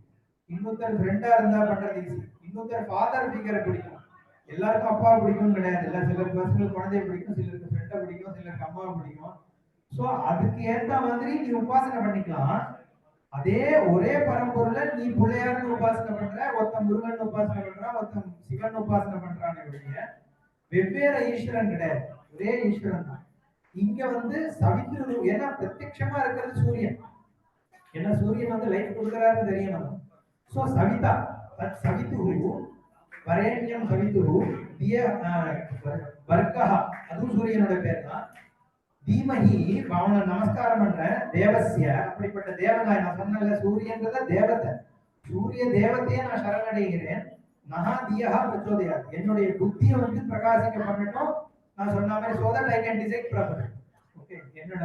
இன்னொருத்தர் ஃப்ரெண்டா இருந்தா பண்றது ஈஸி, இன்னொருத்தர் ஃபாதர் ஃபிகரை பிடிக்கும். எல்லாருக்கும் அப்பாவை பிடிக்கும் கிடையாது. இல்ல சிலருக்கு பசங்களுக்கு குழந்தைய பிடிக்கும், சிலருக்கு ஃப்ரெண்டை பிடிக்கும், சிலருக்கு அம்மாவை பிடிக்கும். சோ அதுக்கு ஏத்த மாதிரி நீ உபாசனை பண்ணிக்கலாம். அதே ஒரே பரம்பொருளை நீ பிள்ளையார்னு உபாசனை பண்ற, ஒருத்தன் முருகன் உபாசனை பண்றான், ஒருத்தன் சிவன் உபாசனை பண்றான்னு வெளிய வெவ்வேறு ஈஸ்வரன் கிடையாது, ஒரே ஈஸ்வரன் தான். இங்க வந்து சவித்ரு, ஏன்னா பிரத்யட்சமா இருக்கிறது சூரியன். ஏன்னா சூரியன் வந்து லைட் கொடுக்குறாருன்னு தெரியணும். சோ சவிதா சவித்ரு வரேண்யம் சவித்ரு திய வர்க்கா, அதுவும் சூரியனோட பேர் தான். தீமஹி அவனை நமஸ்காரம் பண்றேன் தேவசிய அப்படிப்பட்ட தேவனாய் நான் சொன்னல சூரியன்றத தேவதை சூரிய தேவதையை நான் சரணடைகிறேன் மகா தியா பிரச்சோதயா என்னுடைய புத்தியை வந்து பிரகாசிக்க பண்ணட்டும் நான் சொன்ன மாதிரி so that I can decide properly okay என்னோட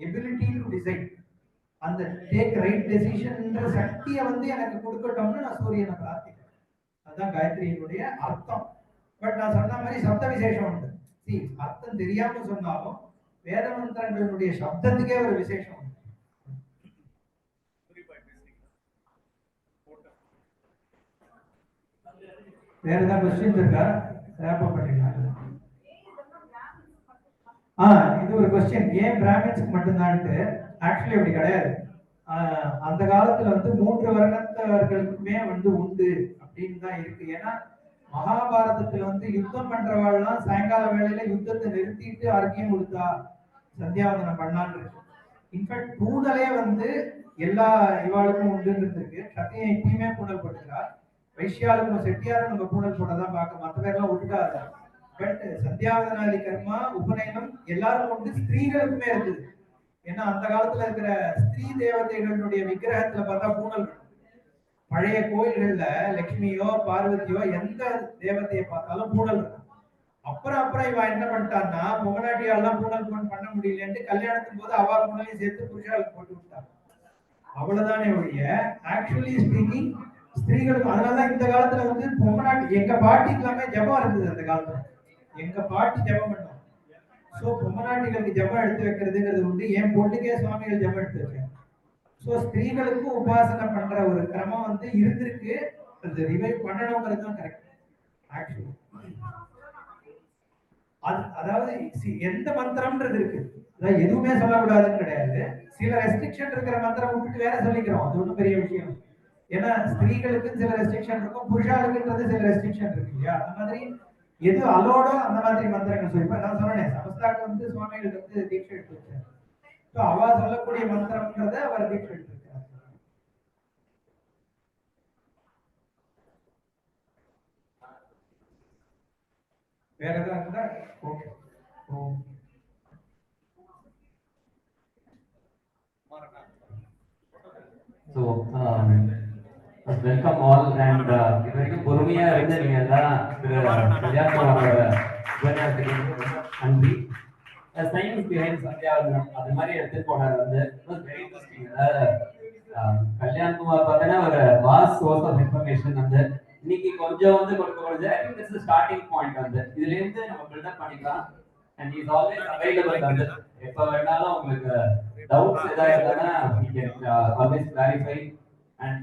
எபிலிட்டி டு டிசைட் அந்த டேக் ரைட் டெசிஷன்ன்ற சக்தியை வந்து எனக்கு கொடுக்கட்டும்னு நான் சூரியனை பிரார்த்திக்கிறேன் அதுதான் காயத்ரியினுடைய அர்த்தம் பட் நான் சொன்ன மாதிரி சப்த விசேஷம் உண்டு see அர்த்தம் தெரியாம சொன்னாலும் வேத மந்திரங்களுடைய சப்தத்துக்கே ஒரு விசேஷம் உண்டு வேற ஏதாவது क्वेश्चन இருக்கா ரேப் அப் பண்ணிடலாம் இது ஒரு क्वेश्चन ஏன் பிராமின்ஸ்க்கு மட்டும்தான்ட்டு ஆக்சுவலி அப்படி கிடையாது அந்த காலத்துல வந்து 3 வர்ணத்தவர்களுக்குமே வந்து உண்டு அப்படின்னு தான் இருக்கு ஏன்னா மகாபாரதத்துல வந்து யுத்தம் பண்றவாள்லாம் சாயங்கால வேளையில யுத்தத்தை நிறுத்திட்டு அர்க்கியம் கொடுத்தா சந்தியாவந்தனம் பண்ணான்னு இருக்கு இன்ஃபேக்ட் பூனலே வந்து எல்லா இவாளுக்கும் உண்டுன்னு இருக்கு சத்தியம் எப்பயுமே பூனல் போட்டுக்கிறார் வைஷ்யாளுக்கும் செட்டியாரும் நம்ம பூனல் போட்டதான் பார்க்க மற்ற பேர்லாம் விட்டுட்டாரு பட் சந்தியாவதனாதி கர்மா உபநயனம் எல்லாரும் உண்டு ஸ்திரீகளுக்குமே இருந்தது ஏன்னா அந்த காலத்துல இருக்கிற ஸ்திரீ தேவதைகளுடைய விக்கிரகத்துல பார்த்தா பூனல் பழைய கோயில்கள்ல லட்சுமியோ பார்வதியோ எந்த தேவதையை பார்த்தாலும் பூனல் இருக்கும் அப்புறம் இவ என்ன பண்ணிட்டான்னா பொம்மநாட்டியாலாம் பூனல் பண்ண முடியலன்ட்டு கல்யாணத்துக்கு போது அவா பூனலையும் சேர்த்து புருஷாளுக்கு போட்டு விட்டாங்க அவ்வளவுதானே ஒழிய ஆக்சுவலி ஸ்பீக்கிங் ஸ்திரீகளுக்கு அதனாலதான் இந்த காலத்துல வந்து பொம்மநாட்டி எங்க பாட்டிக்கு எல்லாமே ஜபம் இருந்தது அந்த காலத்துல எங்க பாட்டி ஜபம் பண்ணுவாங்க சோ பொம்மநாட்டிகளுக்கு ஜபம் எடுத்து வைக்கிறதுங்கிறது உண்டு என் பொண்ணுக்கே சுவாமிகள் ஜபம் எடுத்து வைக்கிறாங்க சோ ஸ்திரீகளுக்கும் உபாசனை பண்ற ஒரு கிரமம் வந்து இருந்திருக்கு அது ரிவைவ் பண்ணணுங்கிறது தான் கரெக்ட் ஆக்சுவலி அதாவது எந்த மந்திரம்ன்றது இருக்கு அதாவது எதுவுமே சொல்லக்கூடாதுன்னு கிடையாது சில ரெஸ்ட்ரிக்ஷன் இருக்கிற மந்திரம் விட்டுட்டு வேற சொல்லிக்கிறோம் அது ஒன்றும் பெரிய விஷயம் ஏன்னா ஸ்திரீகளுக்கு சில ரெஸ்ட்ரிக்ஷன் இருக்கும் புருஷாளுக்குன்றது சில ரெஸ்ட்ரிக்ஷன் இருக்கு இல்லையா அந்த மாதிரி எது அலோடோ அந்த மாதிரி மந்திரங்கள் சொல்லி இப்ப நான் சொன்னேன் சமஸ்தாக்கு வந்து சுவாமிகள் வந்து தீட்சை எடுத்து வச்சார் ஸோ அவ சொல்லக்கூடிய மந்திரம்ன்றத அவர் தீட்சை எடுத்து வச்சார் வேற ஏதாவது இருந்தா okay So, welcome all and இது வரைக்கும் பொறுமையா இருந்து நீங்க எல்லாம் கல்யாணத்தோட நன்றி சயின்ஸ் பிஹைண்ட் சந்தியாவந்தனம் அது மாதிரி எடுத்துட்டு போனது வந்து வெரி இன்ட்ரெஸ்டிங் கல்யாணகுமார் பார்த்தீங்கன்னா ஒரு வாஸ்ட் சோர்ஸ் ஆஃப் இன்ஃபர்மேஷன் வந்து இன்னைக்கு கொஞ்சம் வந்து கொஞ்சம் I think this is starting point வந்து இதுல இருந்து நம்ம பில்டப் பண்ணிக்கலாம் அண்ட் இஸ் ஆல்வேஸ் அவைலபிள் வந்து எப்ப வேணாலும் உங்களுக்கு டவுட்ஸ் ஏதாவது இருந்தாலும் you can always clarify and